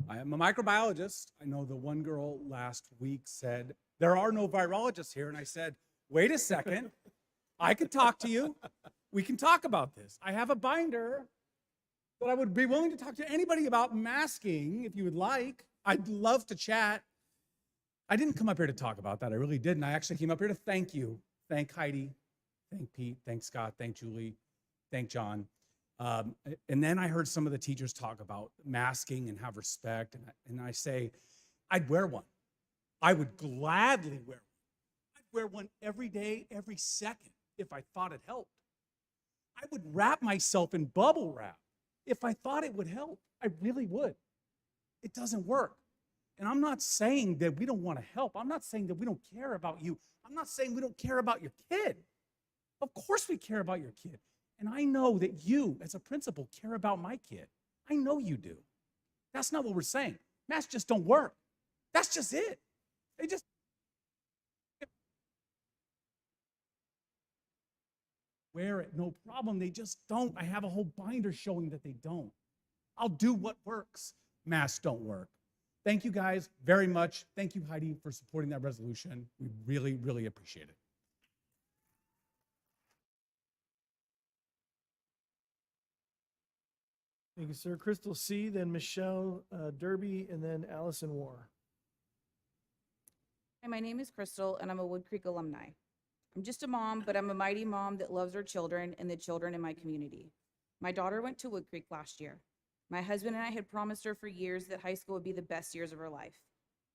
[SPEAKER 7] am a microbiologist. I know the one girl last week said, there are no virologists here. And I said, wait a second. I can talk to you. We can talk about this. I have a binder that I would be willing to talk to anybody about masking if you would like. I'd love to chat. I didn't come up here to talk about that. I really didn't. I actually came up here to thank you. Thank Heidi. Thank Pete. Thank Scott. Thank Julie. Thank John. And then I heard some of the teachers talk about masking and have respect. And I say, I'd wear one. I would gladly wear one. I'd wear one every day, every second, if I thought it helped. I would wrap myself in bubble wrap if I thought it would help. I really would. It doesn't work. And I'm not saying that we don't want to help. I'm not saying that we don't care about you. I'm not saying we don't care about your kid. Of course we care about your kid. And I know that you, as a principal, care about my kid. I know you do. That's not what we're saying. Masks just don't work. That's just it. They just... wear it, no problem. They just don't. I have a whole binder showing that they don't. I'll do what works. Masks don't work. Thank you guys very much. Thank you, Heidi, for supporting that resolution. We really, really appreciate it.
[SPEAKER 1] Thank you, sir. Crystal C, then Michelle Derby, and then Allison War.
[SPEAKER 9] Hi, my name is Crystal, and I'm a Wood Creek alumni. I'm just a mom, but I'm a mighty mom that loves her children and the children in my community. My daughter went to Wood Creek last year. My husband and I had promised her for years that high school would be the best years of her life.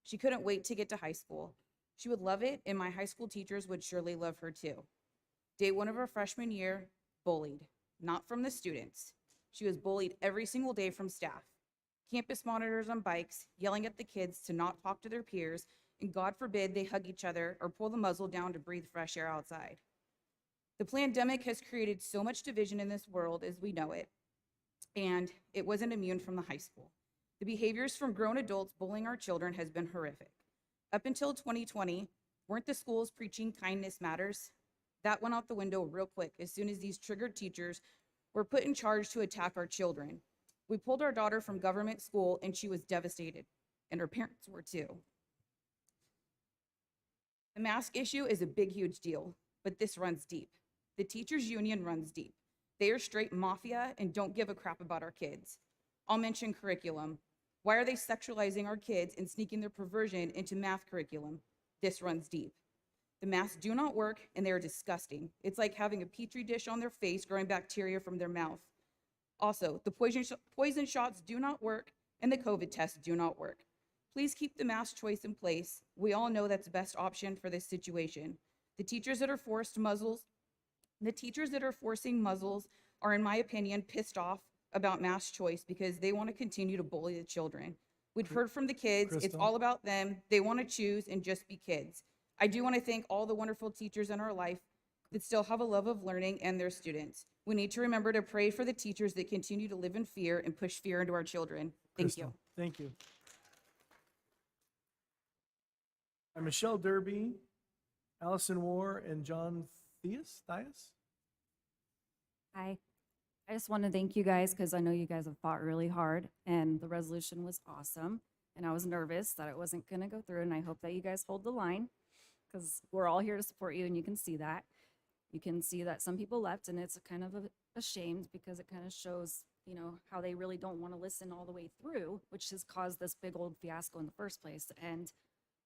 [SPEAKER 9] She couldn't wait to get to high school. She would love it, and my high school teachers would surely love her too. Day 1 of her freshman year, bullied, not from the students. She was bullied every single day from staff. Campus monitors on bikes, yelling at the kids to not talk to their peers, and God forbid they hug each other or pull the muzzle down to breathe fresh air outside. The pandemic has created so much division in this world as we know it, and it wasn't immune from the high school. The behaviors from grown adults bullying our children has been horrific. Up until 2020, weren't the schools preaching kindness matters? That went out the window real quick as soon as these triggered teachers were put in charge to attack our children. We pulled our daughter from government school and she was devastated, and her parents were too. The mask issue is a big, huge deal, but this runs deep. The teachers' union runs deep. They are straight mafia and don't give a crap about our kids. I'll mention curriculum. Why are they sexualizing our kids and sneaking their perversion into math curriculum? This runs deep. The masks do not work and they are disgusting. It's like having a petri dish on their face growing bacteria from their mouth. Also, the poison shots do not work and the COVID tests do not work. Please keep the mask choice in place. We all know that's the best option for this situation. The teachers that are forcing muzzles are, in my opinion, pissed off about mask choice because they want to continue to bully the children. We've heard from the kids, it's
[SPEAKER 1] Crystal?
[SPEAKER 9] all about them. They want to choose and just be kids. I do want to thank all the wonderful teachers in our life that still have a love of learning and their students. We need to remember to pray for the teachers that continue to live in fear and push fear into our children. Thank you.
[SPEAKER 1] Crystal, thank you. Michelle Derby, Allison Moore, and John Thias?
[SPEAKER 8] Hi. I just want to thank you guys because I know you guys have fought really hard and the resolution was awesome. And I was nervous that it wasn't going to go through. And I hope that you guys hold the line because we're all here to support you and you can see that. You can see that some people left and it's kind of a shame because it kind of shows, you know, how they really don't want to listen all the way through, which has caused this big old fiasco in the first place. And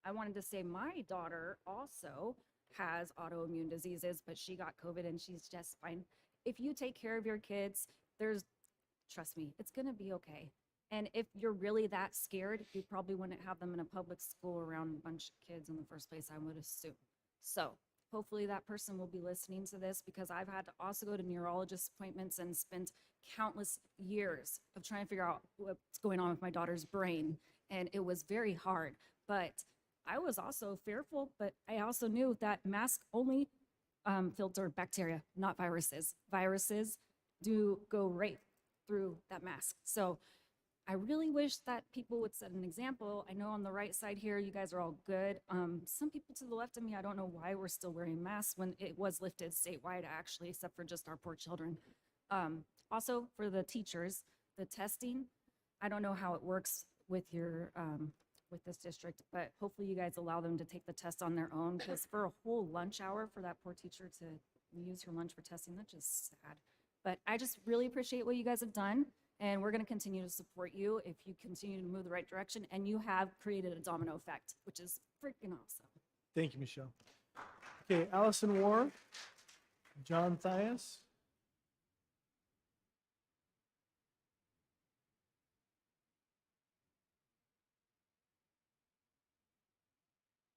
[SPEAKER 8] I wanted to say my daughter also has autoimmune diseases, but she got COVID and she's just fine. If you take care of your kids, trust me, it's gonna be okay. And if you're really that scared, you probably wouldn't have them in a public school around a bunch of kids in the first place, I would assume. So hopefully that person will be listening to this because I've had to also go to neurologist appointments and spend countless years of trying to figure out what's going on with my daughter's brain. And it was very hard, but I was also fearful, but I also knew that masks only filter bacteria, not viruses. Viruses do go right through that mask. So I really wish that people would set an example. I know on the right side here, you guys are all good. Some people to the left of me, I don't know why we're still wearing masks when it was lifted statewide, actually, except for just our poor children. Also, for the teachers, the testing, I don't know how it works with your with this district, but hopefully you guys allow them to take the test on their own because for a whole lunch hour for that poor teacher to use her lunch for testing, that's just sad. But I just really appreciate what you guys have done and we're gonna continue to support you if you continue to move the right direction and you have created a domino effect, which is freaking awesome.
[SPEAKER 1] Thank you, Michelle. Okay, Allison Moore, John Thias.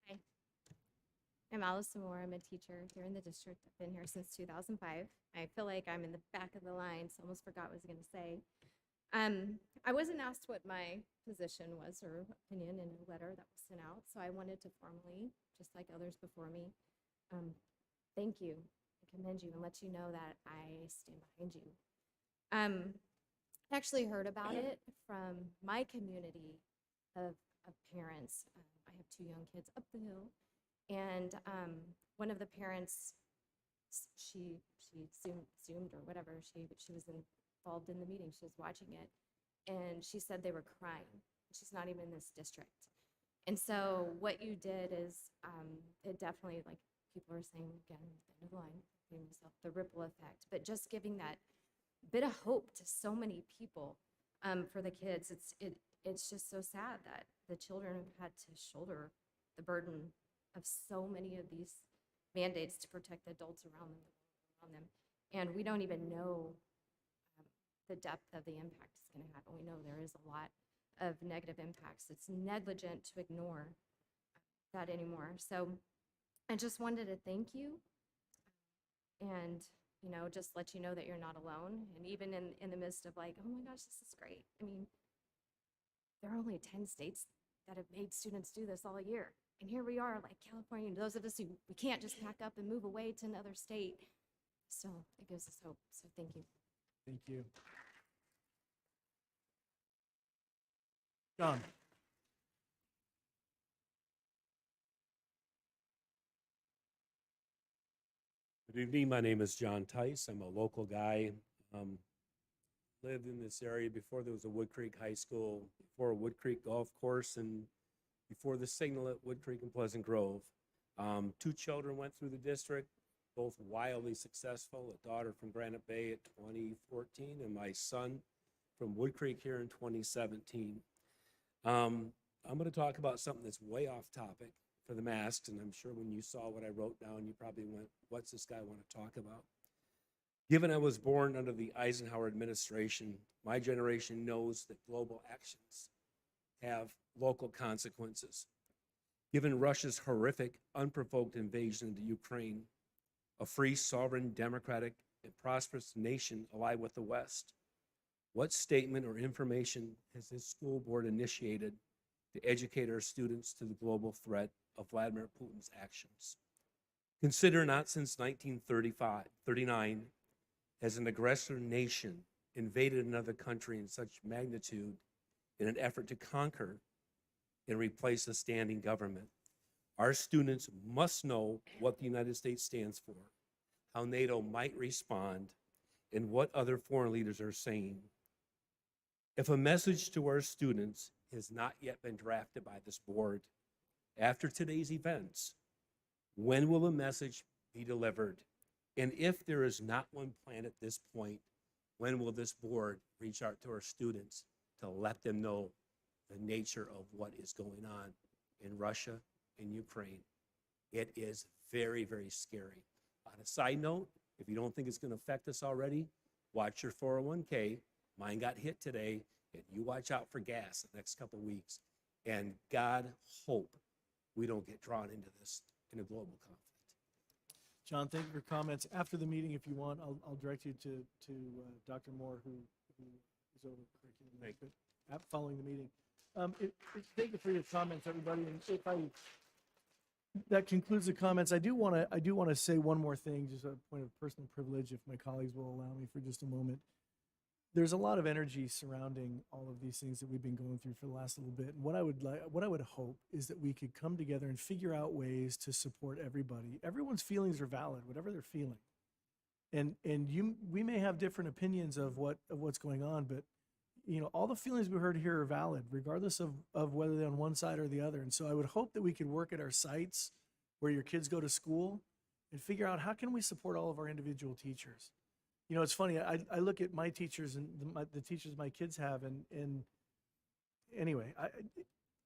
[SPEAKER 10] Hi, I'm Allison Moore. I'm a teacher here in the district. I've been here since 2005. I feel like I'm in the back of the line, so I almost forgot what I was going to say. I wasn't asked what my position was or opinion in a letter that was sent out, so I wanted to formally, just like others before me, thank you, commend you, and let you know that I stand behind you. I actually heard about it from my community of parents. I have 2 young kids up the hill, and one of the parents, she zoomed or whatever, she was involved in the meeting, she was watching it, and she said they were crying. She's not even in this district. And so what you did is, it definitely, like people are saying again, the end of the line, the ripple effect, but just giving that bit of hope to so many people for the kids. It's just so sad that the children have had to shoulder the burden of so many of these mandates to protect the adults around them. And we don't even know the depth of the impact it's going to have. We know there is a lot of negative impacts. It's negligent to ignore that anymore. So I just wanted to thank you and, you know, just let you know that you're not alone. And even in the midst of like, oh my gosh, this is great. I mean, there are only 10 states that have made students do this all year. And here we are, like California, those of us who we can't just pack up and move away to another state. So it gives us hope. So thank you.
[SPEAKER 1] Thank you. John.
[SPEAKER 12] Good evening. My name is John Tice. I'm a local guy. Lived in this area before there was a Wood Creek High School, before a Wood Creek Golf Course, and before the signal at Wood Creek and Pleasant Grove. 2 children went through the district, both wildly successful. A daughter from Granite Bay at 2014, and my son from Wood Creek here in 2017. I'm going to talk about something that's way off topic for the masks, and I'm sure when you saw what I wrote down, you probably went, what's this guy want to talk about? Given I was born under the Eisenhower administration, my generation knows that global actions have local consequences. Given Russia's horrific, unprovoked invasion into Ukraine, a free, sovereign, democratic, and prosperous nation allied with the West, what statement or information has this school board initiated to educate our students to the global threat of Vladimir Putin's actions? Consider not since 1939 has an aggressor nation invaded another country in such magnitude in an effort to conquer and replace a standing government. Our students must know what the United States stands for, how NATO might respond, and what other foreign leaders are saying. If a message to our students has not yet been drafted by this board, after today's events, when will the message be delivered? And if there is not one planned at this point, when will this board reach out to our students to let them know the nature of what is going on in Russia and Ukraine? It is very, very scary. On a side note, if you don't think it's going to affect us already, watch your 401k. Mine got hit today, and you watch out for gas the next couple of weeks. And God hope we don't get drawn into this in a global conflict.
[SPEAKER 1] John, thank you for comments. After the meeting, if you want, I'll direct you to Dr. Moore, who is over curriculum management, following the meeting. Thank you for your comments, everybody. And that concludes the comments. I do want to say one more thing, just a point of personal privilege, if my colleagues will allow me for just a moment. There's a lot of energy surrounding all of these things that we've been going through for the last little bit. And what I would hope is that we could come together and figure out ways to support everybody. Everyone's feelings are valid, whatever they're feeling. And we may have different opinions of what's going on, but all the feelings we heard here are valid, regardless of whether they're on one side or the other. And so I would hope that we could work at our sites where your kids go to school and figure out how can we support all of our individual teachers. It's funny, I look at my teachers and the teachers my kids have, and anyway,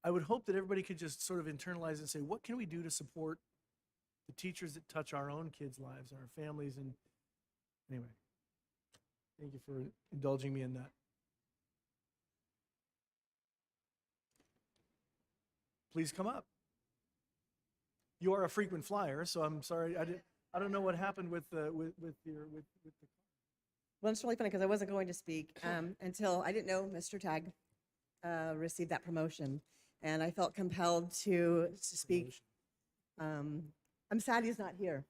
[SPEAKER 1] I would hope that everybody could just sort of internalize and say, what can we do to support the teachers that touch our own kids' lives and our families? And anyway, thank you for indulging me in that. Please come up. You are a frequent flyer, so I'm sorry, I don't know what happened with the.
[SPEAKER 13] Well, it's really funny because I wasn't going to speak until I didn't know Mr. Tag received that promotion, and I felt compelled to speak. I'm sad he's not here.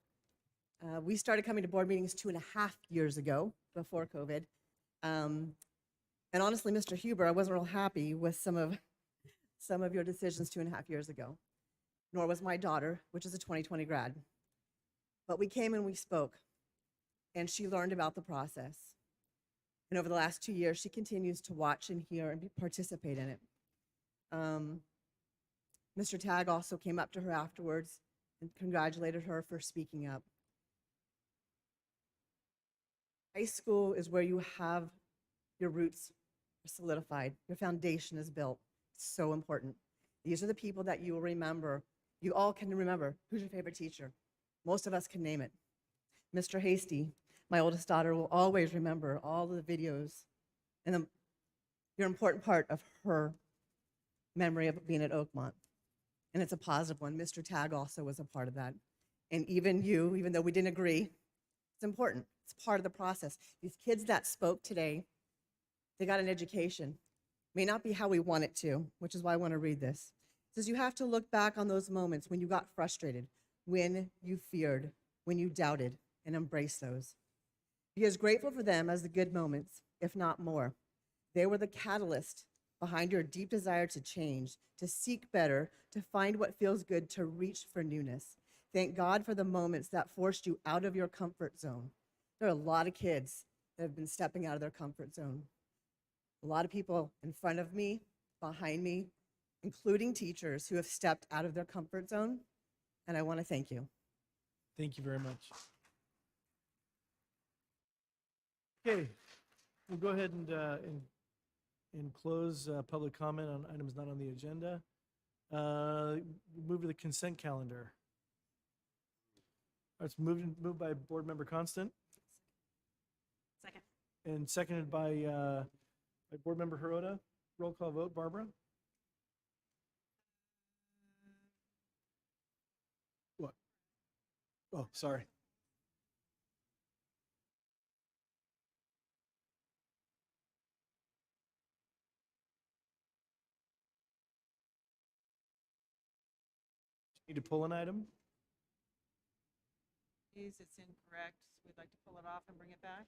[SPEAKER 13] We started coming to board meetings 2.5 years ago, before COVID, and honestly, Mr. Huber, I wasn't real happy with some of your decisions 2.5 years ago. Nor was my daughter, which is a 2020 grad. But we came and we spoke, and she learned about the process. And over the last 2 years, she continues to watch and hear and participate in it. Mr. Tag also came up to her afterwards and congratulated her for speaking up. High school is where you have your roots solidified, your foundation is built. It's so important. These are the people that you will remember. You all can remember. Who's your favorite teacher? Most of us can name it. Mr. Hasty, my oldest daughter, will always remember all the videos and you're an important part of her memory of being at Oakmont. And it's a positive one. Mr. Tag also was a part of that. And even you, even though we didn't agree, it's important. It's part of the process. These kids that spoke today, they got an education. May not be how we want it to, which is why I want to read this. It says you have to look back on those moments when you got frustrated, when you feared, when you doubted, and embrace those. Be as grateful for them as the good moments, if not more. They were the catalyst behind your deep desire to change, to seek better, to find what feels good, to reach for newness. Thank God for the moments that forced you out of your comfort zone. There are a lot of kids that have been stepping out of their comfort zone. A lot of people in front of me, behind me, including teachers who have stepped out of their comfort zone, and I want to thank you.
[SPEAKER 1] Thank you very much. Okay, we'll go ahead and close public comment on items not on the agenda. Move to the consent calendar. It's moved by Board Member Constant
[SPEAKER 20] Second.
[SPEAKER 1] and seconded by Board Member Hirota. Roll call vote, Barbara? What? Oh, sorry. Need to pull an item?
[SPEAKER 11] Please, it's incorrect. We'd like to pull it off and bring it back.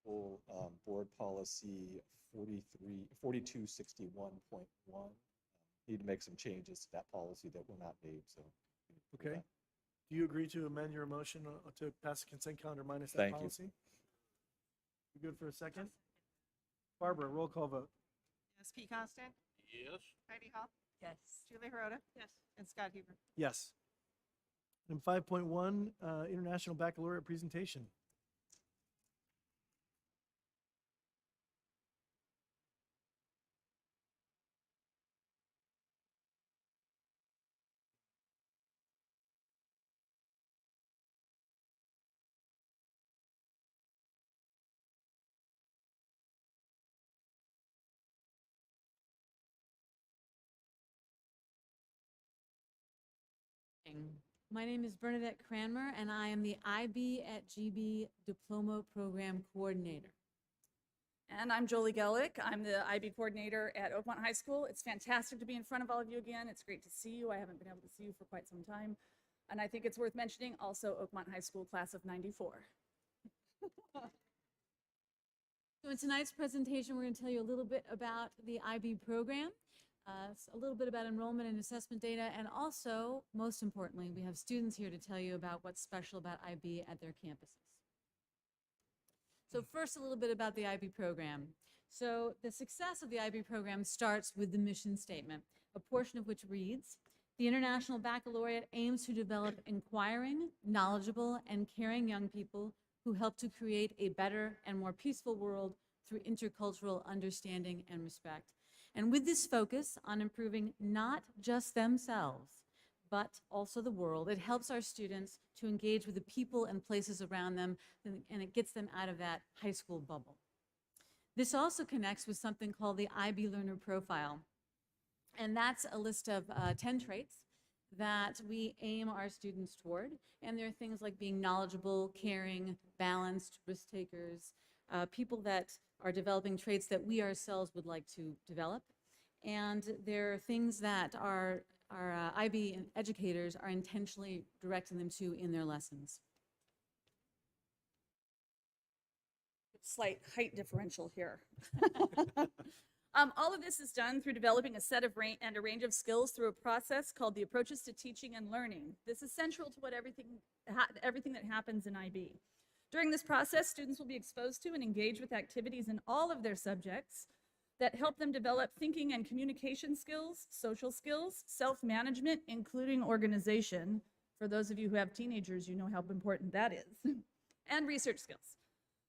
[SPEAKER 14] Full board policy 4261.1. Need to make some changes to that policy that were not made, so.
[SPEAKER 1] Okay. Do you agree to amend your motion to pass the consent calendar minus that
[SPEAKER 14] Thank you.
[SPEAKER 1] policy? You good for a second? Barbara, roll call vote.
[SPEAKER 11] Yes, Pete Constant?
[SPEAKER 17] Yes.
[SPEAKER 11] Heidi Hall?
[SPEAKER 20] Yes.
[SPEAKER 11] Julie Hirota? Yes. And Scott Huber?
[SPEAKER 1] Yes. Item 5.1, International Baccalaureate presentation.
[SPEAKER 15] My name is Bernadette Cranmer, and I am the IB at GB Diploma Program Coordinator.
[SPEAKER 24] And I'm Jolie Gellick. I'm the IB coordinator at Oakmont High School. It's fantastic to be in front of all of you again. It's great to see you. I haven't been able to see you for quite some time. And I think it's worth mentioning also Oakmont High School class of '94.
[SPEAKER 15] So in tonight's presentation, we're going to tell you a little bit about the IB program, a little bit about enrollment and assessment data, and also, most importantly, we have students here to tell you about what's special about IB at their campuses. So first, a little bit about the IB program. So the success of the IB program starts with the mission statement, a portion of which reads, "The International Baccalaureate aims to develop inquiring, knowledgeable, and caring young people who help to create a better and more peaceful world through intercultural understanding and respect." And with this focus on improving not just themselves, but also the world, it helps our students to engage with the people and places around them, and it gets them out of that high school bubble. This also connects with something called the IB Learner Profile. And that's a list of 10 traits that we aim our students toward. And there are things like being knowledgeable, caring, balanced, risk takers, people that are developing traits that we ourselves would like to develop. And there are things that our IB educators are intentionally directing them to in their lessons.
[SPEAKER 24] Slight height differential here. All of this is done through developing a set of a range of skills through a process called the approaches to teaching and learning. This is central to what everything that happens in IB. During this process, students will be exposed to and engage with activities in all of their subjects that help them develop thinking and communication skills, social skills, self-management, including organization. For those of you who have teenagers, you know how important that is, and research skills.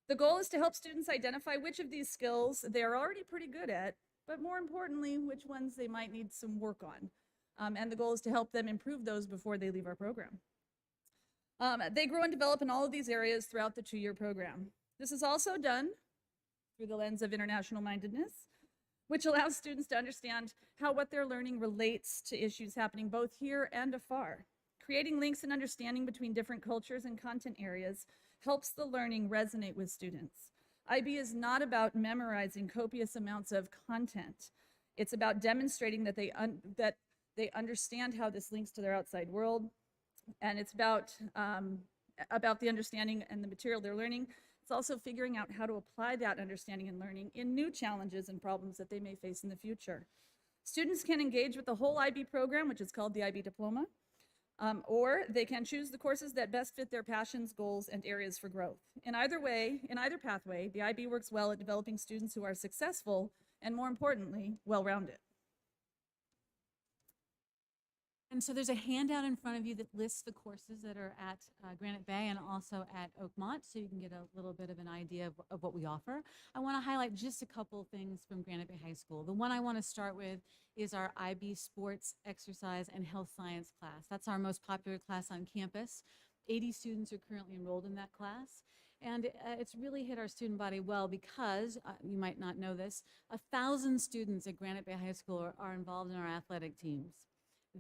[SPEAKER 24] The goal is to help students identify which of these skills they are already pretty good at, but more importantly, which ones they might need some work on. And the goal is to help them improve those before they leave our program. They grow and develop in all of these areas throughout the 2-year program. This is also done through the lens of international mindedness, which allows students to understand how what they're learning relates to issues happening both here and afar. Creating links and understanding between different cultures and content areas helps the learning resonate with students. IB is not about memorizing copious amounts of content. It's about demonstrating that they understand how this links to their outside world. And it's about the understanding and the material they're learning. It's also figuring out how to apply that understanding and learning in new challenges and problems that they may face in the future. Students can engage with the whole IB program, which is called the IB Diploma, or they can choose the courses that best fit their passions, goals, and areas for growth. In either way, in either pathway, the IB works well at developing students who are successful and, more importantly, well-rounded.
[SPEAKER 15] And so there's a handout in front of you that lists the courses that are at Granite Bay and also at Oakmont, so you can get a little bit of an idea of what we offer. I want to highlight just a couple things from Granite Bay High School. The one I want to start with is our IB Sports, Exercise, and Health Science class. That's our most popular class on campus. 80 students are currently enrolled in that class. And it's really hit our student body well because, you might not know this, 1,000 students at Granite Bay High School are involved in our athletic teams.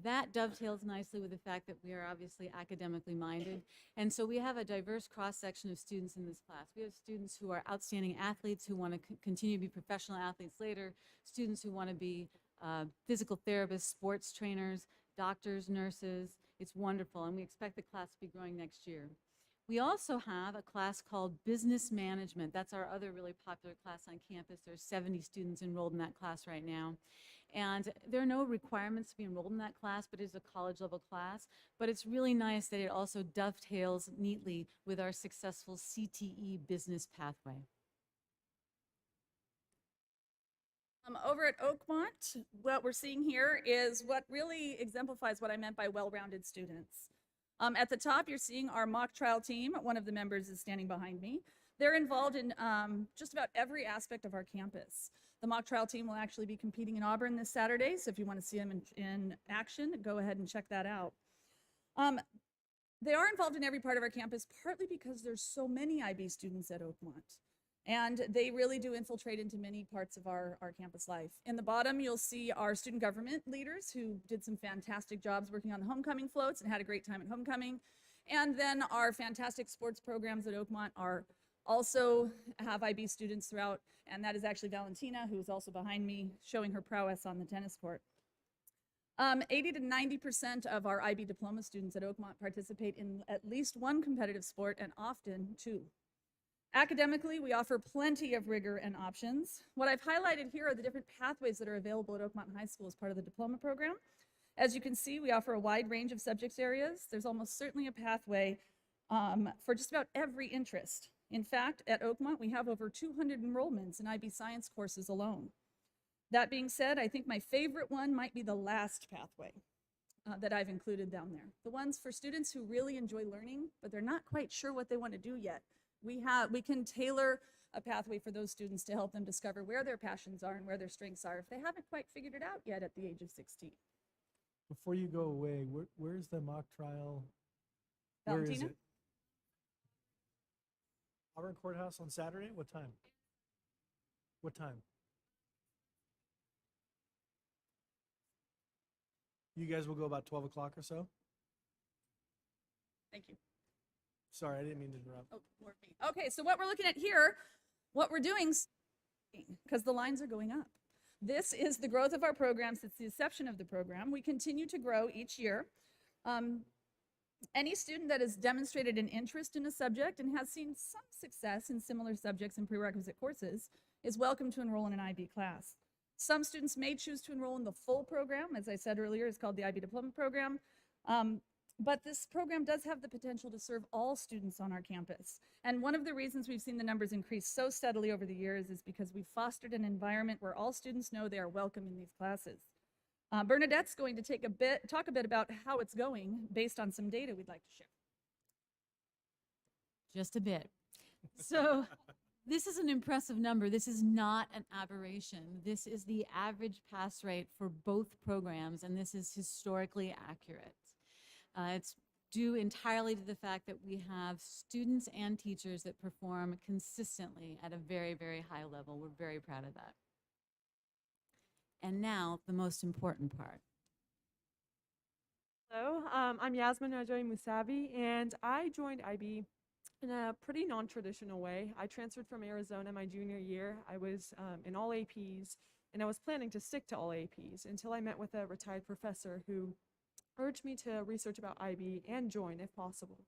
[SPEAKER 15] That dovetails nicely with the fact that we are obviously academically minded. And so we have a diverse cross-section of students in this class. We have students who are outstanding athletes who want to continue to be professional athletes later, students who want to be physical therapists, sports trainers, doctors, nurses. It's wonderful, and we expect the class to be growing next year. We also have a class called Business Management. That's our other really popular class on campus. There's 70 students enrolled in that class right now. And there are no requirements to be enrolled in that class, but it's a college-level class. But it's really nice that it also dovetails neatly with our successful CTE business pathway.
[SPEAKER 24] Over at Oakmont, what we're seeing here is what really exemplifies what I meant by well-rounded students. At the top, you're seeing our mock trial team. One of the members is standing behind me. They're involved in just about every aspect of our campus. The mock trial team will actually be competing in Auburn this Saturday, so if you want to see them in action, go ahead and check that out. They are involved in every part of our campus, partly because there's so many IB students at Oakmont. And they really do infiltrate into many parts of our campus life. In the bottom, you'll see our student government leaders who did some fantastic jobs working on the homecoming floats and had a great time at homecoming. And then our fantastic sports programs at Oakmont also have IB students throughout, and that is actually Valentina, who is also behind me, showing her prowess on the tennis court. 80 to 90% of our IB diploma students at Oakmont participate in at least one competitive sport, and often two. Academically, we offer plenty of rigor and options. What I've highlighted here are the different pathways that are available at Oakmont High School as part of the diploma program. As you can see, we offer a wide range of subject areas. There's almost certainly a pathway for just about every interest. In fact, at Oakmont, we have over 200 enrollments in IB science courses alone. That being said, I think my favorite one might be the last pathway that I've included down there. The ones for students who really enjoy learning, but they're not quite sure what they want to do yet. We can tailor a pathway for those students to help them discover where their passions are and where their strengths are if they haven't quite figured it out yet at the age of 16.
[SPEAKER 1] Before you go away, where's the mock trial? Where is
[SPEAKER 24] Valentina?
[SPEAKER 1] it? Auburn Courthouse on Saturday? What time? What time? You guys will go about 12 o'clock or so?
[SPEAKER 24] Thank you.
[SPEAKER 1] Sorry, I didn't mean to interrupt.
[SPEAKER 24] Oh, more me. Okay, so what we're looking at here, what we're doing, because the lines are going up. This is the growth of our program since the inception of the program. We continue to grow each year. Any student that has demonstrated an interest in a subject and has seen some success in similar subjects and prerequisite courses is welcome to enroll in an IB class. Some students may choose to enroll in the full program. As I said earlier, it's called the IB Diploma Program. But this program does have the potential to serve all students on our campus. And one of the reasons we've seen the numbers increase so steadily over the years is because we've fostered an environment where all students know they are welcome in these classes. Bernadette's going to talk a bit about how it's going based on some data we'd like to share.
[SPEAKER 15] Just a bit. So this is an impressive number. This is not an aberration. This is the average pass rate for both programs, and this is historically accurate. It's due entirely to the fact that we have students and teachers that perform consistently at a very, very high level. We're very proud of that. And now, the most important part.
[SPEAKER 5] Hello, I'm Yasmin Rajoy Musavi, and I joined IB in a pretty non-traditional way. I transferred from Arizona my junior year. I was in all APs, and I was planning to stick to all APs until I met with a retired professor who urged me to research about IB and join if possible.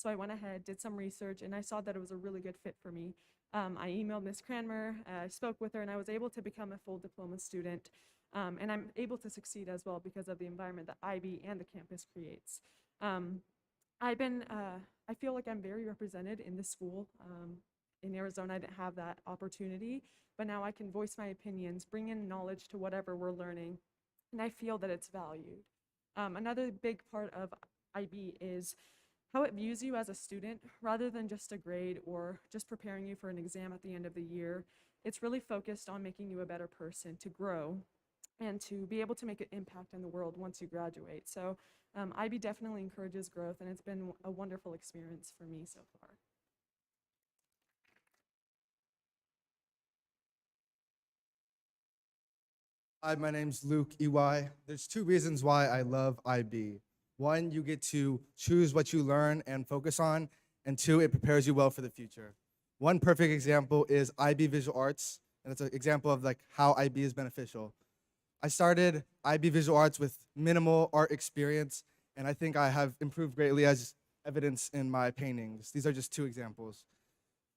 [SPEAKER 5] So I went ahead, did some research, and I saw that it was a really good fit for me. I emailed Ms. Cranmer, I spoke with her, and I was able to become a full diploma student. And I'm able to succeed as well because of the environment that IB and the campus creates. I feel like I'm very represented in the school. In Arizona, I didn't have that opportunity, but now I can voice my opinions, bring in knowledge to whatever we're learning, and I feel that it's valued. Another big part of IB is how it views you as a student rather than just a grade or just preparing you for an exam at the end of the year. It's really focused on making you a better person to grow and to be able to make an impact in the world once you graduate. So IB definitely encourages growth, and it's been a wonderful experience for me so far.
[SPEAKER 2] Hi, my name's Luke EY. There's two reasons why I love IB. One, you get to choose what you learn and focus on, and two, it prepares you well for the future. One perfect example is IB Visual Arts, and it's an example of like how IB is beneficial. I started IB Visual Arts with minimal art experience, and I think I have improved greatly as evidenced in my paintings. These are just two examples.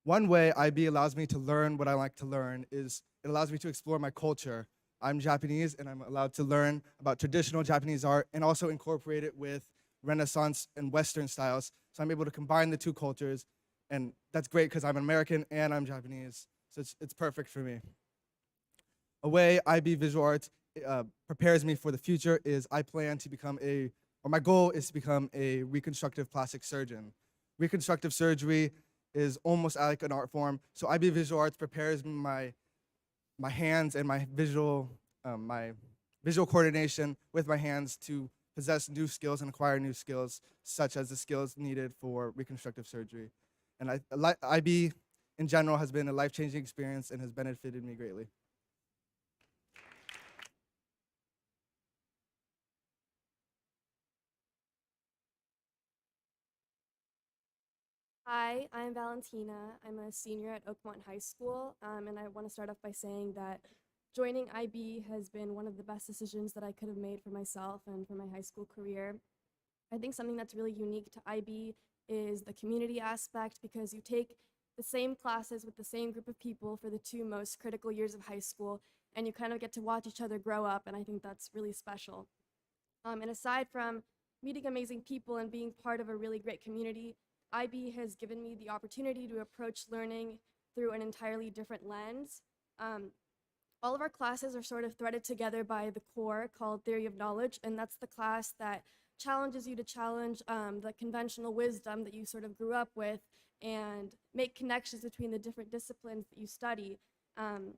[SPEAKER 2] One way IB allows me to learn what I like to learn is it allows me to explore my culture. I'm Japanese, and I'm allowed to learn about traditional Japanese art and also incorporate it with Renaissance and Western styles. So I'm able to combine the two cultures, and that's great because I'm American and I'm Japanese, so it's perfect for me. A way IB Visual Arts prepares me for the future is I plan to become my goal is to become a reconstructive plastic surgeon. Reconstructive surgery is almost like an art form, so IB Visual Arts prepares my hands and my visual coordination with my hands to possess new skills and acquire new skills, such as the skills needed for reconstructive surgery. And IB in general has been a life-changing experience and has benefited me greatly.
[SPEAKER 16] Hi, I'm Valentina. I'm a senior at Oakmont High School, and I want to start off by saying that joining IB has been one of the best decisions that I could have made for myself and for my high school career. I think something that's really unique to IB is the community aspect, because you take the same classes with the same group of people for the two most critical years of high school, and you kind of get to watch each other grow up, and I think that's really special. And aside from meeting amazing people and being part of a really great community, IB has given me the opportunity to approach learning through an entirely different lens. All of our classes are sort of threaded together by the core called Theory of Knowledge, and that's the class that challenges you to challenge the conventional wisdom that you sort of grew up with and make connections between the different disciplines that you study. And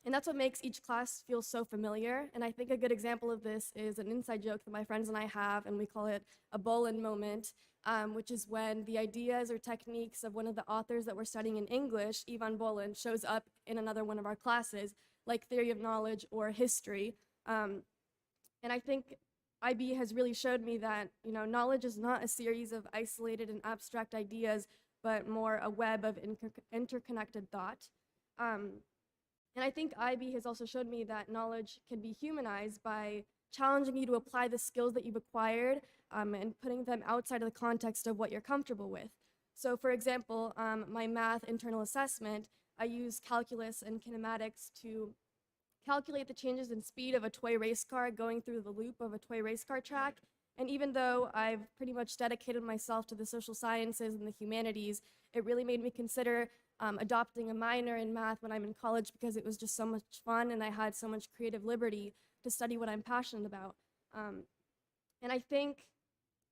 [SPEAKER 16] that's what makes each class feel so familiar. And I think a good example of this is an inside joke that my friends and I have, and we call it a Bolin moment, which is when the ideas or techniques of one of the authors that we're studying in English, Ivan Bolin, shows up in another one of our classes, like Theory of Knowledge or History. And I think IB has really showed me that, knowledge is not a series of isolated and abstract ideas, but more a web of interconnected thought. And I think IB has also showed me that knowledge can be humanized by challenging you to apply the skills that you've acquired and putting them outside of the context of what you're comfortable with. So for example, my math internal assessment, I use calculus and kinematics to calculate the changes in speed of a toy race car going through the loop of a toy race car track. And even though I've pretty much dedicated myself to the social sciences and the humanities, it really made me consider adopting a minor in math when I'm in college, because it was just so much fun and I had so much creative liberty to study what I'm passionate about. And I think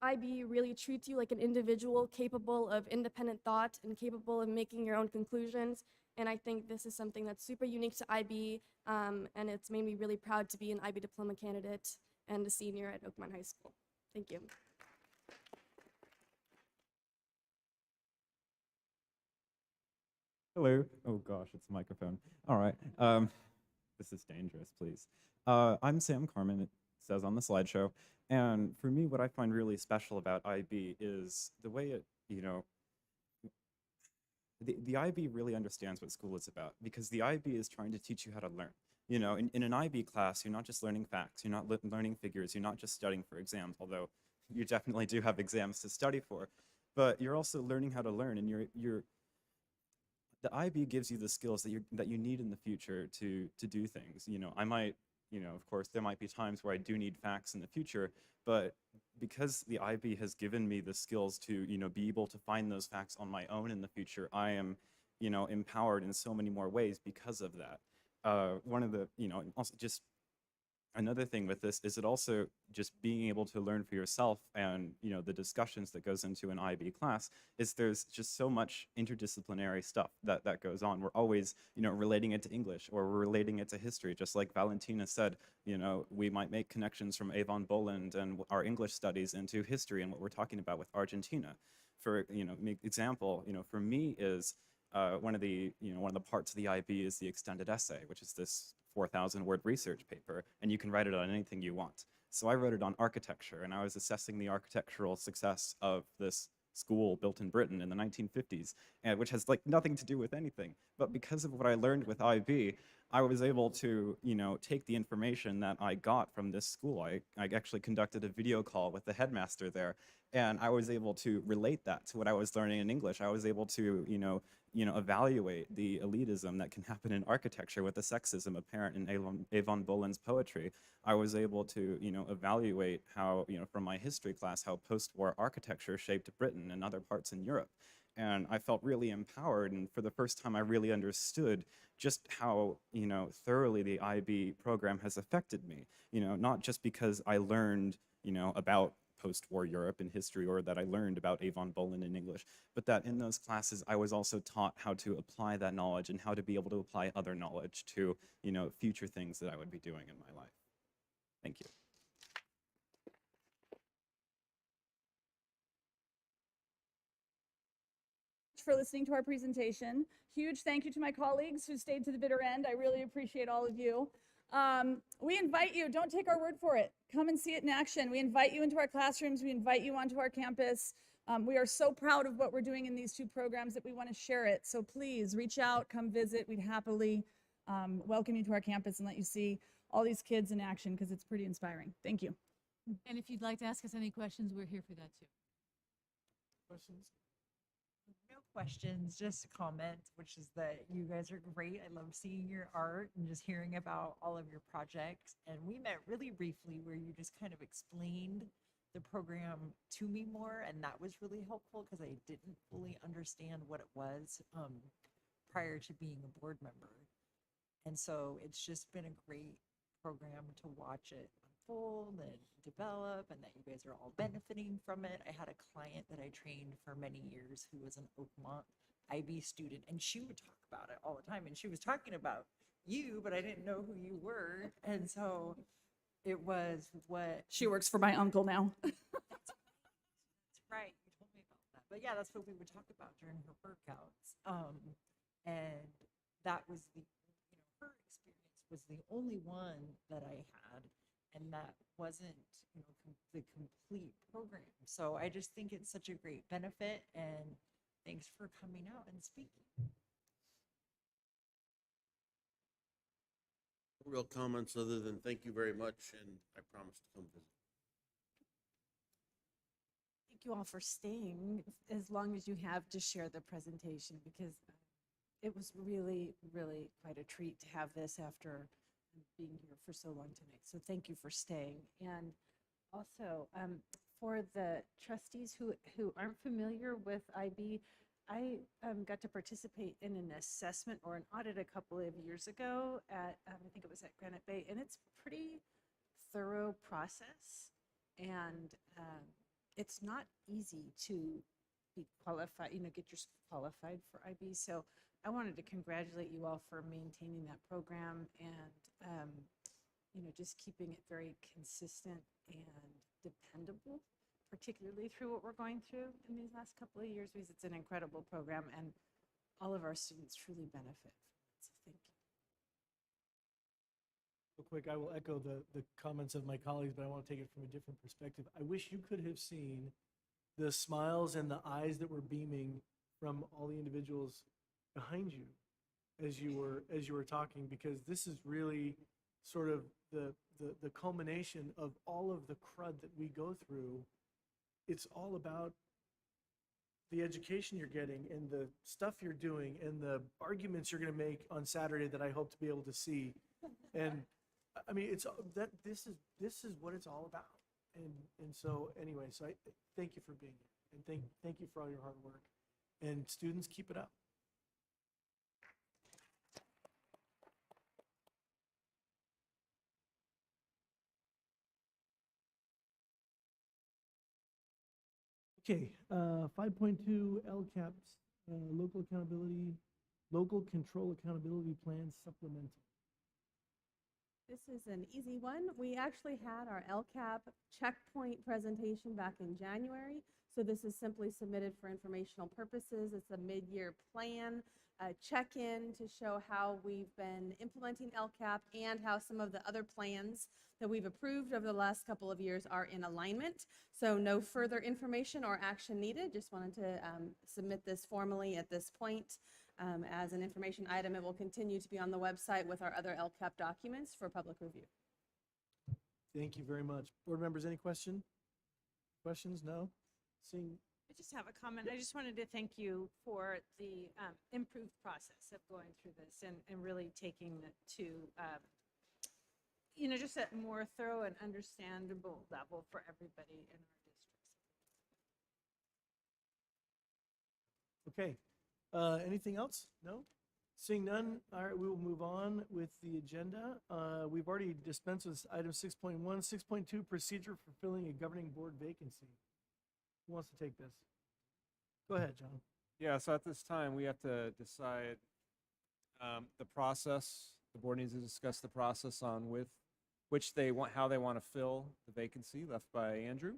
[SPEAKER 16] IB really treats you like an individual capable of independent thought and capable of making your own conclusions. And I think this is something that's super unique to IB, and it's made me really proud to be an IB diploma candidate and a senior at Oakmont High School. Thank you.
[SPEAKER 18] Hello. Oh gosh, it's a microphone. All right. This is dangerous, please. I'm Sam Carmen, it says on the slideshow. And for me, what I find really special about IB is the way it, the IB really understands what school is about, because the IB is trying to teach you how to learn. In an IB class, you're not just learning facts, you're not learning figures, you're not just studying for exams, although you definitely do have exams to study for. but you're also learning how to learn, and the IB gives you the skills that you need in the future to do things. I might, of course, there might be times where I do need facts in the future, but because the IB has given me the skills to, be able to find those facts on my own in the future, I am, empowered in so many more ways because of that. One of the, also just another thing with this is it also just being able to learn for yourself, and the discussions that goes into an IB class is there's just so much interdisciplinary stuff that goes on. We're always relating it to English, or we're relating it to history, just like Valentina said. We might make connections from Avon Boland and our English studies into history and what we're talking about with Argentina. For example, for me is one of the parts of the IB is the extended essay, which is this 4,000 word research paper, and you can write it on anything you want. So I wrote it on architecture, and I was assessing the architectural success of this school built in Britain in the 1950s, and which has like nothing to do with anything. But because of what I learned with IB, I was able to, take the information that I got from this school. I actually conducted a video call with the headmaster there, and I was able to relate that to what I was learning in English. I was able to, evaluate the elitism that can happen in architecture with the sexism apparent in Avon Boland's poetry. I was able to, evaluate how, from my history class, how post-war architecture shaped Britain and other parts in Europe. And I felt really empowered, and for the first time I really understood just how, thoroughly the IB program has affected me. Not just because I learned, about post-war Europe in history, or that I learned about Avon Boland in English, but that in those classes I was also taught how to apply that knowledge and how to be able to apply other knowledge to, future things that I would be doing in my life. Thank you.
[SPEAKER 24] For listening to our presentation. Huge thank you to my colleagues who stayed to the bitter end. I really appreciate all of you. We invite you, don't take our word for it. Come and see it in action. We invite you into our classrooms. We invite you onto our campus. We are so proud of what we're doing in these two programs that we want to share it. So please reach out, come visit. We'd happily welcome you to our campus and let you see all these kids in action, because it's pretty inspiring. Thank you.
[SPEAKER 15] And if you'd like to ask us any questions, we're here for that too.
[SPEAKER 1] Questions?
[SPEAKER 19] No questions, just a comment, which is that you guys are great. I love seeing your art and just hearing about all of your projects. And we met really briefly where you just kind of explained the program to me more, and that was really helpful because I didn't fully understand what it was prior to being a board member. And so it's just been a great program to watch it unfold and develop, and that you guys are all benefiting from it. I had a client that I trained for many years who was an Oakmont IB student, and she would talk about it all the time, and she was talking about you, but I didn't know who you were. And so it was what
[SPEAKER 24] She works for my uncle now.
[SPEAKER 19] that's right, you told me about that. But yeah, that's what we would talk about during her workouts. And that was her experience was the only one that I had, and that wasn't, the complete program. So I just think it's such a great benefit, and thanks for coming out and speaking.
[SPEAKER 21] No real comments other than thank you very much, and I promise to come visit.
[SPEAKER 22] Thank you all for staying as long as you have to share the presentation, because it was really, really quite a treat to have this after being here for so long tonight. So thank you for staying. And also, for the trustees who aren't familiar with IB, I got to participate in an assessment or an audit a couple of years ago at, I think it was at Granite Bay, and it's a pretty thorough process. And it's not easy to be qualified, get yourself qualified for IB. So I wanted to congratulate you all for maintaining that program and, just keeping it very consistent and dependable, particularly through what we're going through in these last couple of years, because it's an incredible program and all of our students truly benefit from it. So thank you.
[SPEAKER 1] Real quick, I will echo the comments of my colleagues, but I want to take it from a different perspective. I wish you could have seen the smiles and the eyes that were beaming from all the individuals behind you as you were talking, because this is really sort of the culmination of all of the crud that we go through. It's all about the education you're getting and the stuff you're doing and the arguments you're going to make on Saturday that I hope to be able to see. And I mean, it's that this is what it's all about. And so anyway, so I thank you for being here, and thank you for all your hard work. And students, keep it up. Okay, 5.2 LCAPs, local control accountability plan supplemental.
[SPEAKER 3] This is an easy one. We actually had our LCAP checkpoint presentation back in January. So this is simply submitted for informational purposes. It's a mid-year plan, a check-in to show how we've been implementing LCAP and how some of the other plans that we've approved over the last couple of years are in alignment. So no further information or action needed. Just wanted to submit this formally at this point. As an information item, it will continue to be on the website with our other LCAP documents for public review.
[SPEAKER 1] Thank you very much. Board members, any questions? No? Seeing,
[SPEAKER 11] I just have a comment. I just wanted to thank you for the improved process of going through this and really taking it to, just a more thorough and understandable level for everybody in our districts.
[SPEAKER 1] okay. Anything else? No? Seeing none, all right, we will move on with the agenda. We've already dispensed with item 6.1, 6.2, procedure for filling a governing board vacancy. Who wants to take this? Go ahead, John.
[SPEAKER 4] Yeah, so at this time, we have to decide the process. The board needs to discuss the process on how they want to fill the vacancy left by Andrew.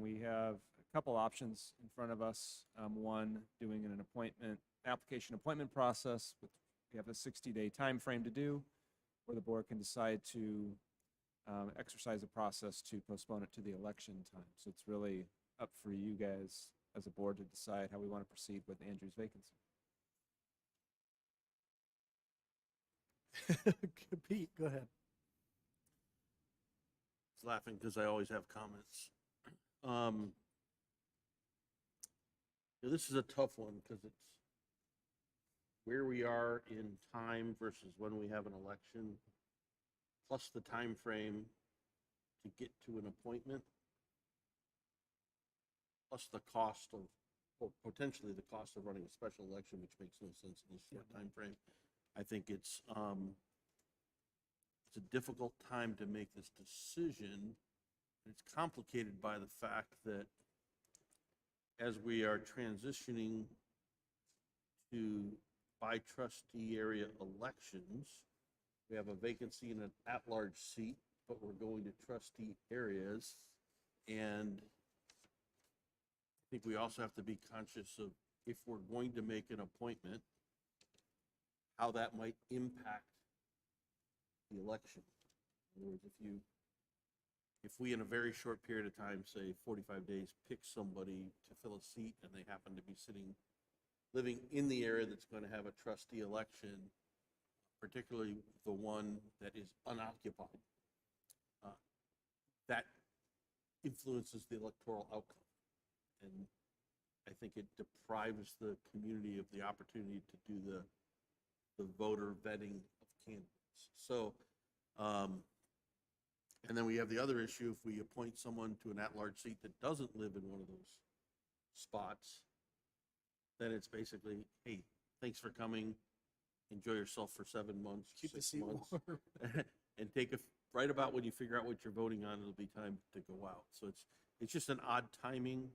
[SPEAKER 4] We have a couple options in front of us. One, doing an application appointment process. We have a 60-day time frame to do, or the board can decide to exercise the process to postpone it to the election time. So it's really up for you guys as a board to decide how we want to proceed with Andrew's vacancy.
[SPEAKER 1] Pete, go ahead.
[SPEAKER 21] I was laughing because I always have comments. This is a tough one because it's where we are in time versus when we have an election, plus the time frame to get to an appointment, plus the cost of, or potentially the cost of running a special election, which makes no sense in this short time frame. I think it's a difficult time to make this decision. It's complicated by the fact that as we are transitioning to by trustee area elections, we have a vacancy in an at-large seat, but we're going to trustee areas. And I think we also have to be conscious of, if we're going to make an appointment, how that might impact the election. In other words, if we in a very short period of time, say 45 days, pick somebody to fill a seat and they happen to be living in the area that's going to have a trustee election, particularly the one that is unoccupied, that influences the electoral outcome. And I think it deprives the community of the opportunity to do the voter vetting of candidates. So, and then we have the other issue, if we appoint someone to an at-large seat that doesn't live in one of those spots, then it's basically, hey, thanks for coming, enjoy yourself for 7 months,
[SPEAKER 1] Keep the
[SPEAKER 21] 6
[SPEAKER 1] seat
[SPEAKER 21] months,
[SPEAKER 1] warm.
[SPEAKER 21] and right about when you figure out what you're voting on, it'll be time to go out. So it's just an odd timing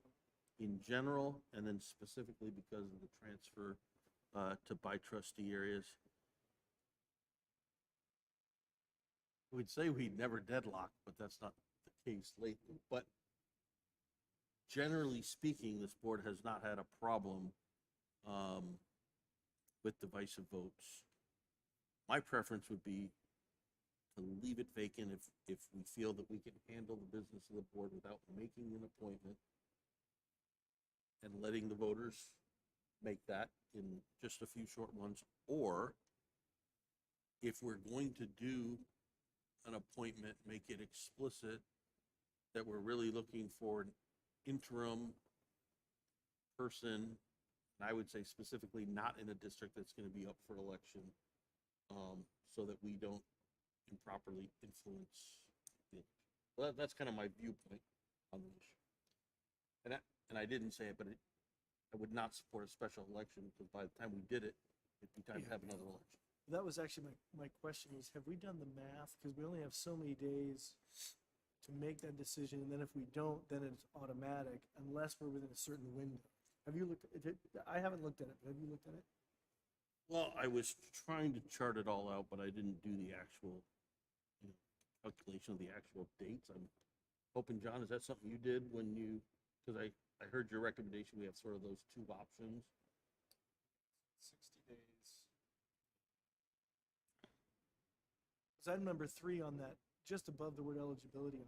[SPEAKER 21] in general, and then specifically because of the transfer to by trustee areas. We'd say we'd never deadlock, but that's not the case lately. But generally speaking, this board has not had a problem with divisive votes. My preference would be to leave it vacant if we feel that we can handle the business of the board without making an appointment and letting the voters make that in just a few short months. Or if we're going to do an appointment, make it explicit that we're really looking for an interim person, and I would say specifically not in a district that's going to be up for election, so that we don't improperly influence the, well, that's kind of my viewpoint on the issue. And I didn't say it, but I would not support a special election because by the time we did it, it'd be time to have another election.
[SPEAKER 1] That was actually my question is, have we done the math? Because we only have so many days to make that decision, and then if we don't, then it's automatic unless we're within a certain window. Have you looked at it? I haven't looked at it, but have you looked at it?
[SPEAKER 21] Well, I was trying to chart it all out, but I didn't do the actual, calculation of the actual dates. I'm hoping, John, is that something you did when you, because I heard your recommendation, we have sort of those two options.
[SPEAKER 1] 60 days. Because item number 3 on that, just above the word eligibility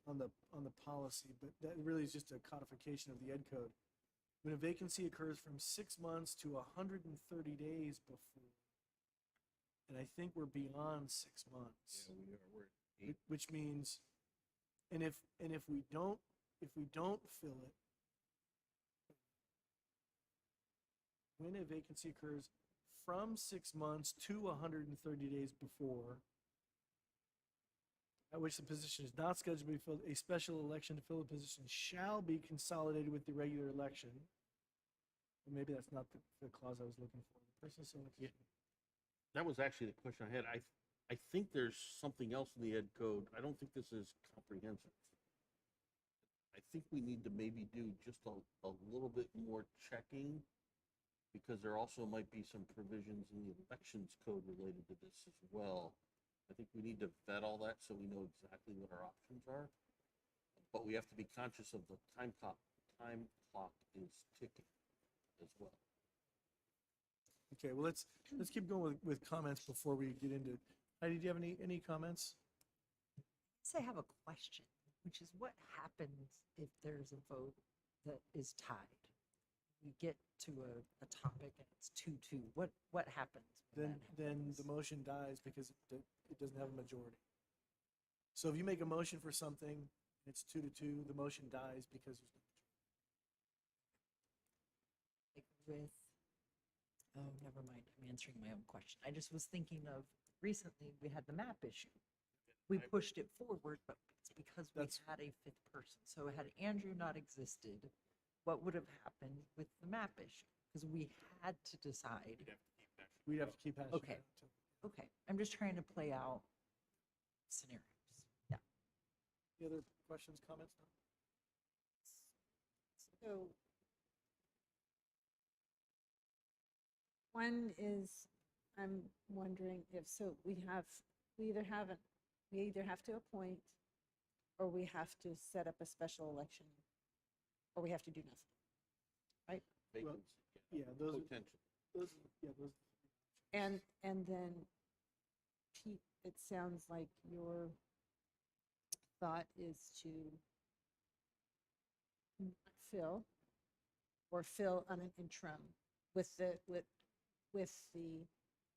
[SPEAKER 1] on the policy, but that really is just a codification of the ed code. When a vacancy occurs from 6 months to 130 days before, and I think we're beyond 6 months.
[SPEAKER 21] Yeah, we are. We're at 8.
[SPEAKER 1] Which means, and if we don't fill it, when a vacancy occurs from 6 months to 130 days before, at which the position is not scheduled to be filled, a special election to fill the position shall be consolidated with the regular election. Or maybe that's not the clause I was looking for. The person so
[SPEAKER 21] That was actually the question I had. I think there's something else in the ed code. I don't think this is comprehensive. I think we need to maybe do just a little bit more checking, because there also might be some provisions in the elections code related to this as well. I think we need to vet all that so we know exactly what our options are. But we have to be conscious of the time clock is ticking as well.
[SPEAKER 1] Okay, well, let's keep going with comments before we get into. Heidi, do you have any comments?
[SPEAKER 19] So I have a question, which is what happens if there's a vote that is tied? We get to a topic and it's 2-2. What happens?
[SPEAKER 1] Then the motion dies because it doesn't have a majority. So if you make a motion for something, and it's 2-2, the motion dies because there's no majority.
[SPEAKER 19] Oh, never mind. I'm answering my own question. I just was thinking of recently we had the map issue. We pushed it forward, but it's because we had a 5th person. So had Andrew not existed, what would have happened with the map issue? Because we had to decide.
[SPEAKER 1] We'd have to keep hashing.
[SPEAKER 19] Okay. Okay. I'm just trying to play out scenarios. Yeah.
[SPEAKER 1] Any other questions, comments?
[SPEAKER 11] So one is, I'm wondering if, so we either have to appoint, or we have to set up a special election, or we have to do nothing, right?
[SPEAKER 21] Vacancy,
[SPEAKER 1] Yeah, those
[SPEAKER 21] potential.
[SPEAKER 1] those.
[SPEAKER 11] And then, Pete, it sounds like your thought is to not fill, or fill on an interim with the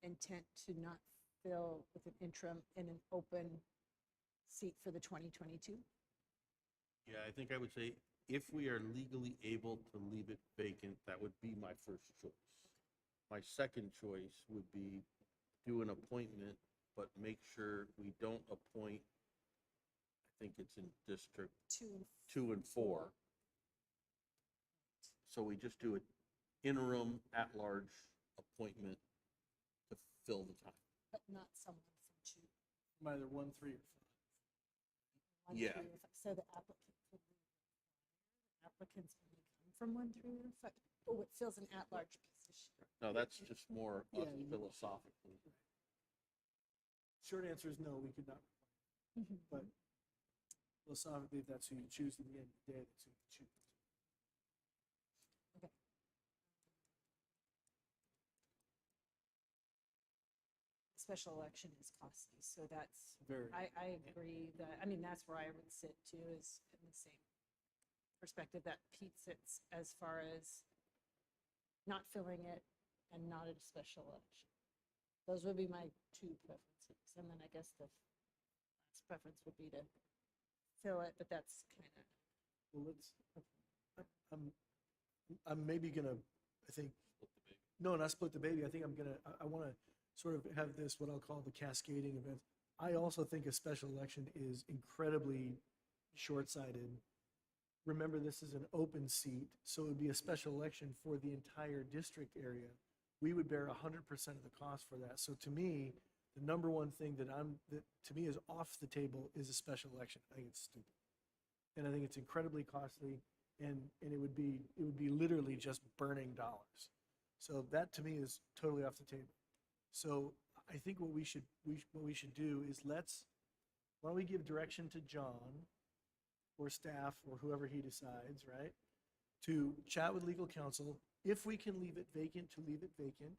[SPEAKER 11] intent to not fill with an interim in an open seat for the 2022?
[SPEAKER 21] Yeah, I think I would say if we are legally able to leave it vacant, that would be my first choice. My second choice would be do an appointment, but make sure we don't appoint, I think it's in District 2 and 4. So we just do an interim at-large appointment to fill the time.
[SPEAKER 11] But not someone from 2.
[SPEAKER 1] From either 1, 3, or 5.
[SPEAKER 11] 1,
[SPEAKER 21] Yeah.
[SPEAKER 11] 3, or 5. So the applicants only come from 1, 3, or 5. Oh, it fills an at-large position.
[SPEAKER 21] No, that's just more us
[SPEAKER 1] Yeah,
[SPEAKER 21] philosophically.
[SPEAKER 1] Short answer is no, we could not. But philosophically, if that's who you choose in the end of the day, that's who you choose.
[SPEAKER 11] Okay. Special election is costly, so that's,
[SPEAKER 1] Very.
[SPEAKER 11] I agree that, I mean, that's where I would sit too, is in the same perspective that Pete sits, as far as not filling it and not a special election. Those would be my 2 preferences, and then I guess the last preference would be to fill it, but that's kind of.
[SPEAKER 1] Well, let's. I'm, I'm maybe gonna, I think, no, not split the baby. I think I want to sort of have this, what I'll call the cascading event. I also think a special election is incredibly short-sighted. Remember, this is an open seat, so it would be a special election for the entire district area. We would bear 100% of the cost for that. So to me, the number one thing that to me is off the table is a special election. I think it's stupid. And I think it's incredibly costly, and it would be literally just burning dollars. So that to me is totally off the table. So I think what we should do is why don't we give direction to John or staff or whoever he decides, right? To chat with legal counsel. If we can leave it vacant, to leave it vacant.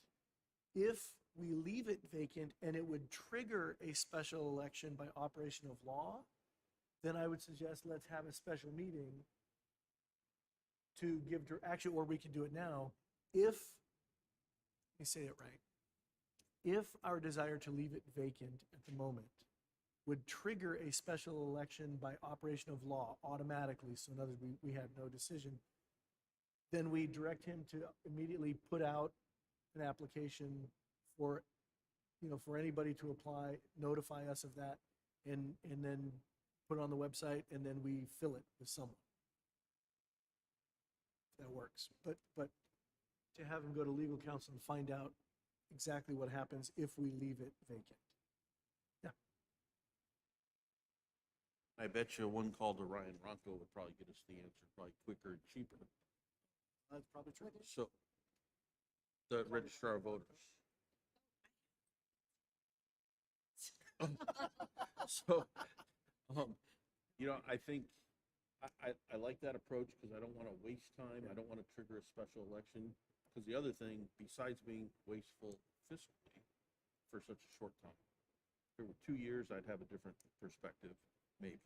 [SPEAKER 1] If we leave it vacant and it would trigger a special election by operation of law, then I would suggest let's have a special meeting to give, actually, or we can do it now. Let me say it right. If our desire to leave it vacant at the moment would trigger a special election by operation of law automatically, so in other words, we have no decision, then we direct him to immediately put out an application for anybody to apply, notify us of that, and then put it on the website, and then we fill it with someone. That works. But to have him go to legal counsel and find out exactly what happens if we leave it vacant. Yeah.
[SPEAKER 21] I bet you one call to Ryan Ronco would probably get us the answer, probably quicker and cheaper.
[SPEAKER 1] That's probably true.
[SPEAKER 21] So, the registrar of voters. So, I think I like that approach because I don't want to waste time. I don't want to trigger a special election. Because the other thing, besides being wasteful fiscally for such a short time, if it were 2 years, I'd have a different perspective, maybe.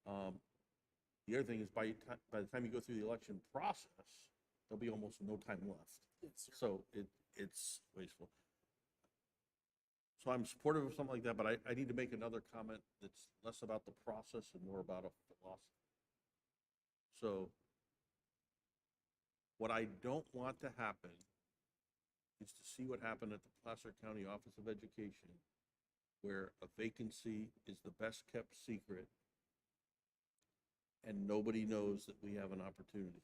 [SPEAKER 21] The other thing is by the time you go through the election process, there'll be almost no time left.
[SPEAKER 1] Yes, sir.
[SPEAKER 21] So it's wasteful. So I'm supportive of something like that, but I need to make another comment that's less about the process and more about a philosophy. So what I don't want to happen is to see what happened at the Placer County Office of Education, where a vacancy is the best kept secret and nobody knows that we have an opportunity.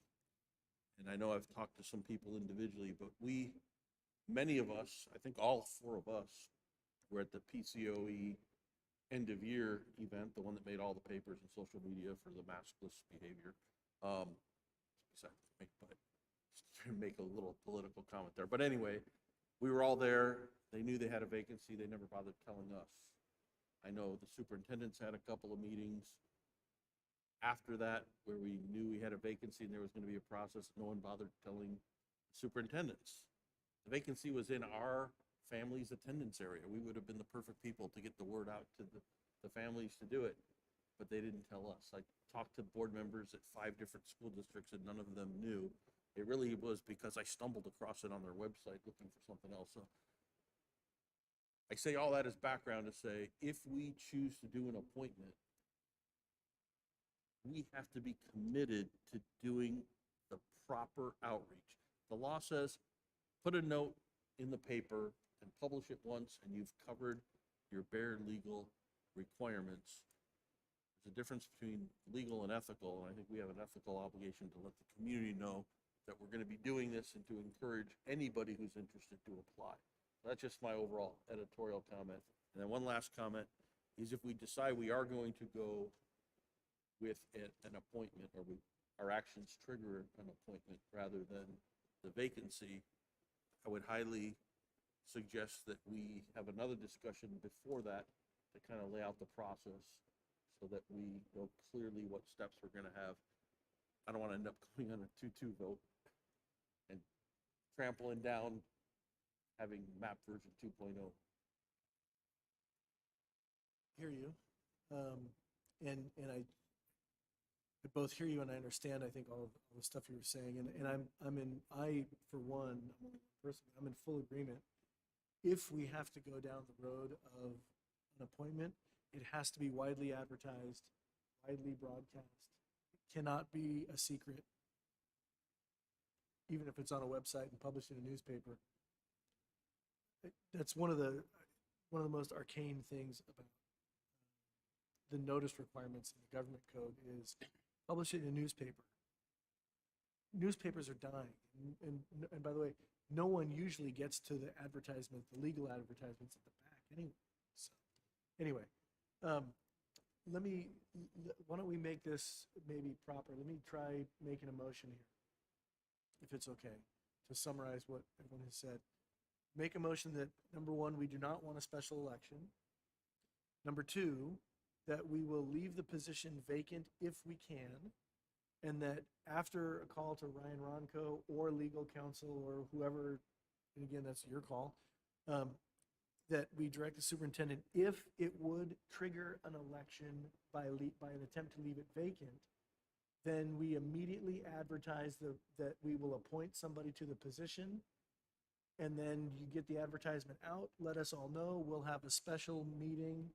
[SPEAKER 21] And I know I've talked to some people individually, but many of us, I think all 4 of us, were at the PCOE end of year event, the one that made all the papers and social media for the maskless behavior. Make a little political comment there. But anyway, we were all there. They knew they had a vacancy. They never bothered telling us. I know the superintendents had a couple of meetings after that where we knew we had a vacancy and there was going to be a process. No one bothered telling the superintendents. The vacancy was in our family's attendance area. We would have been the perfect people to get the word out to the families to do it, but they didn't tell us. I talked to board members at 5 different school districts and none of them knew. It really was because I stumbled across it on their website looking for something else. So I say all that as background to say, if we choose to do an appointment, we have to be committed to doing the proper outreach. The law says, put a note in the paper and publish it once and you've covered your bare legal requirements. There's a difference between legal and ethical, and I think we have an ethical obligation to let the community know that we're going to be doing this and to encourage anybody who's interested to apply. That's just my overall editorial comment. And then one last comment is if we decide we are going to go with an appointment, or our actions trigger an appointment rather than the vacancy, I would highly suggest that we have another discussion before that to kind of lay out the process so that we know clearly what steps we're going to have. I don't want to end up going on a 2-2 vote and trampling down having MAP version 2.0.
[SPEAKER 1] Hear you. And I both hear you and I understand, I think, all the stuff you were saying. And for one, personally, I'm in full agreement. If we have to go down the road of an appointment, it has to be widely advertised, widely broadcast. It cannot be a secret. even if it's on a website and published in a newspaper. That's one of the most arcane things about the notice requirements in the government code is publish it in a newspaper. Newspapers are dying, and by the way, no one usually gets to the advertisement, the legal advertisements at the back anyway. So, anyway, why don't we make this maybe proper? Let me try making a motion here, if it's okay, to summarize what everyone has said. Make a motion that, number one, we do not want a special election. Number two, that we will leave the position vacant if we can, and that after a call to Ryan Ronco or legal counsel or whoever, and again, that's your call, that we direct the superintendent, if it would trigger an election by an attempt to leave it vacant, then we immediately advertise that we will appoint somebody to the position, and then you get the advertisement out, let us all know, we'll have a special meeting.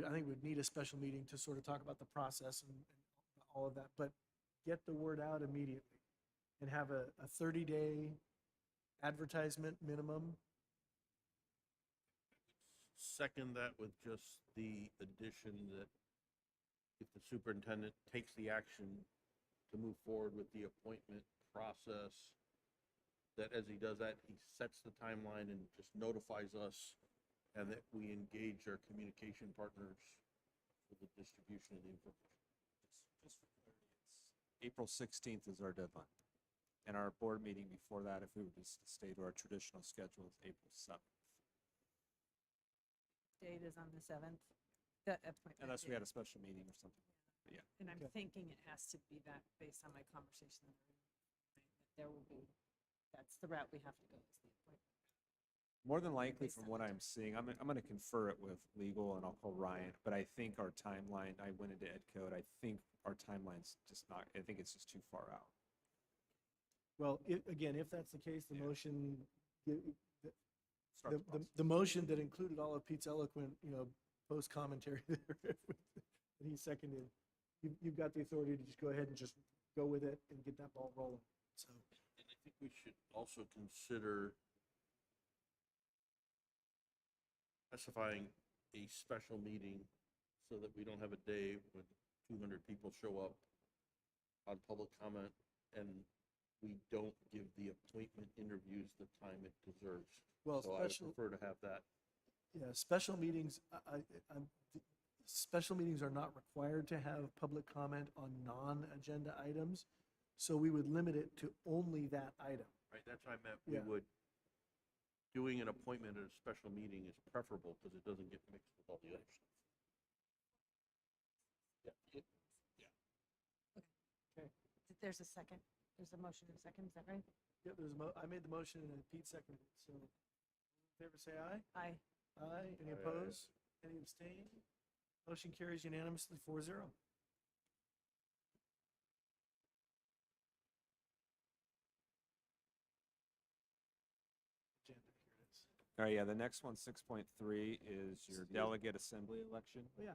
[SPEAKER 1] I think we'd need a special meeting to sort of talk about the process and all of that, but get the word out immediately and have a 30-day advertisement minimum.
[SPEAKER 21] Second that with just the addition that if the superintendent takes the action to move forward with the appointment process, that as he does that, he sets the timeline and just notifies us, and that we engage our communication partners for the distribution of the information.
[SPEAKER 4] Just for clarity, April 16th is our deadline. And our board meeting before that, if we were just to stay to our traditional schedule, is April 7th.
[SPEAKER 11] Date is on the 7th, the appointment.
[SPEAKER 4] Unless we
[SPEAKER 11] date.
[SPEAKER 4] had a special meeting or something. But yeah.
[SPEAKER 11] And I'm thinking it has to be that based on my conversation. There will be, that's the route we have to go, is the appointment.
[SPEAKER 4] More than likely,
[SPEAKER 11] Based
[SPEAKER 4] from
[SPEAKER 11] on
[SPEAKER 4] what
[SPEAKER 11] the
[SPEAKER 4] I'm seeing, I'm going to confer it with legal and I'll call Ryan, but I think our timeline, I went into Ed Code, I think our timeline's just not, I think it's just too far out.
[SPEAKER 1] Well, again, if that's the case, the motion,
[SPEAKER 4] Start the process.
[SPEAKER 1] the motion that included all of Pete's eloquent, post commentary that he seconded, you've got the authority to just go ahead and just go with it and get that ball rolling. So,
[SPEAKER 21] And I think we should also consider specifying a special meeting so that we don't have a day when 200 people show up on public comment and we don't give the appointment interviews the time it deserves.
[SPEAKER 1] Well,
[SPEAKER 21] so I would prefer to have that.
[SPEAKER 1] yeah, special meetings, special meetings are not required to have public comment on non-agenda items. So we would limit it to only that item.
[SPEAKER 21] Right, that's what I meant.
[SPEAKER 1] Yeah.
[SPEAKER 21] We would, doing an appointment at a special meeting is preferable because it doesn't get mixed with all the other stuff. Yeah.
[SPEAKER 1] Okay.
[SPEAKER 11] There's a second, there's a motion and a second, is that right?
[SPEAKER 1] Yeah, I made the motion and Pete seconded it. So, in favor say aye.
[SPEAKER 11] Aye.
[SPEAKER 1] Aye. Any
[SPEAKER 21] Aye.
[SPEAKER 1] opposed? Any abstain? Motion carries unanimously 4-0. Agenda, here it is.
[SPEAKER 4] All right, yeah, the next one, 6.3, is your delegate assembly election
[SPEAKER 1] Oh, yeah.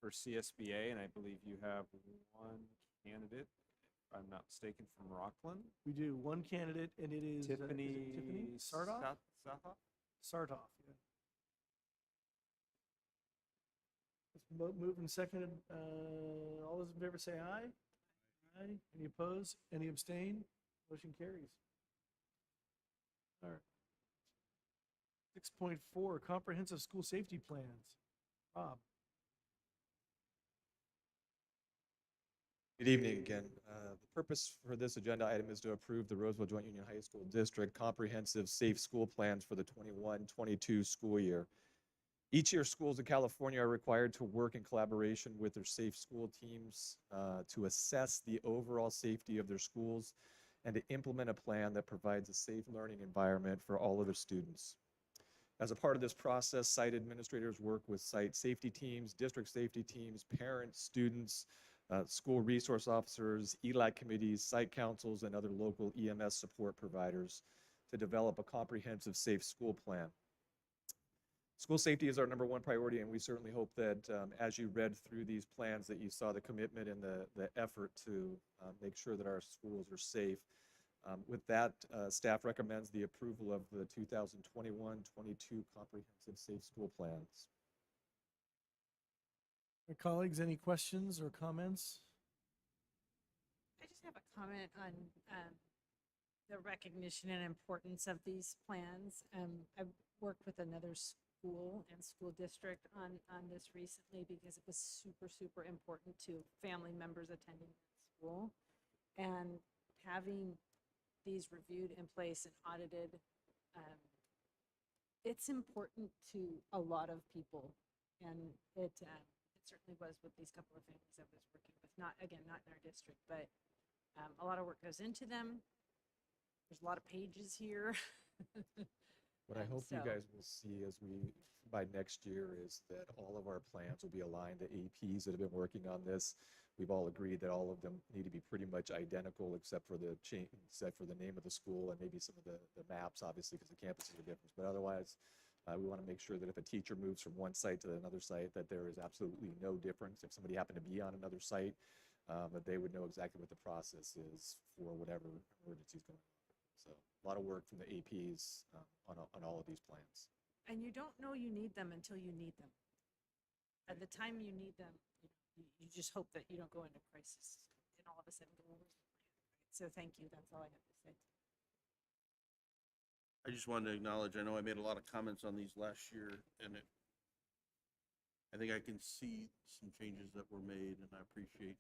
[SPEAKER 4] for CSBA, and I believe you have one candidate, if I'm not mistaken, from Rockland.
[SPEAKER 1] We do one candidate, and it is
[SPEAKER 4] Tiffany
[SPEAKER 1] Tiffany Sartoff?
[SPEAKER 4] Sartoff?
[SPEAKER 1] Sartoff, yeah. It's moved and seconded. All those in favor say aye. Aye. Any opposed? Any abstain? Motion carries. All right. 6.4, comprehensive school safety plans. Rob.
[SPEAKER 14] Good evening again. The purpose for this agenda item is to approve the Roseville Joint Union High School District Comprehensive Safe School Plans for the 21-22 school year. Each year, schools in California are required to work in collaboration with their safe school teams to assess the overall safety of their schools and to implement a plan that provides a safe learning environment for all of their students. As a part of this process, site administrators work with site safety teams, district safety teams, parents, students, school resource officers, ELAC committees, site councils, and other local EMS support providers to develop a comprehensive safe school plan. School safety is our #1 priority, and we certainly hope that as you read through these plans that you saw the commitment and the effort to make sure that our schools are safe. With that, staff recommends the approval of the 2021-22 Comprehensive Safe School Plans.
[SPEAKER 1] My colleagues, any questions or comments?
[SPEAKER 11] I just have a comment on the recognition and importance of these plans. I've worked with another school and school district on this recently because it was super, super important to family members attending that school. And having these reviewed in place and audited, it's important to a lot of people. And it certainly was with these couple of families I was working with. Not, again, not in our district, but a lot of work goes into them. There's a lot of pages here.
[SPEAKER 14] What I hope you
[SPEAKER 11] So-
[SPEAKER 14] guys will see by next year is that all of our plans will be aligned to APs that have been working on this. We've all agreed that all of them need to be pretty much identical except for the name of the school and maybe some of the maps, obviously, because the campuses are different. But otherwise, we want to make sure that if a teacher moves from one site to another site, that there is absolutely no difference. If somebody happened to be on another site, that they would know exactly what the process is for whatever emergency is going on. So a lot of work from the APs on all of these plans.
[SPEAKER 11] And you don't know you need them until you need them. At the time you need them, you just hope that you don't go into crisis and all of a sudden go over the plan. So thank you. That's all I have to say.
[SPEAKER 21] I just wanted to acknowledge, I know I made a lot of comments on these last year, and I think I can see some changes that were made, and I appreciate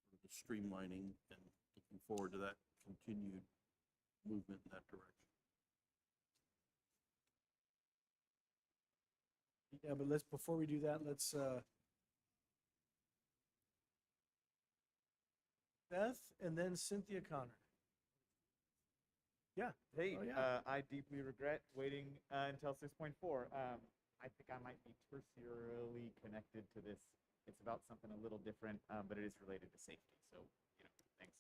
[SPEAKER 21] sort of the streamlining and looking forward to that continued movement in that direction.
[SPEAKER 1] Yeah, but before we do that, let's, Beth and then Cynthia Connor. Yeah.
[SPEAKER 6] Hey,
[SPEAKER 1] Oh, yeah.
[SPEAKER 6] I deeply regret waiting until 6.4. I think I might be tertiarily connected to this. It's about something a little different, but it is related to safety. So, thanks.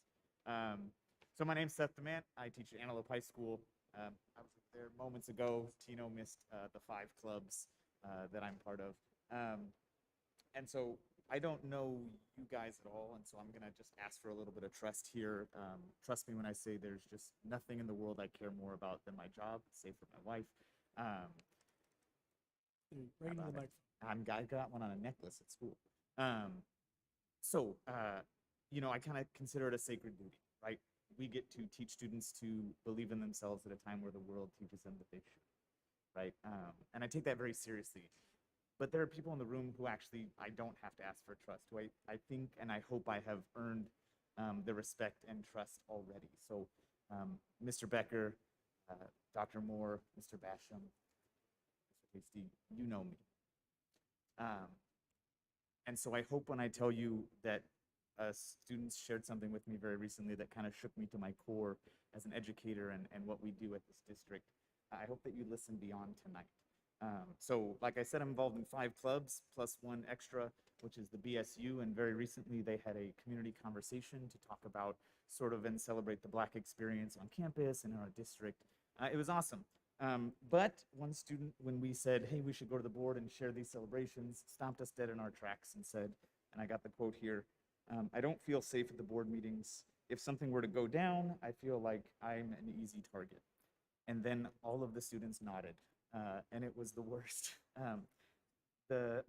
[SPEAKER 6] So my name's Seth DeMant. I teach at Antelope High School. I was there moments ago. Tino missed the 5 clubs that I'm part of. And so I don't know you guys at all, and so I'm gonna just ask for a little bit of trust here. Trust me when I say there's just nothing in the world I care more about than my job, save for my wife.
[SPEAKER 1] Right into the microphone.
[SPEAKER 6] I got one on a necklace at school. I kind of consider it a sacred duty, right? We get to teach students to believe in themselves at a time where the world teaches them that they should, right? And I take that very seriously. But there are people in the room who actually I don't have to ask for trust, who I think and I hope I have earned the respect and trust already. So Mr. Becker, Dr. Moore, Mr. Basham, Mr. Hasty, you know me. And so I hope when I tell you that students shared something with me very recently that kind of shook me to my core as an educator and what we do at this district, I hope that you listen beyond tonight. So like I said, I'm involved in 5 clubs plus 1 extra, which is the BSU. And very recently they had a community conversation to talk about sort of and celebrate the Black experience on campus and in our district. It was awesome. But one student, when we said, hey, we should go to the board and share these celebrations, stomped us dead in our tracks and said, and I got the quote here, I don't feel safe at the board meetings. If something were to go down, I feel like I'm an easy target. And then all of the students nodded. And it was the worst. The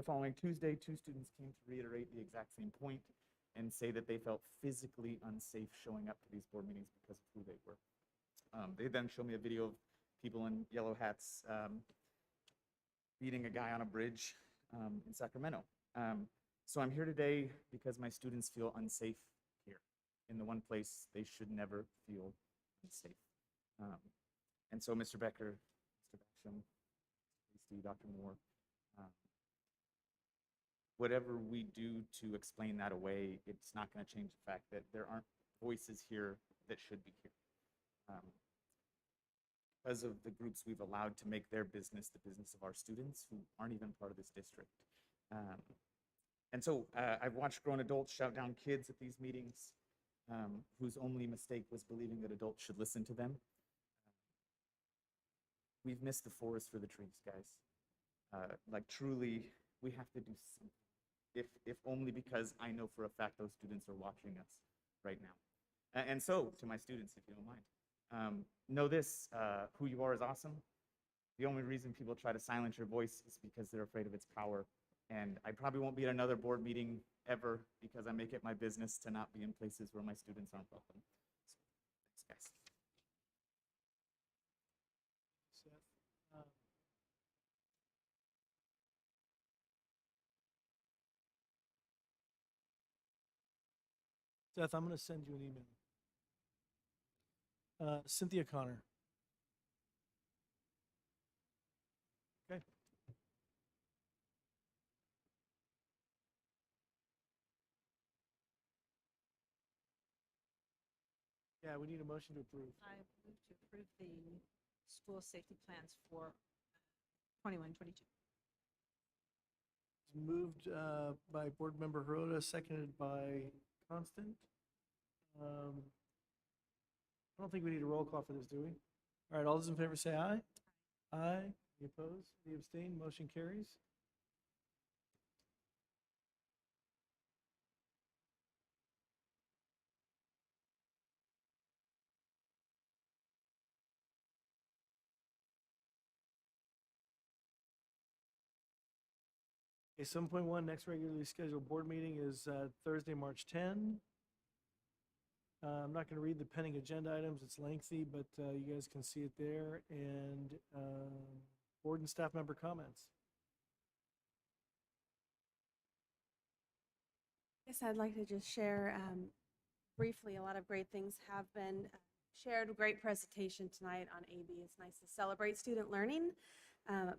[SPEAKER 6] following Tuesday, 2 students came to reiterate the exact same point and say that they felt physically unsafe showing up to these board meetings because of who they were. They then showed me a video of people in yellow hats beating a guy on a bridge in Sacramento. So I'm here today because my students feel unsafe here in the one place they should never feel unsafe. And so Mr. Becker, Mr. Basham, Trustee, Dr. Moore, whatever we do to explain that away, it's not going to change the fact that there aren't voices here that should be here. Because of the groups we've allowed to make their business the business of our students who aren't even part of this district. And so I've watched grown adults shout down kids at these meetings whose only mistake was believing that adults should listen to them. We've missed the forest for the trees, guys. Like truly, we have to do something. If only because I know for a fact those students are watching us right now. And so, to my students, if you don't mind, know this, who you are is awesome. The only reason people try to silence your voice is because they're afraid of its power. And I probably won't be at another board meeting ever because I make it my business to not be in places where my students aren't welcome. So, thanks, guys.
[SPEAKER 1] Seth. Seth, I'm going to send you an email. Cynthia Connor. Okay. Yeah, we need a motion to approve.
[SPEAKER 11] I move to approve the school safety plans for 21-22.
[SPEAKER 1] It's moved by Board Member Hirota, seconded by Constant. I don't think we need a roll call for this, do we? All right, all those in favor say aye. Aye. Any opposed? Any abstain? Motion carries. Okay, 7.1, next regularly scheduled board meeting is Thursday, March 10. I'm not going to read the pending agenda items. It's lengthy, but you guys can see it there. And board and staff member comments.
[SPEAKER 3] Yes, I'd like to just share briefly, a lot of great things have been shared. A great presentation tonight on AB. It's nice to celebrate student learning.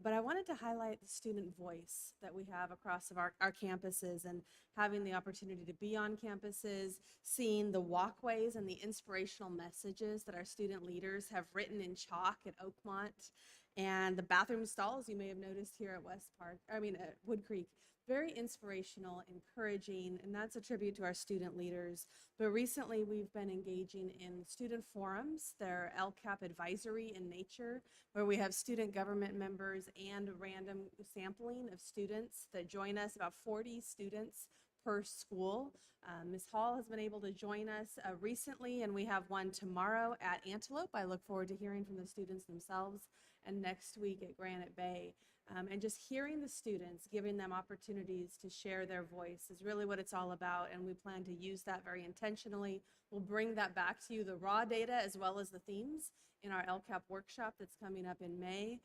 [SPEAKER 3] But I wanted to highlight the student voice that we have across our campuses and having the opportunity to be on campuses, seeing the walkways and the inspirational messages that our student leaders have written in chalk at Oakmont, and the bathroom stalls you may have noticed here at Wood Creek. Very inspirational, encouraging, and that's a tribute to our student leaders. But recently we've been engaging in student forums. They're LCAP advisory in nature, where we have student government members and random sampling of students that join us, about 40 students per school. Ms. Hall has been able to join us recently, and we have one tomorrow at Antelope. I look forward to hearing from the students themselves, and next week at Granite Bay. And just hearing the students, giving them opportunities to share their voice is really what it's all about, and we plan to use that very intentionally. We'll bring that back to you, the raw data as well as the themes, in our LCAP workshop that's coming up in May,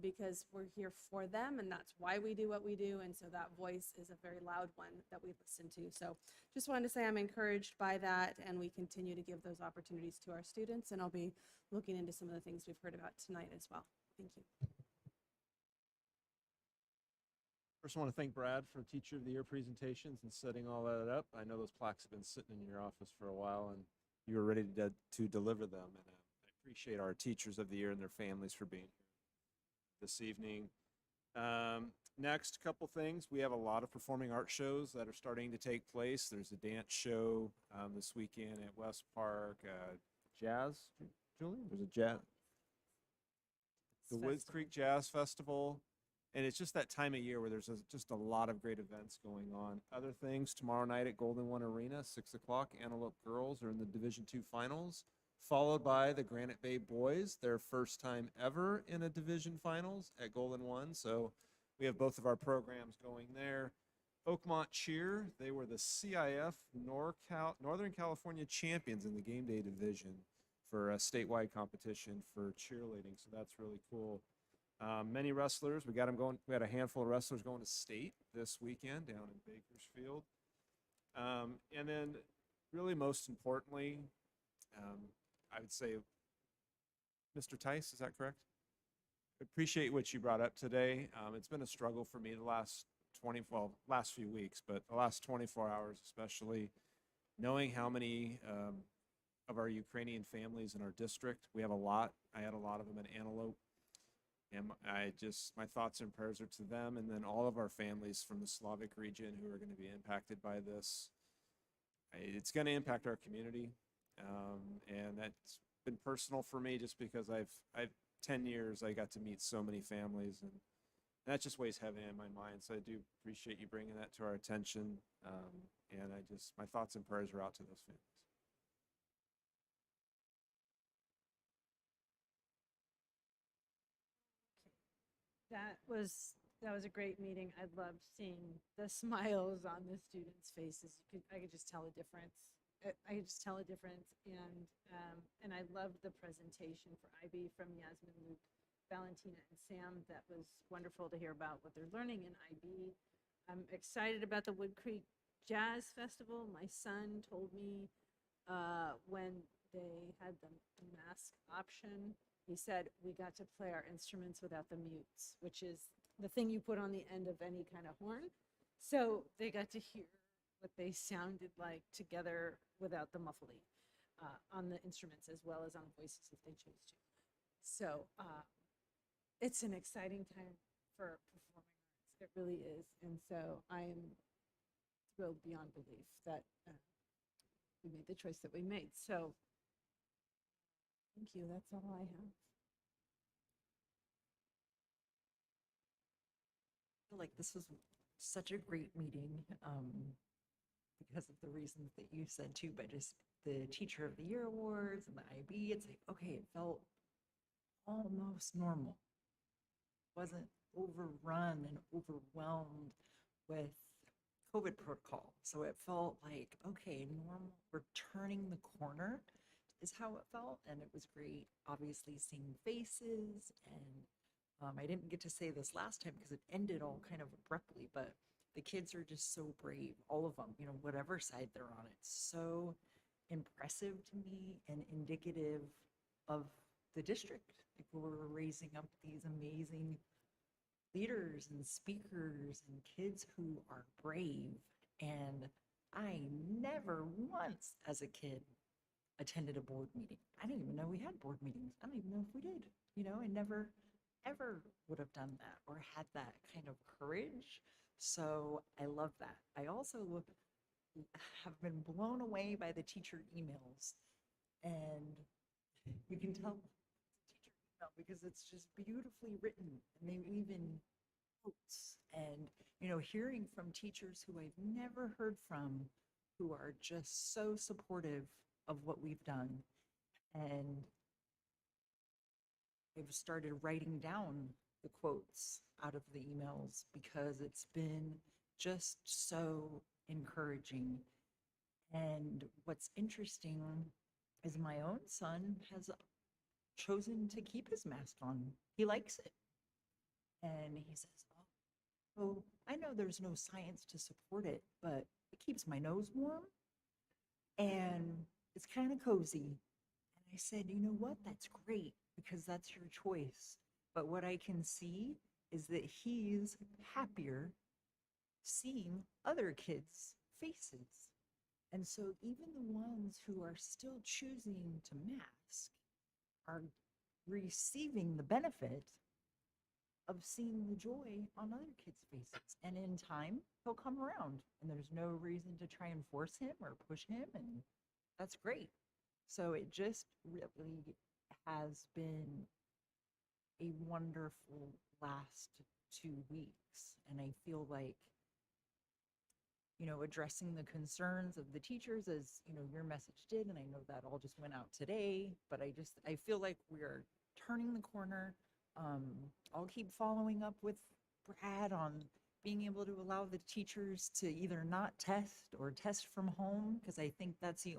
[SPEAKER 3] because we're here for them, and that's why we do what we do, and so that voice is a very loud one that we listen to. So just wanted to say I'm encouraged by that, and we continue to give those opportunities to our students, and I'll be looking into some of the things we've heard about tonight as well. Thank you.
[SPEAKER 4] First, I want to thank Brad for Teacher of the Year presentations and setting all that up. I know those plaques have been sitting in your office for a while, and you were ready to deliver them. And I appreciate our Teachers of the Year and their families for being here this evening. Next, couple things. We have a lot of performing art shows that are starting to take place. There's a dance show this weekend at West Park. Jazz, Julie? There's a jazz. The Wood Creek Jazz Festival. And it's just that time of year where there's just a lot of great events going on. Other things, tomorrow night at Golden One Arena, 6 o'clock, Antelope Girls are in the Division II Finals, followed by the Granite Bay Boys, their first time ever in a Division Finals at Golden One. So we have both of our programs going there. Oakmont Cheer, they were the CIF Northern California champions in the game day division for a statewide competition for cheerleading. So that's really cool. Many wrestlers, we got them going. We had a handful of wrestlers going to state this weekend down in Bakersfield. And then really most importantly, I would say, Mr. Tice, is that correct? Appreciate what you brought up today. It's been a struggle for me the last few weeks, but the last 24 hours especially, knowing how many of our Ukrainian families in our district. We have a lot. I had a lot of them in Antelope. And my thoughts and prayers are to them, and then all of our families from the Slavic region who are going to be impacted by this. It's going to impact our community, and that's been personal for me just because I've 10 years I got to meet so many families, and And that just weighs heavy on my mind. So I do appreciate you bringing that to our attention. And my thoughts and prayers are out to those families.
[SPEAKER 11] That was a great meeting. I loved seeing the smiles on the students' faces. I could just tell a difference. I could just tell a difference, and I loved the presentation for IB from Yasmin, Luke, Valentina, and Sam. That was wonderful to hear about what they're learning in IB. I'm excited about the Wood Creek Jazz Festival. My son told me when they had the mask option, he said we got to play our instruments without the mutes, which is the thing you put on the end of any kind of horn. So they got to hear what they sounded like together without the muffling on the instruments as well as on voices if they chose to. So it's an exciting time for performing arts. It really is. And so I am thrilled beyond belief that we made the choice that we made. So thank you. That's all I have.
[SPEAKER 7] I feel like this was such a great meeting because of the reasons that you said too, but just the Teacher of the Year awards and the IB, it's like, okay, it felt almost normal. Wasn't overrun and overwhelmed with COVID protocol. So it felt like, okay, normal, we're turning the corner is how it felt. And it was great, obviously, seeing faces. And I didn't get to say this last time because it ended all kind of abruptly, but the kids are just so brave, all of them, whatever side they're on. It's so impressive to me and indicative of the district. Like we're raising up these amazing leaders and speakers and kids who are brave. And I never once as a kid attended a board meeting. I didn't even know we had board meetings. I don't even know if we did. I never ever would have done that or had that kind of courage. So I love that. I also have been blown away by the teacher emails, and you can tell it's a teacher email because it's just beautifully written, and they even quotes. And hearing from teachers who I've never heard from, who are just so supportive of what we've done, and I've started writing down the quotes out of the emails because it's been just so encouraging. And what's interesting is my own son has chosen to keep his mask on. He likes it. And he says, oh, I know there's no science to support it, but it keeps my nose warm and it's kind of cozy. And I said, you know what? That's great because that's your choice. But what I can see is that he's happier seeing other kids' faces. And so even the ones who are still choosing to mask are receiving the benefit of seeing the joy on other kids' faces. And in time, he'll come around and there's no reason to try and force him or push him. And that's great. So it just really has been a wonderful last 2 weeks. And I feel like, addressing the concerns of the teachers as, your message did, and I know that all just went out today, but I feel like we're turning the corner. I'll keep following up with Brad on being able to allow the teachers to either not test or test from home, because I think that's the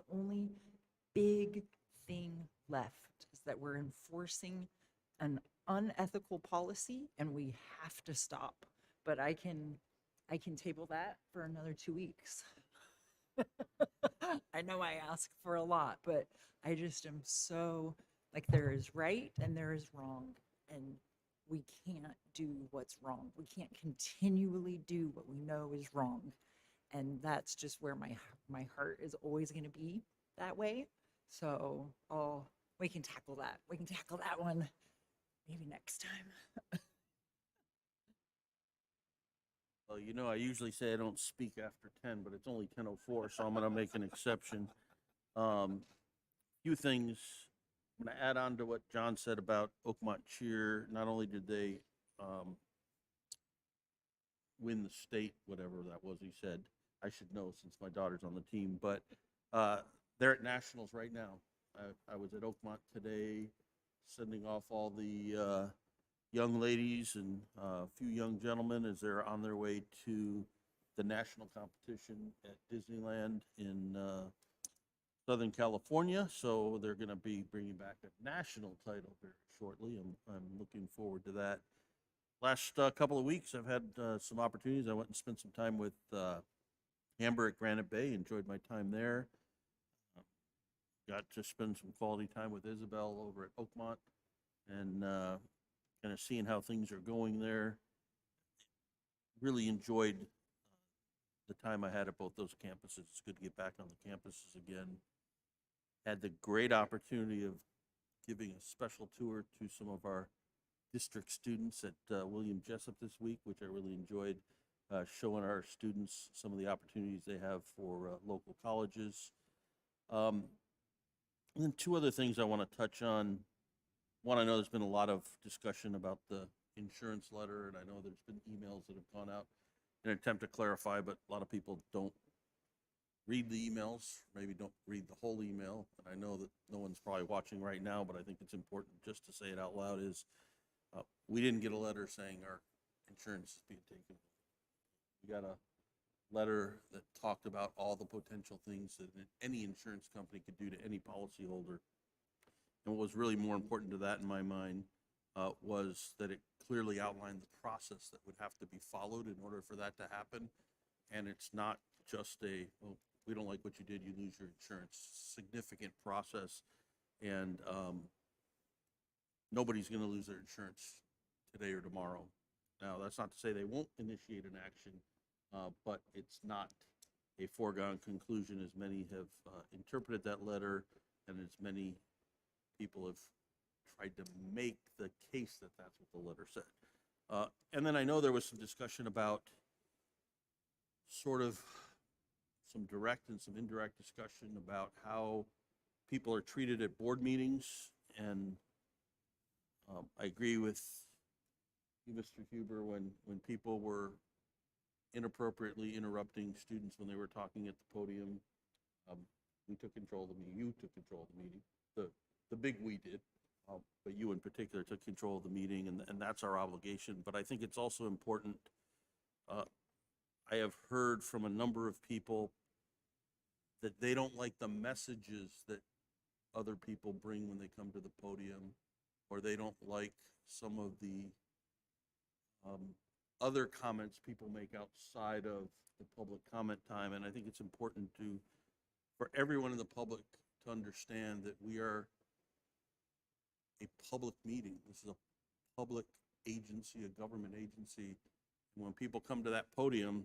[SPEAKER 7] only big thing left, is that we're enforcing an unethical policy and we have to stop. But I can table that for another 2 weeks. I know I ask for a lot, but I just am so, like, there is right and there is wrong, and we can't do what's wrong. We can't continually do what we know is wrong. And that's just where my heart is always going to be that way. So we can tackle that. We can tackle that one maybe next time.
[SPEAKER 21] Well, I usually say I don't speak after 10, but it's only 10:04, so I'm going to make an exception. Few things. I'm going to add on to what John said about Oakmont Cheer. Not only did they win the state, whatever that was he said. I should know since my daughter's on the team, but they're at nationals right now. I was at Oakmont today, sending off all the young ladies and a few young gentlemen as they're on their way to the national competition at Disneyland in Southern California. So they're going to be bringing back a national title very shortly. I'm looking forward to that. Last couple of weeks, I've had some opportunities. I went and spent some time with Amber at Granite Bay, enjoyed my time there. Got to spend some quality time with Isabel over at Oakmont and kind of seeing how things are going there. Really enjoyed the time I had at both those campuses. It's good to get back on the campuses again. Had the great opportunity of giving a special tour to some of our district students at William Jessup this week, which I really enjoyed, showing our students some of the opportunities they have for local colleges. And then two other things I want to touch on. One, I know there's been a lot of discussion about the insurance letter, and I know there's been emails that have gone out in an attempt to clarify, but a lot of people don't read the emails, maybe don't read the whole email. And I know that no one's probably watching right now, but I think it's important just to say it out loud is we didn't get a letter saying our insurance is being taken. We got a letter that talked about all the potential things that any insurance company could do to any policyholder. And what was really more important to that in my mind was that it clearly outlined the process that would have to be followed in order for that to happen. And it's not just a, well, we don't like what you did, you lose your insurance. Significant process, and nobody's going to lose their insurance today or tomorrow. Now, that's not to say they won't initiate an action, but it's not a foregone conclusion as many have interpreted that letter and as many people have tried to make the case that that's what the letter said. And then I know there was some discussion about sort of some direct and some indirect discussion about how people are treated at board meetings. And I agree with you, Mr. Huber, when people were inappropriately interrupting students when they were talking at the podium. We took control of the meeting. You took control of the meeting. The big we did, but you in particular took control of the meeting, and that's our obligation. But I think it's also important. I have heard from a number of people that they don't like the messages that other people bring when they come to the podium, or they don't like some of the other comments people make outside of the public comment time. And I think it's important for everyone in the public to understand that we are a public meeting. This is a public agency, a government agency. When people come to that podium,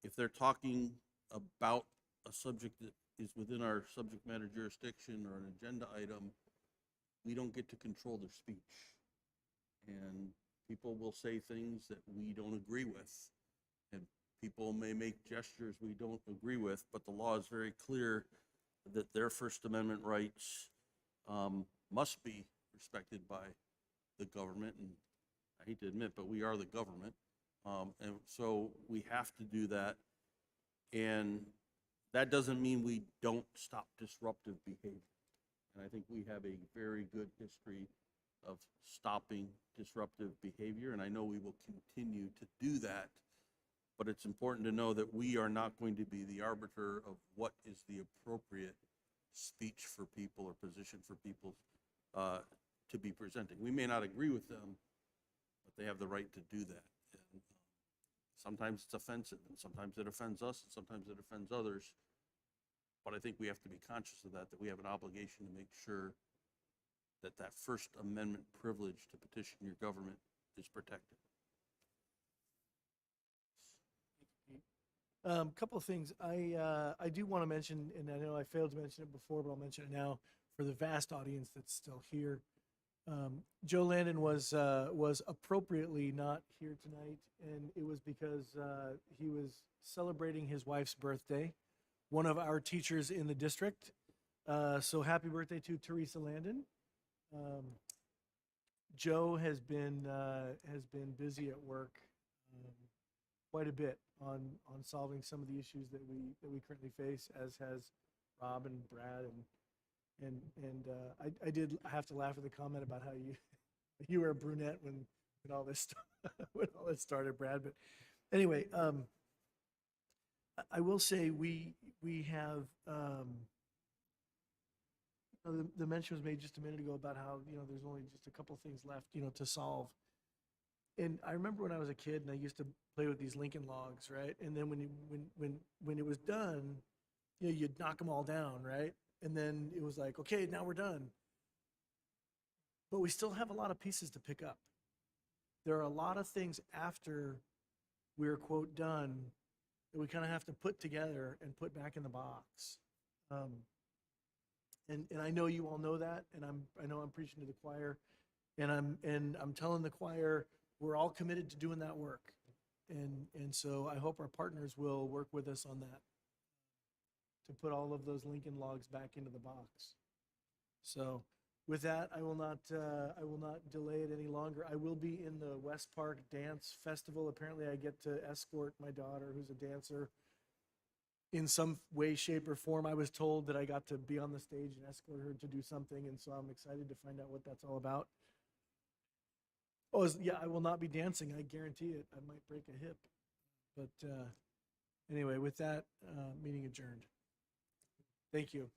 [SPEAKER 21] if they're talking about a subject that is within our subject matter jurisdiction or an agenda item, we don't get to control their speech. And people will say things that we don't agree with. And people may make gestures we don't agree with, but the law is very clear that their First Amendment rights must be respected by the government. And I hate to admit, but we are the government. And so we have to do that. And that doesn't mean we don't stop disruptive behavior. And I think we have a very good history of stopping disruptive behavior, and I know we will continue to do that. But it's important to know that we are not going to be the arbiter of what is the appropriate speech for people or position for people to be presenting. We may not agree with them, but they have the right to do that. And sometimes it's offensive, and sometimes it offends us, and sometimes it offends others. But I think we have to be conscious of that we have an obligation to make sure that that First Amendment privilege to petition your government is protected.
[SPEAKER 1] Couple of things I do want to mention, and I know I failed to mention it before, but I'll mention it now for the vast audience that's still here. Joe Landon was appropriately not here tonight, and it was because he was celebrating his wife's birthday, one of our teachers in the district. So happy birthday to Teresa Landon. Joe has been busy at work quite a bit on solving some of the issues that we currently face, as has Rob and Brad I did have to laugh at the comment about how you were a brunette when all this when all this started, Brad. But anyway, I will say we have the mention was made just a minute ago about how there's only just a couple things left to solve. And I remember when I was a kid and I used to play with these Lincoln logs, right? And then when it was done, you'd knock them all down, right? And then it was like, okay, now we're done. But we still have a lot of pieces to pick up. There are a lot of things after we're, quote, done that we kind of have to put together and put back in the box. And I know you all know that, and I know I'm preaching to the choir, and I'm telling the choir we're all committed to doing that work. And so I hope our partners will work with us on that, to put all of those Lincoln logs back into the box. So with that, I will not delay it any longer. I will be in the West Park Dance Festival. Apparently I get to escort my daughter, who's a dancer, in some way, shape, or form. I was told that I got to be on the stage and escort her to do something, and so I'm excited to find out what that's all about. Oh, yeah, I will not be dancing, I guarantee it. I might break a hip. But anyway, with that, meeting adjourned. Thank you.